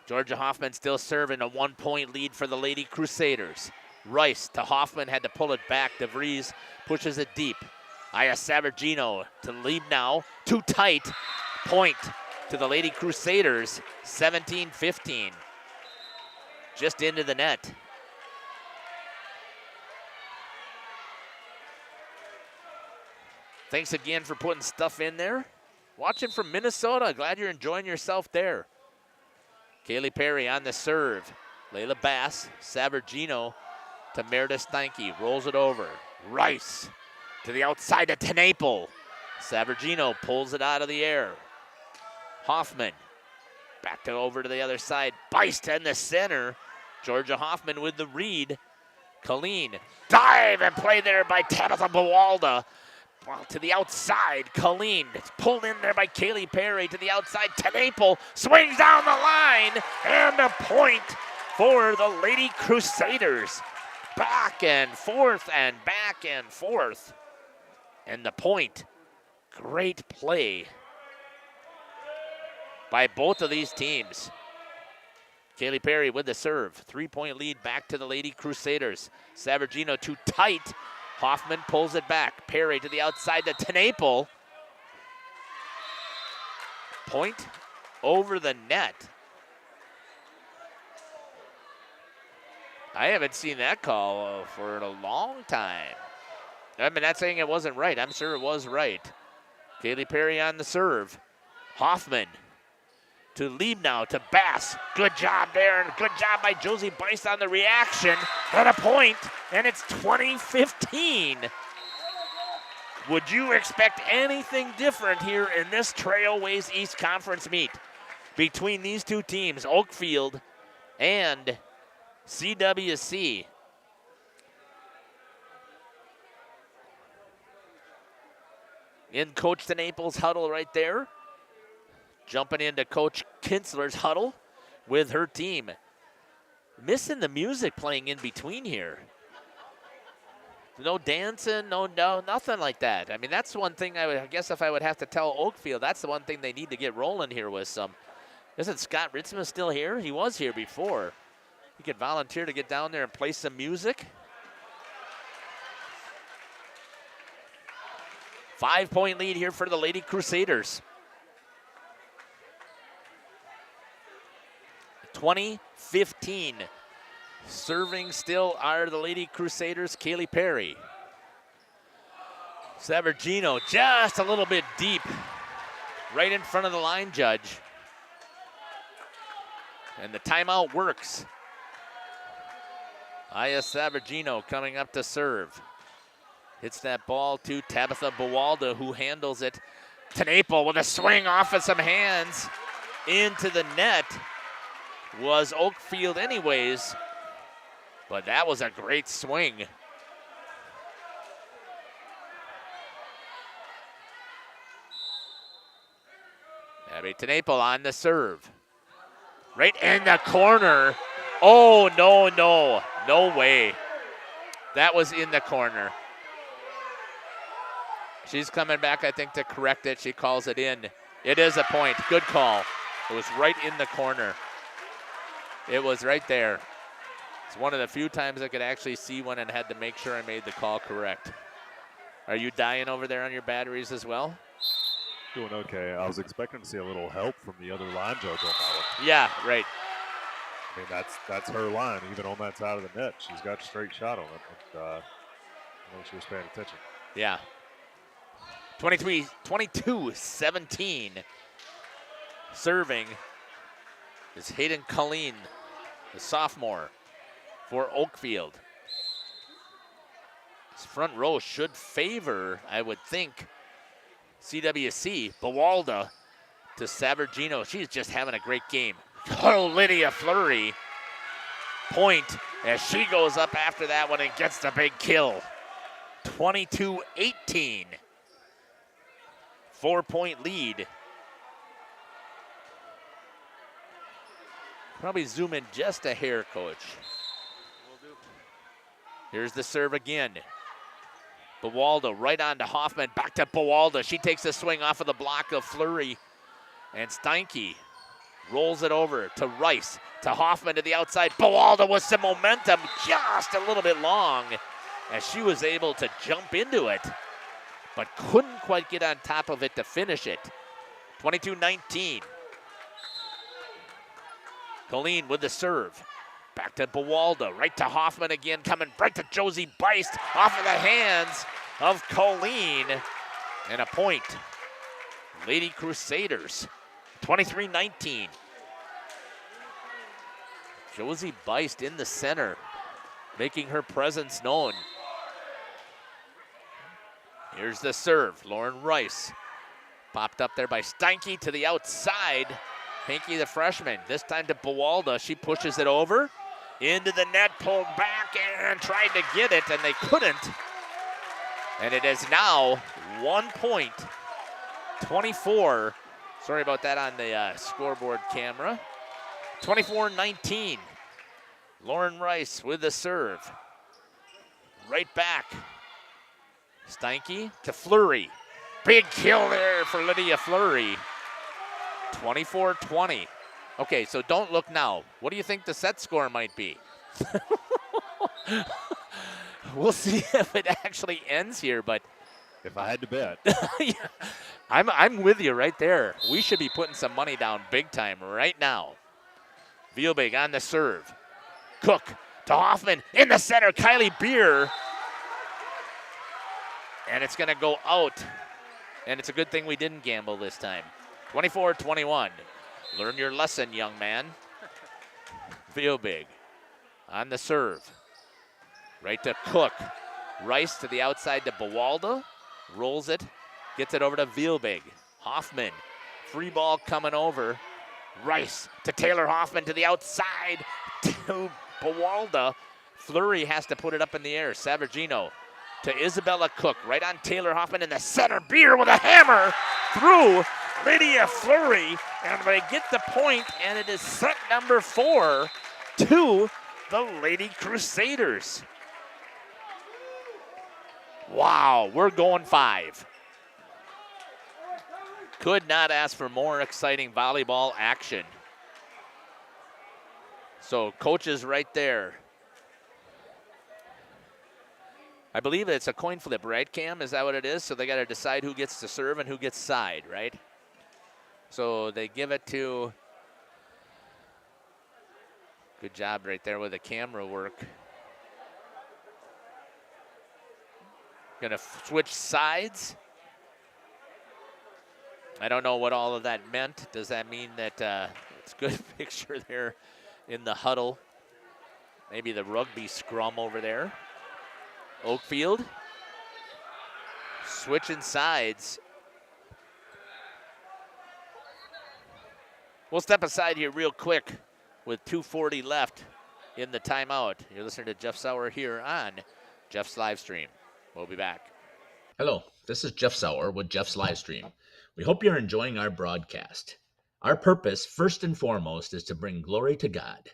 Georgia Hoffman still serving, a 1-point lead for the Lady Crusaders. Rice to Hoffman, had to pull it back. DeVries pushes it deep. Aya Savargino to Liebnow, too tight. Point to the Lady Crusaders, 17-15. Just into the net. Thanks again for putting stuff in there. Watching from Minnesota. Glad you're enjoying yourself there. Kaylee Perry on the serve. Layla Bass, Savargino to Meredith Steinke. Rolls it over. Rice to the outside of Tenaple. Savargino pulls it out of the air. Hoffman back over to the other side. Beist in the center. Georgia Hoffman with the read. Colleen, dive and play there by Tabitha Bawalda. Well, to the outside, Colleen. It's pulled in there by Kaylee Perry. To the outside, Tenaple swings down the line. And a point for the Lady Crusaders. Back and forth and back and forth. And the point. Great play by both of these teams. Kaylee Perry with the serve. 3-point lead back to the Lady Crusaders. Savargino too tight. Hoffman pulls it back. Perry to the outside to Tenaple. Point over the net. I haven't seen that call for a long time. I mean, not saying it wasn't right. I'm sure it was right. Kaylee Perry on the serve. Hoffman to Liebnow to Bass. Good job there, and good job by Josie Beist on the reaction. And a point, and it's 20-15. Would you expect anything different here in this Trailways East Conference meet between these two teams, Oakfield and CWC? in Coach DeNaples' huddle right there. Jumping into Coach Kinsler's huddle with her team. Missing the music playing in between here. No dancing, no, nothing like that. I mean, that's one thing I guess if I would have to tell Oakfield, that's the one thing they need to get rolling here with some. Isn't Scott Ritzman still here? He was here before. He could volunteer to get down there and play some music. 5-point lead here for the Lady Crusaders. 20-15. Serving still are the Lady Crusaders, Kaylee Perry. Savargino just a little bit deep, right in front of the line judge. And the timeout works. Aya Savargino coming up to serve. Hits that ball to Tabitha Bawalda, who handles it. TeNaple with a swing off of some hands into the net. Was Oakfield anyways, but that was a great swing. Abby TeNaple on the serve. Right in the corner. Oh, no way. That was in the corner. She's coming back, I think, to correct it. She calls it in. It is a point. Good call. It was right in the corner. It was right there. It's one of the few times I could actually see one and had to make sure I made the call correct. Are you dying over there on your batteries as well? Doing okay. I was expecting to see a little help from the other line judge on that one. Yeah, right. I mean, that's her line, even on that side of the net. She's got a straight shot on it. And, I know she was paying attention. Yeah. 22-17. Serving is Hayden Colleen, the sophomore for Oakfield. This front row should favor, I would think, CWC. Bawalda to Savargino. She's just having a great game. Oh, Lydia Fleury. Point as she goes up after that one and gets the big kill. 22-18. 4-point lead. Probably zoom in just a hair, Coach. Here's the serve again. Bawalda right on to Hoffman. Back to Bawalda. She takes a swing off of the block of Fleury. And Steinke rolls it over to Rice. To Hoffman to the outside. Bawalda with some momentum. Just a little bit long. As she was able to jump into it. But couldn't quite get on top of it to finish it. 22-19. Colleen with the serve. Back to Bawalda, right to Hoffman again, coming right to Josie Beist, off of the hands of Colleen. And a point. Lady Crusaders, 23-19. Josie Beist in the center, making her presence known. Here's the serve, Lauren Rice. Popped up there by Steinke to the outside. Hanky, the freshman, this time to Bawalda. She pushes it over into the net, pulled back and tried to get it, and they couldn't. And it is now 1 point, 24. Sorry about that on the scoreboard camera. 24-19. Lauren Rice with the serve. Right back. Steinke to Fleury. Big kill there for Lydia Fleury. 24-20. Okay, so don't look now. What do you think the set score might be? We'll see if it actually ends here, but if I had to bet. Yeah, I'm with you right there. We should be putting some money down big time right now. Vielbig on the serve. Cook to Hoffman in the center. Kylie Beer. And it's going to go out. And it's a good thing we didn't gamble this time. 24-21. Learn your lesson, young man. Vielbig on the serve. Right to Cook. Rice to the outside to Bawalda. Rolls it. Gets it over to Vielbig. Hoffman. Free ball coming over. Rice to Taylor Hoffman to the outside to Bawalda. Fleury has to put it up in the air. Savargino to Isabella Cook, right on Taylor Hoffman in the center. Beer with a hammer through Lydia Fleury, and they get the point, and it is set number 4 to the Lady Crusaders. Wow, we're going 5. Could not ask for more exciting volleyball action. So coaches right there. I believe it's a coin flip, right, Cam? Is that what it is? So they got to decide who gets to serve and who gets side, right? So they give it to, good job right there with the camera work. Gonna switch sides. I don't know what all of that meant. Does that mean that it's a good picture there in the huddle? Maybe the rugby scrum over there. Oakfield switching sides. We'll step aside here real quick with 2:40 left in the timeout. You're listening to Jeff Sauer here on Jeff's live stream. We'll be back. Hello, this is Jeff Sauer with Jeff's Livestream. We hope you're enjoying our broadcast. Our purpose, first and foremost, is to bring glory to God.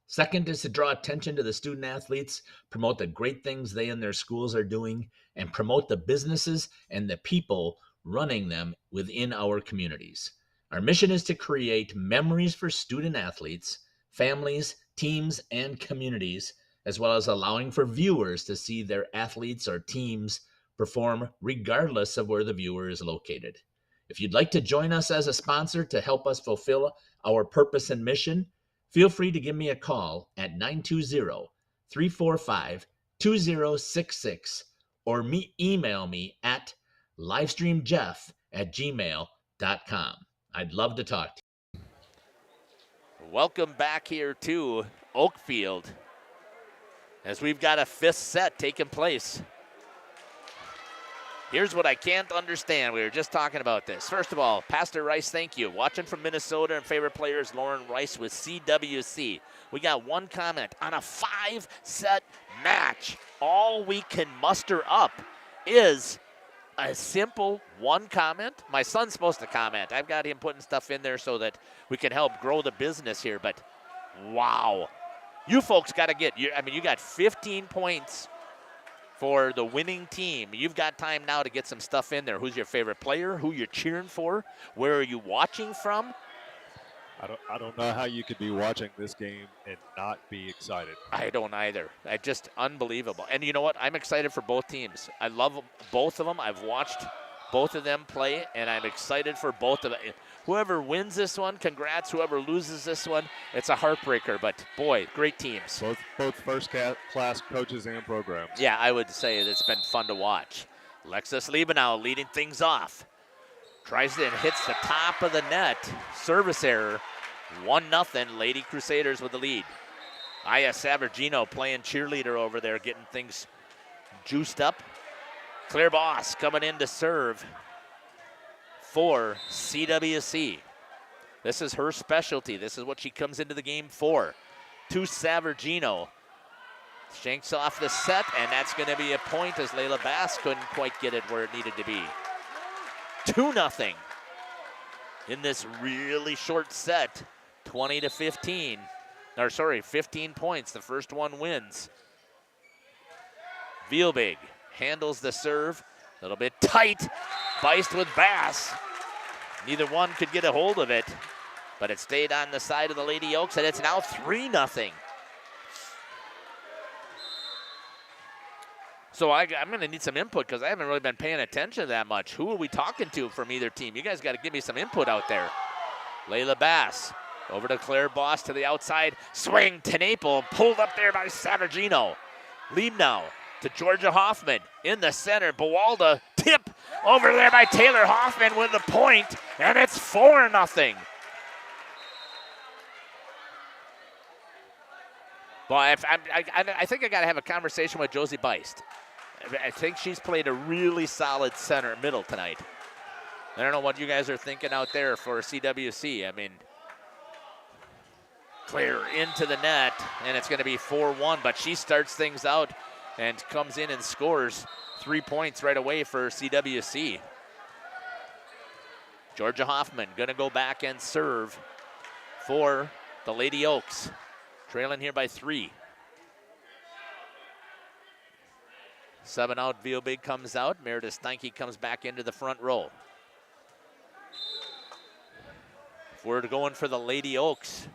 Second is to draw attention to the student athletes, promote the great things they and their schools are doing, and promote the businesses and the people running them within our communities. Our mission is to create memories for student athletes, families, teams, and communities, as well as allowing for viewers to see their athletes or teams perform regardless of where the viewer is located. If you'd like to join us as a sponsor to help us fulfill our purpose and mission, feel free to give me a call at 920-345-2066 or email me at livestreamjeff@gmail.com. I'd love to talk to you. Welcome back here to Oakfield as we've got a 5th set taking place. Here's what I can't understand. We were just talking about this. First of all, Pastor Rice, thank you. Watching from Minnesota, and favorite players, Lauren Rice with CWC. We got one comment on a 5-set match. All we can muster up is a simple one comment. My son's supposed to comment. I've got him putting stuff in there so that we can help grow the business here. But wow, you folks got to get, you got 15 points for the winning team. You've got time now to get some stuff in there. Who's your favorite player? Who you're cheering for? Where are you watching from? I don't know how you could be watching this game and not be excited. I don't either. Just unbelievable. And you know what? I'm excited for both teams. I love both of them. I've watched both of them play, and I'm excited for both of them. Whoever wins this one, congrats. Whoever loses this one, it's a heartbreaker. But, boy, great teams. Both first-class coaches and programs. Yeah, I would say it's been fun to watch. Alexis Liebenau leading things off. Tries it and hits the top of the net. Service error. 1-0, Lady Crusaders with the lead. Aya Savargino playing cheerleader over there, getting things juiced up. Claire Boss coming in to serve for CWC. This is her specialty. This is what she comes into the game for. To Savargino. Shanks off the set, and that's going to be a point as Layla Bass couldn't quite get it where it needed to be. 2-0 in this really short set. 20-15. 15 points. The first one wins. Vielbig handles the serve. A little bit tight. Beist with Bass. Neither one could get a hold of it, but it stayed on the side of the Lady Oaks, and it's now 3-0. So I'm going to need some input because I haven't really been paying attention that much. Who are we talking to from either team? You guys got to give me some input out there. Layla Bass over to Claire Boss to the outside. Swing to Naple, pulled up there by Savargino. Liebenau to Georgia Hoffman in the center. Bawalda tip over there by Taylor Hoffman with the point, and it's 4-0. Well, I think I got to have a conversation with Josie Beist. I think she's played a really solid center middle tonight. I don't know what you guys are thinking out there for CWC. I mean, clear into the net, and it's going to be 4-1, but she starts things out and comes in and scores 3 points right away for CWC. Georgia Hoffman gonna go back and serve for the Lady Oaks. Trailing here by 3. 7 out, Viobig comes out. Meredith Steinke comes back into the front row. If we're going for the Lady Oaks,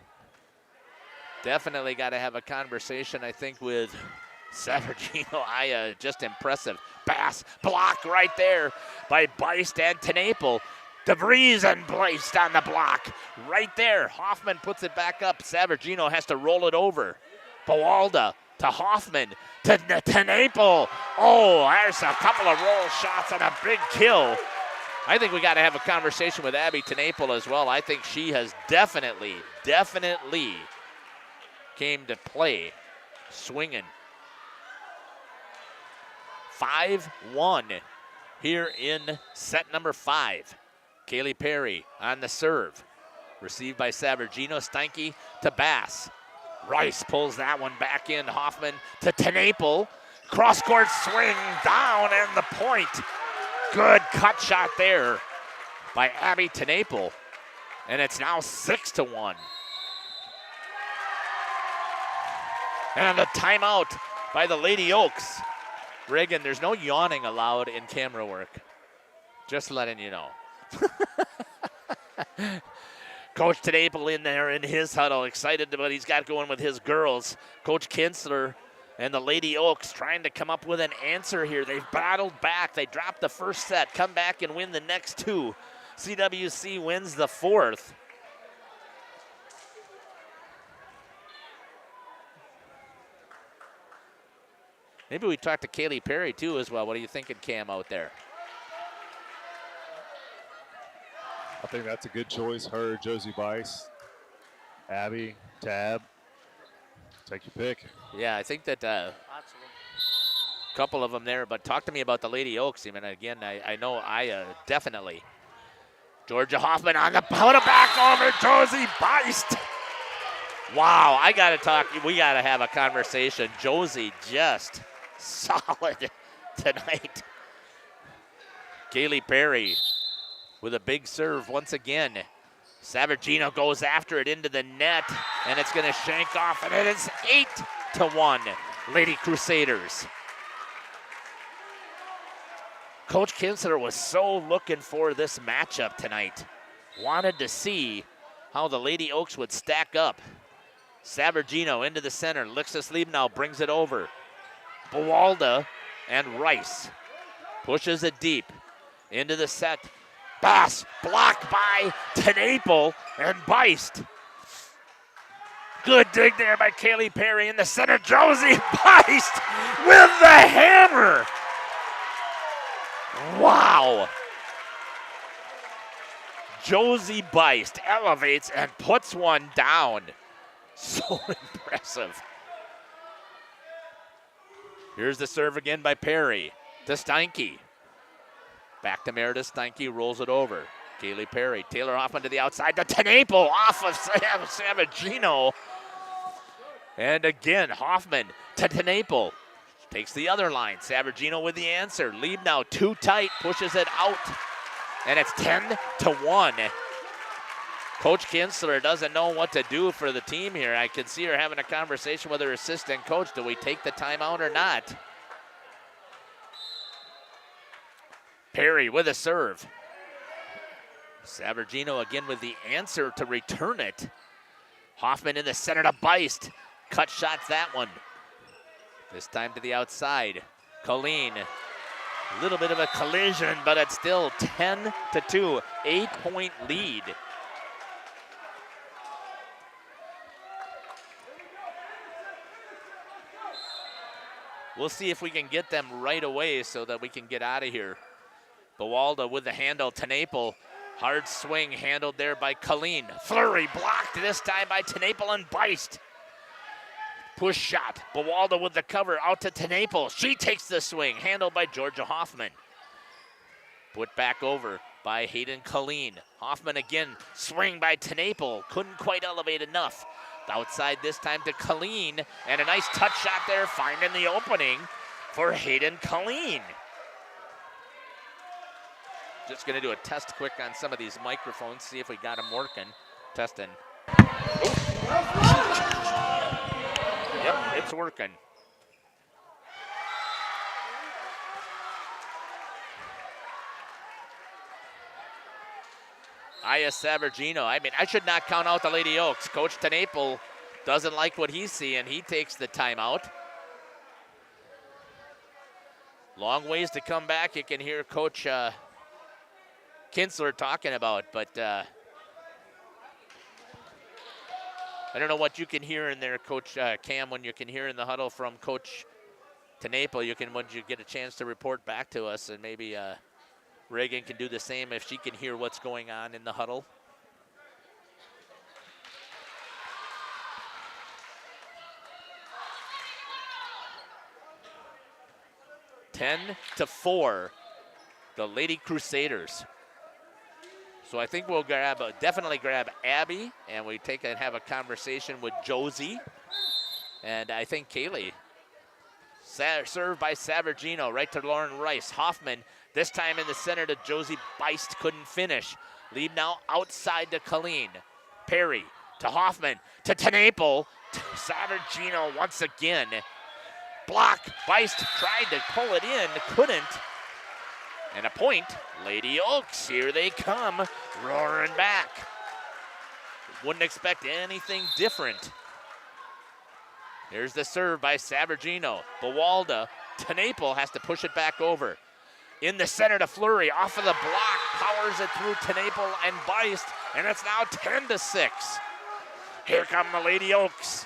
definitely got to have a conversation, I think, with Savargino Aya. Just impressive. Pass, block right there by Beist and Tenaple. DeVries and Beist on the block. Right there. Hoffman puts it back up. Savargino has to roll it over. Bawalda to Hoffman to Tenaple. Oh, there's a couple of roll shots and a big kill. I think we got to have a conversation with Abby Tenaple as well. I think she has definitely came to play swinging. 5-1 here in set number 5. Kaylee Perry on the serve. Received by Savargino. Steinke to Bass. Rice pulls that one back in. Hoffman to Tenaple. Cross-court swing down and the point. Good cut shot there by Abby Tenaple. And it's now 6-1. And a timeout by the Lady Oaks. Reagan, there's no yawning allowed in camera work. Just letting you know. Coach Tenaple in there in his huddle, excited about what he's got going with his girls. Coach Kinsler and the Lady Oaks trying to come up with an answer here. They've battled back. They dropped the first set, come back and win the next 2. CWC wins the 4th. Maybe we talk to Kaylee Perry too as well. What are you thinking, Cam, out there? I think that's a good choice. Her, Josie Bice, Abby, Tab. Take your pick. Yeah, I think that a couple of them there, but talk to me about the Lady Oaks. I mean, again, I know I definitely. Georgia Hoffman on the put it back over Josie Beist. Wow, I got to talk. We got to have a conversation. Josie just solid tonight. Kaylee Perry with a big serve once again. Savargino goes after it into the net, and it's going to shank off, and it is 8-1, Lady Crusaders. Coach Kinsler was so looking for this matchup tonight. Wanted to see how the Lady Oaks would stack up. Savargino into the center. Lixus Liebnow brings it over. Bawalda and Rice pushes it deep into the set. Bass blocked by Tenaple and Beist. Good dig there by Kaylee Perry in the center. Josie Beist with the hammer. Wow. Josie Beist elevates and puts one down. So impressive. Here's the serve again by Perry to Steinke. Back to Meredith Steinke, rolls it over. Kaylee Perry, Taylor Hoffman to the outside to Tenaple off of Savargino. And again, Hoffman to Tenaple. Takes the other line. Savargino with the answer. Liebnow too tight, pushes it out. And it's 10-1. Coach Kinsler doesn't know what to do for the team here. I can see her having a conversation with her assistant coach. Do we take the timeout or not? Perry with a serve. Savargino again with the answer to return it. Hoffman in the center to Beist. Cut shots that one. This time to the outside. Colleen. A little bit of a collision, but it's still 10-2. 8-point lead. We'll see if we can get them right away so that we can get out of here. Bawalda with the handle. Tenaple. Hard swing handled there by Colleen. Flurry blocked this time by Tenaple and Beist. Push shot. Bawalda with the cover out to Tenaple. She takes the swing. Handled by Georgia Hoffman. Put back over by Hayden Colleen. Hoffman again. Swing by Tenaple. Couldn't quite elevate enough. Outside this time to Colleen. And a nice touch shot there, finding the opening for Hayden Colleen. Just going to do a test quick on some of these microphones, see if we got them working. Testing. Yep, it's working. Aya Savargino. I mean, I should not count out the Lady Oaks. Coach TeNaple doesn't like what he's seeing. He takes the timeout. Long ways to come back. You can hear Coach Kinsler talking about, but I don't know what you can hear in there, Coach Cam, when you can hear in the huddle from Coach TeNaple. When you get a chance to report back to us, and maybe Reagan can do the same if she can hear what's going on in the huddle. (10-4), the Lady Crusaders. So I think we'll definitely grab Abby, and we have a conversation with Josie, and I think Kaylee. Served by Savargino, right to Lauren Rice. Hoffman, this time in the center to Josie Beist, couldn't finish. Lead now outside to Colleen. Perry to Hoffman, to TeNaple, to Savargino once again. Block, Beist tried to pull it in, couldn't. And a point, Lady Oaks, here they come, roaring back. Wouldn't expect anything different. Here's the serve by Savargino. Bawalda, TeNaple has to push it back over. In the center to Fleury, off of the block, powers it through TeNaple and Beist, and it's now 10-6. Here come the Lady Oaks.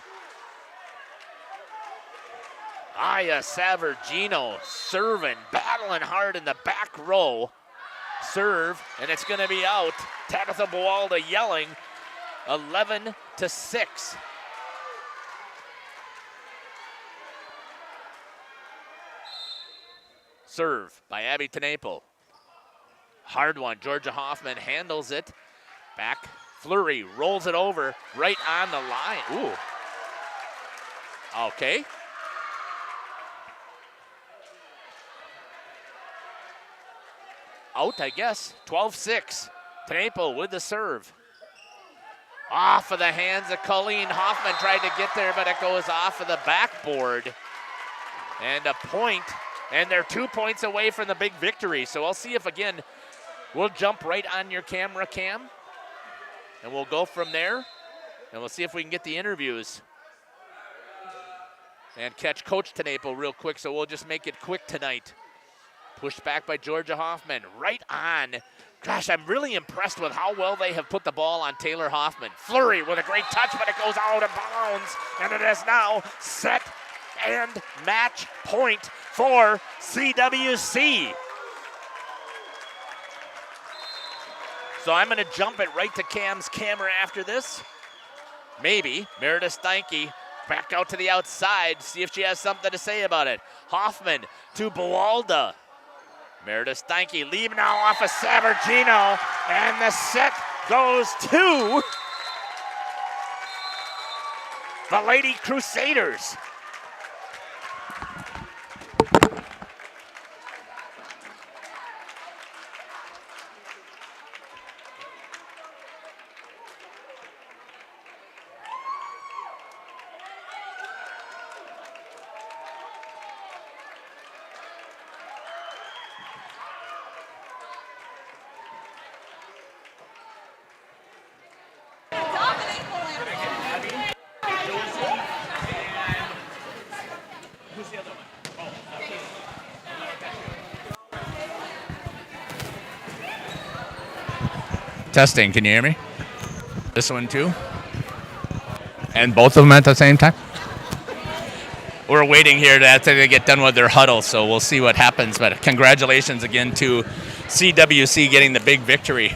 Aya Savargino serving, battling hard in the back row. Serve, and it's going to be out. Tabitha Bawalda yelling, 11-6. Serve by Abby TeNaple. Hard one. Georgia Hoffman handles it. Back. Fleury rolls it over right on the line. Ooh. Okay. Out, I guess. 12-6. TeNaple with the serve. Off of the hands of Colleen. Hoffman tried to get there, but it goes off of the backboard. And a point. And they're 2 points away from the big victory. So I'll see if, again, we'll jump right on your camera, Cam. And we'll go from there. And we'll see if we can get the interviews. And catch Coach TeNaple real quick. So we'll just make it quick tonight. Pushed back by Georgia Hoffman. Right on. Gosh, I'm really impressed with how well they have put the ball on Taylor Hoffman. Fleury with a great touch, but it goes out of bounds. And it is now set and match point for CWC. So I'm going to jump it right to Cam's camera after this. Maybe. Meredith Steinke back out to the outside, see if she has something to say about it. Hoffman to Bawalda. Meredith Steinke leave now off of Savargino, and the set goes to the Lady Crusaders. Testing, can you hear me? This one too? And both of them at the same time? We're waiting here to get done with their huddle, so we'll see what happens. But congratulations again to CWC getting the big victory.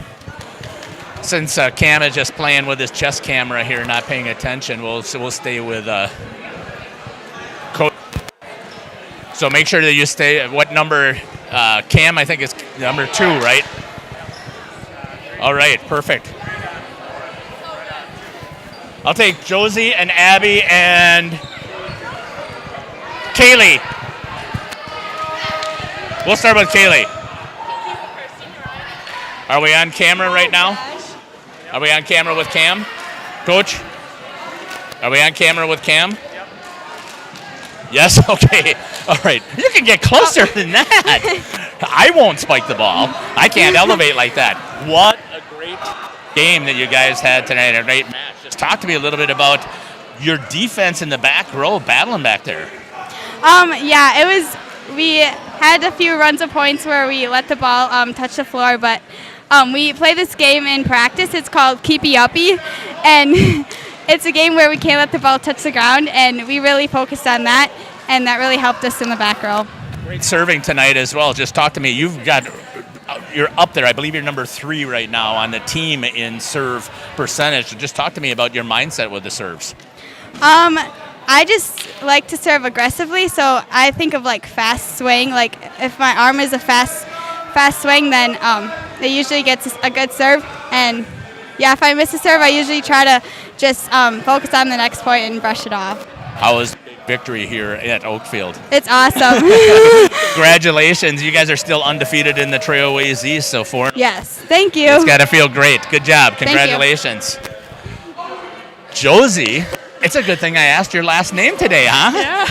Since Cam is just playing with his chest camera here, not paying attention, we'll stay with Coach. So make sure that you stay. What number? Cam, I think is number 2, right? All right, perfect. I'll take Josie and Abby and Kaylee. We'll start with Kaylee. Are we on camera right now? Are we on camera with Cam? Coach? Are we on camera with Cam? Yep. Yes? Okay. All right. You can get closer than that. I won't spike the ball. I can't elevate like that. What a great game that you guys had tonight. A great match. Just talk to me a little bit about your defense in the back row, battling back there. Yeah, it was. We had a few runs of points where we let the ball touch the floor, but we play this game in practice. It's called Keepy Uppy, and it's a game where we can't let the ball touch the ground, and we really focused on that, and that really helped us in the back row. Great serving tonight as well. Just talk to me. You're up there. I believe you're number 3 right now on the team in serve percentage. Just talk to me about your mindset with the serves. I just like to serve aggressively, so I think of like fast swing. Like if my arm is a fast swing, then it usually gets a good serve. And yeah, if I miss a serve, I usually try to just focus on the next point and brush it off. How was victory here at Oakfield? It's awesome. Congratulations. You guys are still undefeated in the Trailways East, so 4. Yes, thank you. It's got to feel great. Good job. Congratulations. Josie, it's a good thing I asked your last name today, huh? Yeah.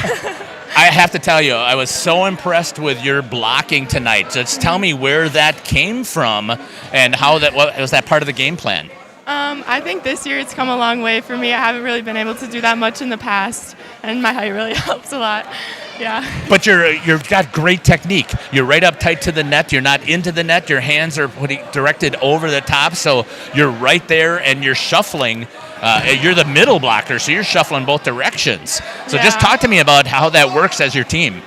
I have to tell you, I was so impressed with your blocking tonight. Just tell me where that came from and how was that part of the game plan? I think this year it's come a long way for me. I haven't really been able to do that much in the past, and my height really helps a lot. Yeah. But you've got great technique. You're right up tight to the net. You're not into the net. Your hands are directed over the top, so you're right there, and you're shuffling. You're the middle blocker, so you're shuffling both directions. So just talk to me about how that works as your team.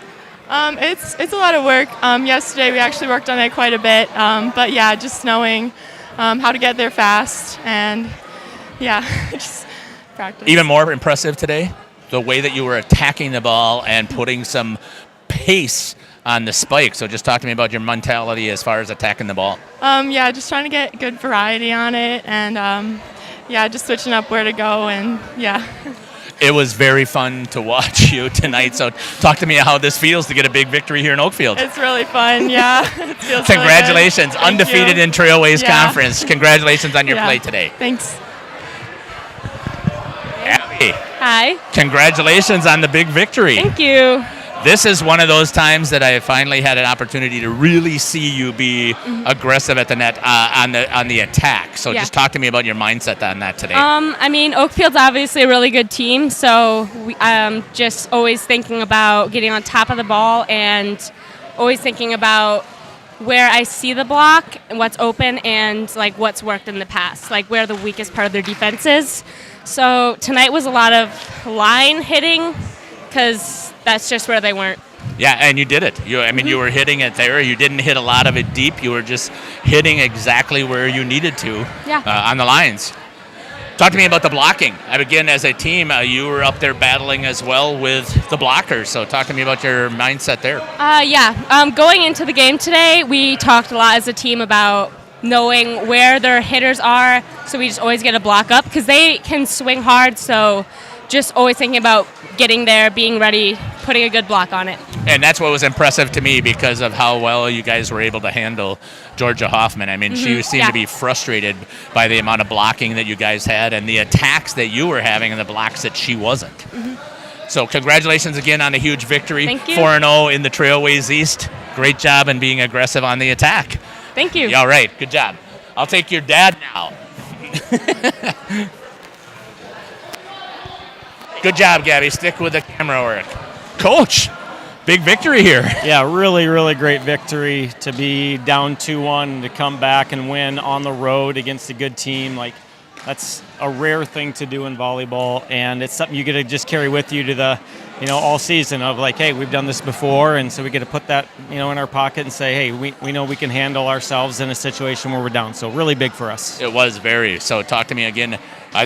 It's a lot of work. Yesterday we actually worked on it quite a bit, but yeah, just knowing how to get there fast, and yeah, just practice. Even more impressive today, the way that you were attacking the ball and putting some pace on the spike. So just talk to me about your mentality as far as attacking the ball. Yeah, just trying to get good variety on it, and yeah, just switching up where to go, and yeah. It was very fun to watch you tonight. So talk to me how this feels to get a big victory here in Oakfield. It's really fun, yeah. It feels Congratulations. Really good. Undefeated in Trailways Conference. Congratulations on your play today. Thanks. Abby. Hi. Congratulations on the big victory. Thank you. This is one of those times that I finally had an opportunity to really see you be aggressive at the net on the attack. So just talk to me about your mindset on that today. I mean, Oakfield's obviously a really good team, so we just always thinking about getting on top of the ball and always thinking about where I see the block and what's open and like what's worked in the past, like where the weakest part of their defense is. So tonight was a lot of line hitting because that's just where they weren't. Yeah, and you did it. You were hitting it there. You didn't hit a lot of it deep. You were just hitting exactly where you needed to on the lines. Talk to me about the blocking. Again, as a team, you were up there battling as well with the blockers. So talk to me about your mindset there. Going into the game today, we talked a lot as a team about knowing where their hitters are, so we just always get a block up because they can swing hard, so just always thinking about getting there, being ready, putting a good block on it. And that's what was impressive to me because of how well you guys were able to handle Georgia Hoffman. I mean, she seemed to be frustrated by the amount of blocking that you guys had and the attacks that you were having and the blocks that she wasn't. So congratulations again on a huge victory. Thank you. 4-0 in the Trailways East. Great job in being aggressive on the attack. Thank you. All right, good job. I'll take your dad now. Good job, Gabby. Stick with the camera work. Coach, big victory here. Yeah, really, really great victory to be down 2-1, to come back and win on the road against a good team. Like, that's a rare thing to do in volleyball, and it's something you get to just carry with you to the, all season of like, hey, we've done this before, and so we get to put that, in our pocket and say, hey, we know we can handle ourselves in a situation where we're down. So really big for us. It was very. So talk to me again.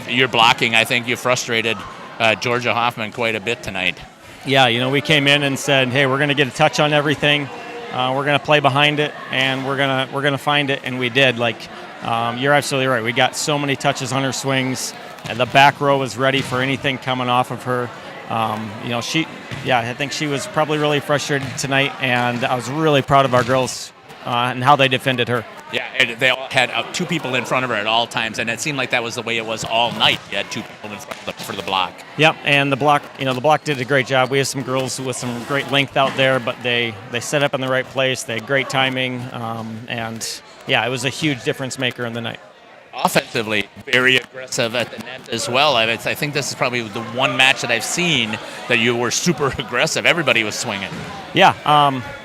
Your blocking, I think you frustrated Georgia Hoffman quite a bit tonight. Yeah, we came in and said, hey, we're going to get a touch on everything. We're going to play behind it, and we're gonna find it, and we did. Like, you're absolutely right. We got so many touches on her swings, and the back row was ready for anything coming off of her. I think she was probably really frustrated tonight, and I was really proud of our girls and how they defended her. Yeah, and they all had 2 people in front of her at all times, and it seemed like that was the way it was all night. You had 2 people in front for the block. Yep, and the block did a great job. We have some girls with some great length out there, but they set up in the right place. They had great timing, and yeah, it was a huge difference maker in the night. Offensively, very aggressive at the net as well. I think this is probably the one match that I've seen that you were super aggressive. Everybody was swinging. Yeah,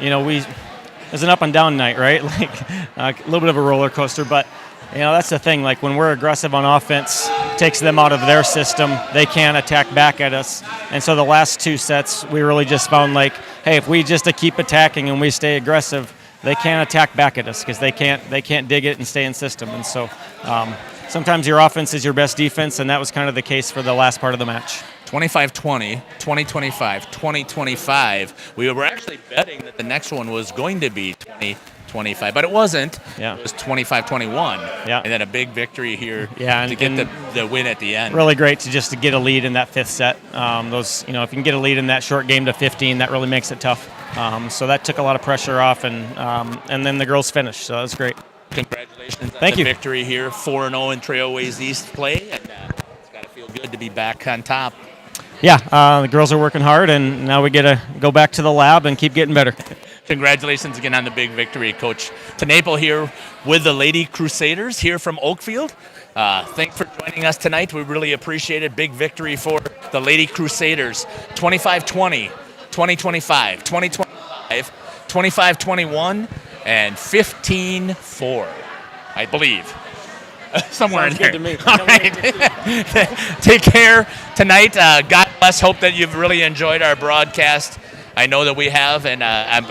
it was an up and down night, right? Like a little bit of a roller coaster, but that's the thing. Like when we're aggressive on offense, it takes them out of their system. They can't attack back at us, and so the last 2 sets, we really just found like, hey, if we just keep attacking and we stay aggressive, they can't attack back at us because they can't dig it and stay in system. And so sometimes your offense is your best defense, and that was kind of the case for the last part of the match. 25-20, 20-25, 20-25. We were actually betting that the next one was going to be 20-25, but it wasn't. Yeah. It was 25-21. Yeah. And then a big victory here to get the win at the end. Really great to get a lead in that 5th set. If you can get a lead in that short game to 15, that really makes it tough. So that took a lot of pressure off, and then the girls finished, so that was great. Congratulations on Thank the you. victory here, 4-0 in Trailways East play, and it's got to feel good to be back on top. Yeah, the girls are working hard, and now we get to go back to the lab and keep getting better. Congratulations again on the big victory, Coach Tenaple here with the Lady Crusaders here from Oakfield. Thanks for joining us tonight. We really appreciate it. Big victory for the Lady Crusaders, 25-20, 20-25, 20-25, 25-21, and 15-4, I believe. Somewhere Sounds in there. good to me. All right. Take care tonight. God bless. Hope that you've really enjoyed our broadcast. I know that we have, and I'm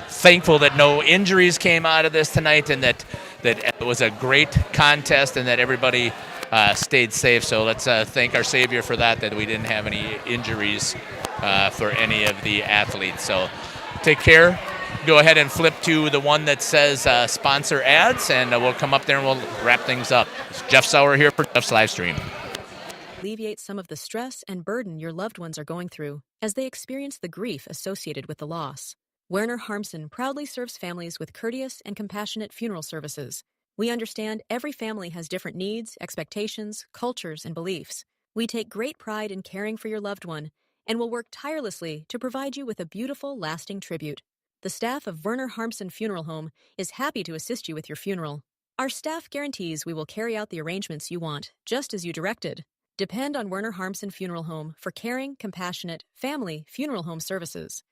thankful that no injuries came out of this tonight, and that it was a great contest, and that everybody stayed safe. So let's thank our Savior for that we didn't have any injuries for any of the athletes. So take care. Go ahead and flip to the one that says sponsor ads, and we'll come up there and we'll wrap things up. It's Jeff Sauer here for Jeff's live stream. Alleviate some of the stress and burden your loved ones are going through as they experience the grief associated with the loss. Werner Harmsen proudly serves families with courteous and compassionate funeral services. We understand every family has different needs, expectations, cultures, and beliefs. We take great pride in caring for your loved one and will work tirelessly to provide you with a beautiful, lasting tribute. The staff of Werner Harmsen Funeral Home is happy to assist you with your funeral. Our staff guarantees we will carry out the arrangements you want, just as you directed. Depend on Werner Harmsen Funeral Home for caring, compassionate, family funeral home services.